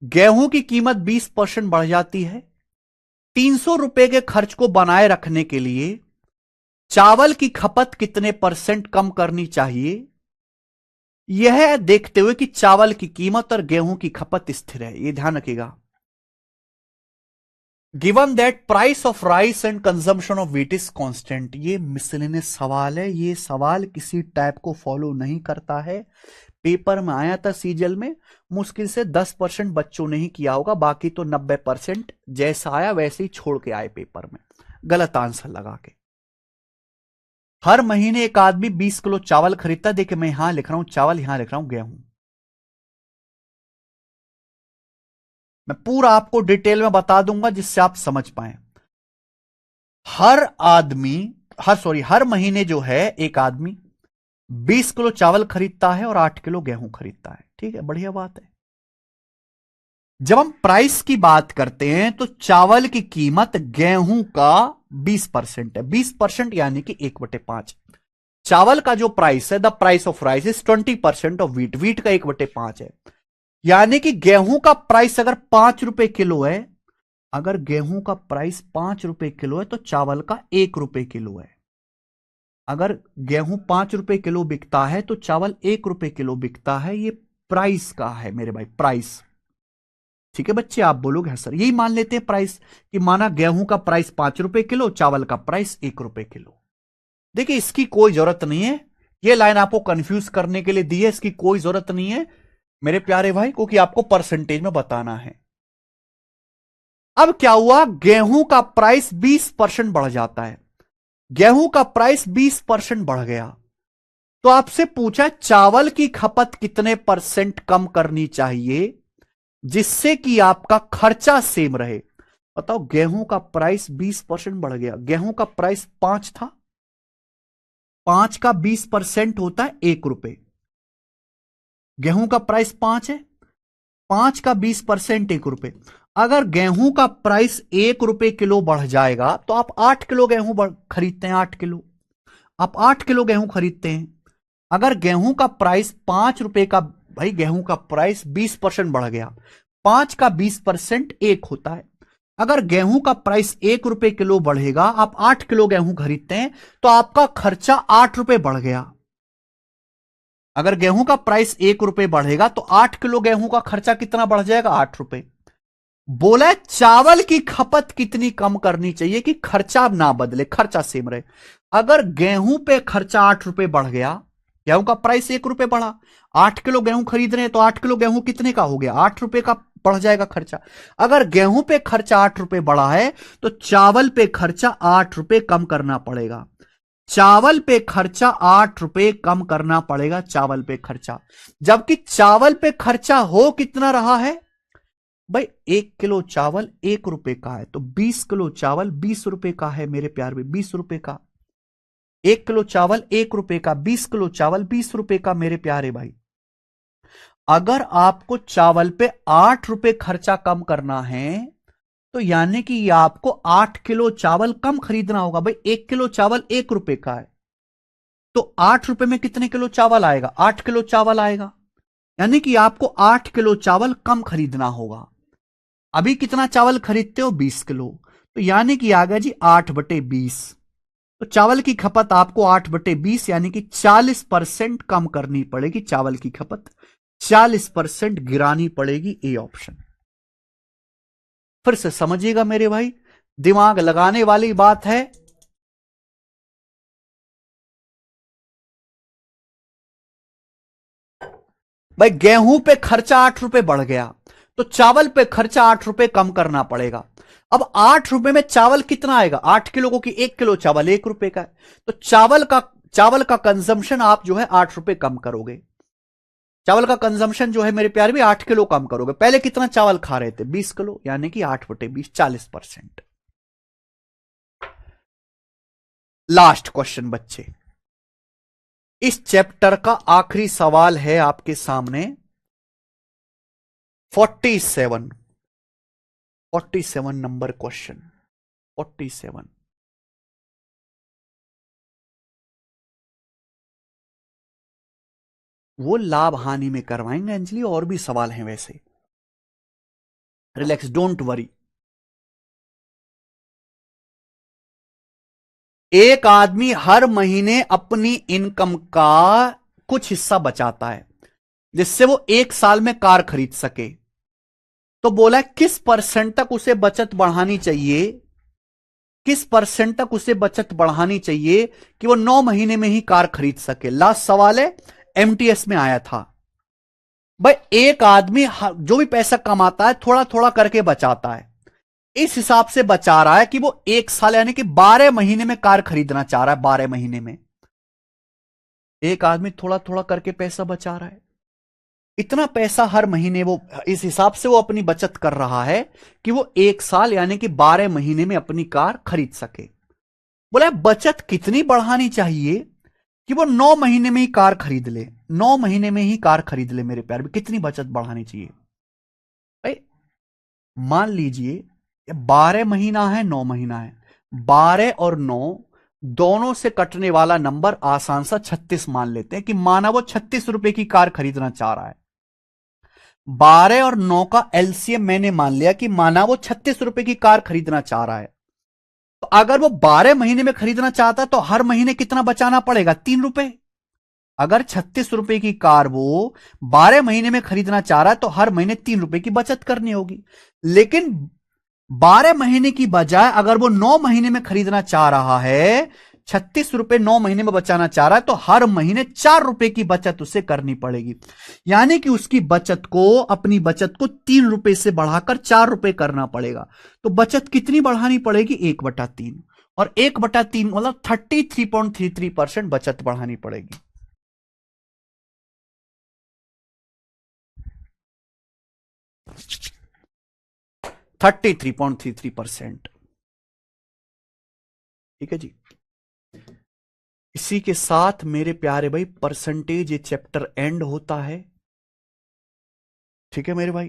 S1: गेहूं की कीमत 20% बढ़ जाती है। 300 रुपए के खर्च को बनाए रखने के लिए चावल की खपत कितने % कम करनी चाहिए, यह देखते हुए कि चावल की कीमत और गेहूं की खपत स्थिर है। यह ध्यान रखिएगा। Given that price of rice and consumption of wheat is constant. ये मिसलेनियस सवाल है, ये सवाल किसी टाइप को फॉलो नहीं करता है। पेपर में आया था सीजीएल में, मुश्किल से 10% बच्चों ने ही किया होगा, बाकी तो 90% जैसा आया वैसे ही छोड़ के आए पेपर में, गलत आंसर लगा के। हर महीने एक आदमी 20 किलो चावल खरीदता है। देखिए मैं यहां लिख रहा हूं चावल, यहां लिख रहा हूं गेहूं। मैं पूरा आपको डिटेल में बता दूंगा जिससे आप समझ पाए। हर महीने जो है एक आदमी 20 किलो चावल खरीदता है और 8 किलो गेहूं खरीदता है। ठीक है, बढ़िया बात है। जब हम प्राइस की बात करते हैं तो चावल की कीमत गेहूं का 20% है। 20% यानी कि 1/5। चावल का जो प्राइस है, the price of rice is 20% of wheat. Wheat का 1/5 है। यानी कि गेहूं का प्राइस अगर 5 रुपए किलो है, अगर गेहूं का प्राइस 5 रुपए किलो है तो चावल का 1 रुपए किलो है। अगर गेहूं 5 रुपए किलो बिकता है तो चावल 1 रुपए किलो बिकता है। ये प्राइस का है मेरे भाई, प्राइस। ठीक है बच्चे, आप बोलोगे हाँ सर, यही मान लेते हैं प्राइस, कि माना गेहूं का प्राइस 5 रुपए किलो, चावल का प्राइस 1 रुपए किलो। देखिए इसकी कोई जरूरत नहीं है, ये लाइन आपको कंफ्यूज करने के लिए दी है, इसकी कोई जरूरत नहीं है मेरे प्यारे भाई, क्योंकि आपको परसेंटेज में बताना है। अब क्या हुआ, गेहूं का प्राइस 20% बढ़ जाता है। गेहूं का प्राइस 20% बढ़ गया तो आपसे पूछा चावल की खपत कितने % कम करनी चाहिए जिससे कि आपका खर्चा सेम रहे। बताओ, गेहूं का प्राइस 20% बढ़ गया। गेहूं का प्राइस 5 था, 5 का 20% होता है 1 रुपए। गेहूं का प्राइस 5 है, 5 का 20% 1 रुपए। अगर गेहूं का प्राइस 1 रुपए किलो बढ़ जाएगा तो आप 8 किलो गेहूं खरीदते हैं। 8 किलो, आप 8 किलो गेहूं खरीदते हैं। अगर गेहूं का प्राइस 5 रुपए का, भाई गेहूं का प्राइस 20% बढ़ गया, 5 का 20% 1 होता है। अगर गेहूं का प्राइस 1 रुपए किलो बढ़ेगा, आप 8 किलो गेहूं खरीदते हैं तो आपका खर्चा 8 रुपए बढ़ गया। अगर गेहूं का प्राइस 1 रुपए बढ़ेगा तो 8 किलो गेहूं का खर्चा कितना बढ़ जाएगा, 8 रुपए। बोला चावल की खपत कितनी कम करनी चाहिए कि खर्चा ना बदले, खर्चा सेम रहे। अगर गेहूं पे खर्चा 8 रुपए बढ़ गया, गेहूं का प्राइस 1 रुपए बढ़ा, 8 किलो गेहूं खरीद रहे हैं तो 8 किलो गेहूं कितने का हो गया, 8 रुपए का बढ़ जाएगा खर्चा। अगर गेहूं पे खर्चा 8 रुपए बढ़ा है तो चावल पे खर्चा 8 रुपए कम करना पड़ेगा। चावल पे खर्चा 8 रुपए कम करना पड़ेगा, चावल पे खर्चा। जबकि चावल पे खर्चा हो कितना रहा है भाई, 1 किलो चावल 1 रुपए का है तो 20 किलो चावल 20 रुपए का है मेरे प्यार में, 20 रुपए का। 1 किलो चावल 1 रुपए का, 20 किलो चावल 20 रुपए का मेरे प्यारे भाई। अगर आपको चावल पे 8 रुपए खर्चा कम करना है तो यानी कि आपको 8 किलो चावल कम खरीदना होगा। भाई 1 किलो चावल 1 रुपए का है तो 8 रुपए में कितने किलो चावल आएगा, 8 किलो चावल आएगा। यानी कि आपको 8 किलो चावल कम खरीदना होगा। अभी कितना चावल खरीदते हो, 20 किलो, तो यानी कि आ गया जी 8/20। तो चावल की खपत आपको 8/20 यानी कि 40% कम करनी पड़ेगी। चावल की खपत 40% गिरानी पड़ेगी, ए ऑप्शन। फिर से समझिएगा मेरे भाई, दिमाग लगाने वाली बात है। भाई गेहूं पे खर्चा 8 रुपए बढ़ गया तो चावल पे खर्चा 8 रुपए कम करना पड़ेगा। अब 8 रुपए में चावल कितना आएगा, 8 किलो को, कि 1 किलो चावल 1 रुपए का है, तो चावल का कंजम्पशन आप जो है 8 रुपए कम करोगे। चावल का कंजम्पशन जो है मेरे प्यारे भी 8 किलो कम करोगे। पहले कितना चावल खा रहे थे, 20 किलो, यानी कि 8/20, 40%। लास्ट क्वेश्चन बच्चे, इस चैप्टर का आखिरी सवाल है आपके सामने, 47 नंबर क्वेश्चन, 47। वो लाभ हानि में करवाएंगे अंजलि, और भी सवाल हैं वैसे, रिलैक्स, डोंट वरी। एक आदमी हर महीने अपनी इनकम का कुछ हिस्सा बचाता है जिससे वो 1 साल में कार खरीद सके। तो बोला किस परसेंट तक उसे बचत बढ़ानी चाहिए, किस परसेंट तक उसे बचत बढ़ानी चाहिए कि वो 9 महीने में ही कार खरीद सके। लास्ट सवाल है, एमटीएस में आया था। भाई एक आदमी जो भी पैसा कमाता है थोड़ा थोड़ा करके बचाता है, इस हिसाब से बचा रहा है कि वो 1 साल यानी कि 12 महीने में कार खरीदना चाह रहा है। 12 महीने में एक आदमी थोड़ा थोड़ा करके पैसा बचा रहा है, इतना पैसा हर महीने वो, इस हिसाब से वो अपनी बचत कर रहा है कि वो 1 साल यानी कि 12 महीने में अपनी कार खरीद सके। बोला बचत कितनी बढ़ानी चाहिए कि वो 9 महीने में ही कार खरीद ले, 9 महीने में ही कार खरीद ले। मेरे प्यार में कितनी बचत बढ़ानी चाहिए भाई, मान लीजिए 12 महीना है, 9 महीना है, 12 और 9 दोनों से कटने वाला नंबर आसान सा 36 मान लेते हैं कि माना वो 36 रुपए की कार खरीदना चाह रहा है। 12 और 9 का एलसीएम मैंने मान लिया कि माना वो 36 रुपए की कार खरीदना चाह रहा है, तो अगर वो 12 महीने में खरीदना चाहता है तो हर महीने कितना बचाना पड़ेगा, 3 रुपए। अगर 36 रुपए की कार वो 12 महीने में खरीदना चाह रहा है तो हर महीने 3 रुपए की बचत करनी होगी। लेकिन 12 महीने की बजाय अगर वो 9 महीने में खरीदना चाह रहा है, 36 रुपए 9 महीने में बचाना चाह रहा है, तो हर महीने 4 रुपए की बचत उसे करनी पड़ेगी। यानी कि उसकी बचत को, अपनी बचत को 3 रुपए से बढ़ाकर 4 रुपए करना पड़ेगा। तो बचत कितनी बढ़ानी पड़ेगी, 1/3, और 1/3 मतलब 33.33% बचत बढ़ानी पड़ेगी। थर्टी 33.33%। ठीक है जी। इसी के साथ मेरे प्यारे भाई परसेंटेज ये चैप्टर एंड होता है। ठीक है मेरे भाई,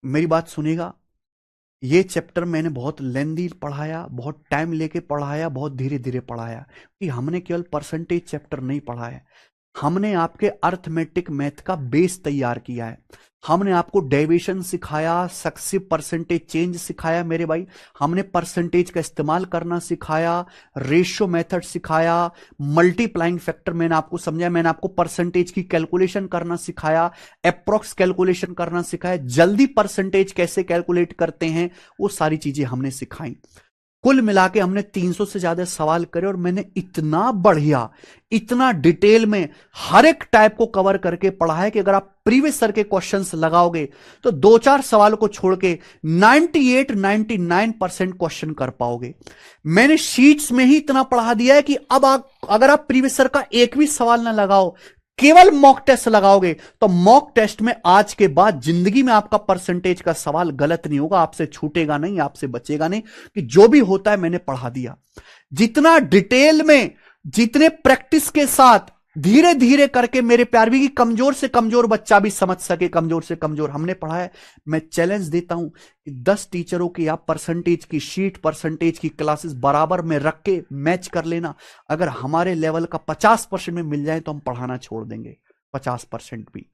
S1: मेरी बात सुनिएगा। ये चैप्टर मैंने बहुत लेंदी पढ़ाया, बहुत टाइम लेके पढ़ाया, बहुत धीरे धीरे पढ़ाया, कि हमने केवल परसेंटेज चैप्टर नहीं पढ़ा है, हमने आपके अर्थमेटिक मैथ का बेस तैयार किया है। हमने आपको डेविएशन सिखाया, सक्सेसिव परसेंटेज चेंज सिखाया मेरे भाई, हमने परसेंटेज का इस्तेमाल करना सिखाया, रेशियो मेथड सिखाया, मल्टीप्लाइंग फैक्टर मैंने आपको समझाया, मैंने आपको परसेंटेज की कैलकुलेशन करना सिखाया, अप्रोक्स कैलकुलेशन करना सिखाया, जल्दी परसेंटेज कैसे कैलकुलेट करते हैं, वो सारी चीजें हमने सिखाई। कुल मिला के हमने 300 से ज्यादा सवाल करे, और मैंने इतना बढ़िया, इतना डिटेल में हर एक टाइप को कवर करके पढ़ा है कि अगर आप प्रीवियस सर के क्वेश्चंस लगाओगे तो 2-4 सवाल को छोड़ के 98-99% क्वेश्चन कर पाओगे। मैंने शीट्स में ही इतना पढ़ा दिया है कि अब अगर आप प्रीवियस सर का एक भी सवाल ना लगाओ, केवल मॉक टेस्ट लगाओगे, तो मॉक टेस्ट में आज के बाद जिंदगी में आपका परसेंटेज का सवाल गलत नहीं होगा, आपसे छूटेगा नहीं, आपसे बचेगा नहीं, कि जो भी होता है मैंने पढ़ा दिया। जितना डिटेल में, जितने प्रैक्टिस के साथ धीरे धीरे करके मेरे प्यार भी, की कमजोर से कमजोर बच्चा भी समझ सके, कमजोर से कमजोर हमने पढ़ा है। मैं चैलेंज देता हूं कि 10 टीचरों की आप परसेंटेज की शीट, परसेंटेज की क्लासेस बराबर में रख के मैच कर लेना। अगर हमारे लेवल का 50% में मिल जाए तो हम पढ़ाना छोड़ देंगे, 50% भी।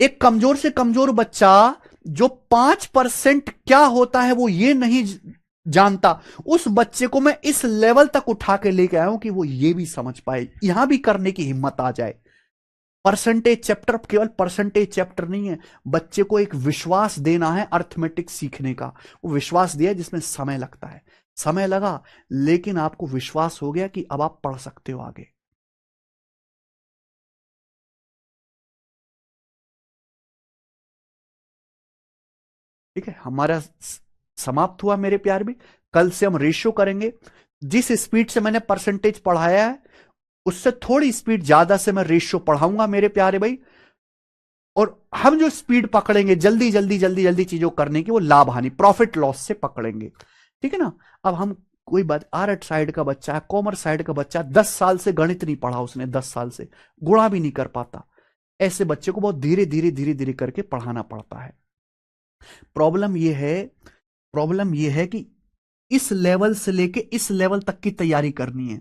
S1: एक कमजोर से कमजोर बच्चा जो 5% क्या होता है वो ये नहीं जानता, उस बच्चे को मैं इस लेवल तक उठा के लेके आया हूं कि वो ये भी समझ पाए, यहां भी करने की हिम्मत आ जाए। परसेंटेज चैप्टर केवल परसेंटेज चैप्टर नहीं है, बच्चे को एक विश्वास देना है अर्थमेटिक सीखने का। वो विश्वास दिया जिसमें समय लगता है, समय लगा, लेकिन आपको विश्वास हो गया कि अब आप पढ़ सकते हो आगे। ठीक है, हमारा समाप्त हुआ मेरे प्यार भी। कल से हम रेशियो करेंगे। जिस स्पीड से मैंने परसेंटेज पढ़ाया है उससे थोड़ी स्पीड ज्यादा से मैं रेशियो पढ़ाऊंगा मेरे प्यारे भाई। और हम जो स्पीड पकड़ेंगे जल्दी जल्दी जल्दी जल्दी चीजों करने की, वो लाभ हानि प्रॉफिट लॉस से पकड़ेंगे। ठीक है ना। अब हम कोई बात, आर्ट साइड का बच्चा है, कॉमर्स साइड का बच्चा, 10 साल से गणित नहीं पढ़ा उसने, 10 साल से गुणा भी नहीं कर पाता, ऐसे बच्चे को बहुत धीरे धीरे धीरे धीरे करके पढ़ाना पड़ता है। प्रॉब्लम यह है, प्रॉब्लम यह है कि इस लेवल से लेके इस लेवल तक की तैयारी करनी है।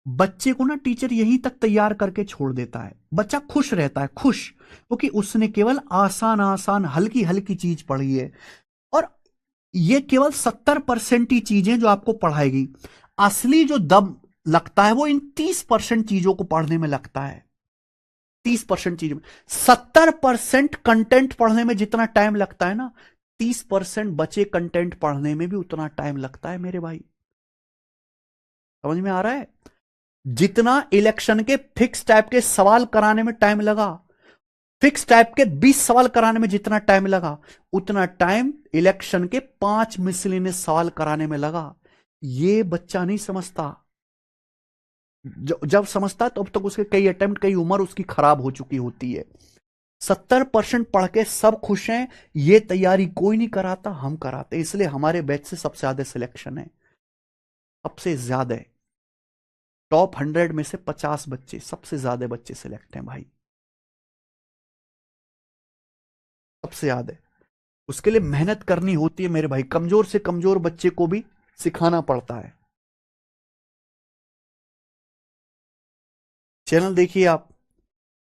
S1: बच्चे को ना टीचर यहीं तक तैयार करके छोड़ देता है, बच्चा खुश रहता है, खुश, क्योंकि उसने केवल आसान आसान हल्की हल्की चीज पढ़ी है। और ये केवल 70% ही चीजें जो आपको पढ़ाएगी। असली जो दम लगता है वो इन 30% चीजों को पढ़ने में लगता है। 30% चीजों में, 70% कंटेंट पढ़ने में जितना टाइम लगता है ना, 30% बचे कंटेंट पढ़ने में भी उतना टाइम लगता है मेरे भाई। समझ में आ रहा है। जितना इलेक्शन के फिक्स टाइप के सवाल कराने में टाइम लगा, फिक्स टाइप के 20 सवाल कराने में जितना टाइम लगा, उतना टाइम इलेक्शन के 5 मिसलेनियस सवाल कराने में लगा। ये बच्चा नहीं समझता। जब समझता तब तक उसके कई अटेम्प्ट, कई उम्र उसकी खराब हो चुकी होती है। 70% पढ़ के सब खुश हैं, ये तैयारी कोई नहीं कराता, हम कराते, इसलिए हमारे बैच से सबसे ज्यादा सिलेक्शन है, सबसे ज्यादा। टॉप 100 में से 50 बच्चे, सबसे ज्यादा बच्चे सिलेक्ट हैं भाई, सबसे ज्यादा। उसके लिए मेहनत करनी होती है मेरे भाई, कमजोर से कमजोर बच्चे को भी सिखाना पड़ता है। चैनल देखिए आप,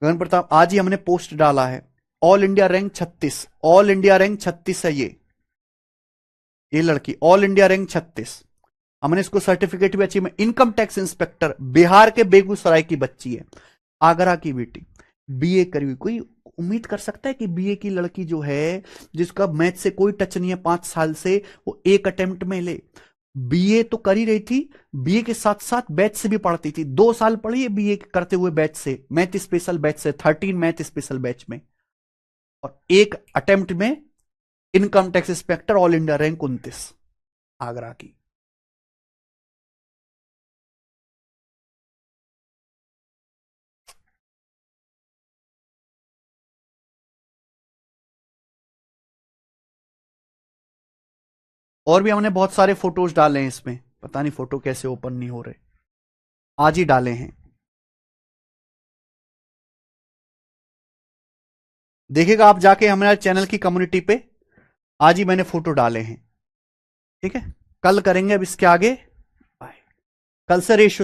S1: गगन प्रताप, आज ही हमने पोस्ट डाला है। All India rank 36, all India rank 36 है ये लड़की ऑल इंडिया रैंक 36। हमने इसको सर्टिफिकेट भी achieve, income tax inspector, Bihar के बेगूसराय की बच्ची है, आगरा की बेटी, बीए करी हुई। कोई उम्मीद कर सकता है कि बीए की लड़की जो है, जिसका मैथ से कोई टच नहीं है 5 साल से, वो एक अटेम्प्ट में ले। बीए तो कर ही रही थी, बीए के साथ साथ बैच से भी पढ़ती थी, 2 साल पढ़ी है बीए करते हुए बैच से, मैथ स्पेशल बैच से, 13 मैथ स्पेशल बैच में, और एक अटेम्प्ट में income tax inspector all India rank 29, Agra की। और भी हमने बहुत सारे फोटोज डाले हैं इसमें, पता नहीं फोटो कैसे ओपन नहीं हो रहे, आज ही डाले हैं। देखिएगा आप जाके हमारे चैनल की कम्युनिटी पे, आज ही मैंने फोटो डाले हैं। ठीक है, कल करेंगे अब इसके आगे। बाय। कल से रेशियो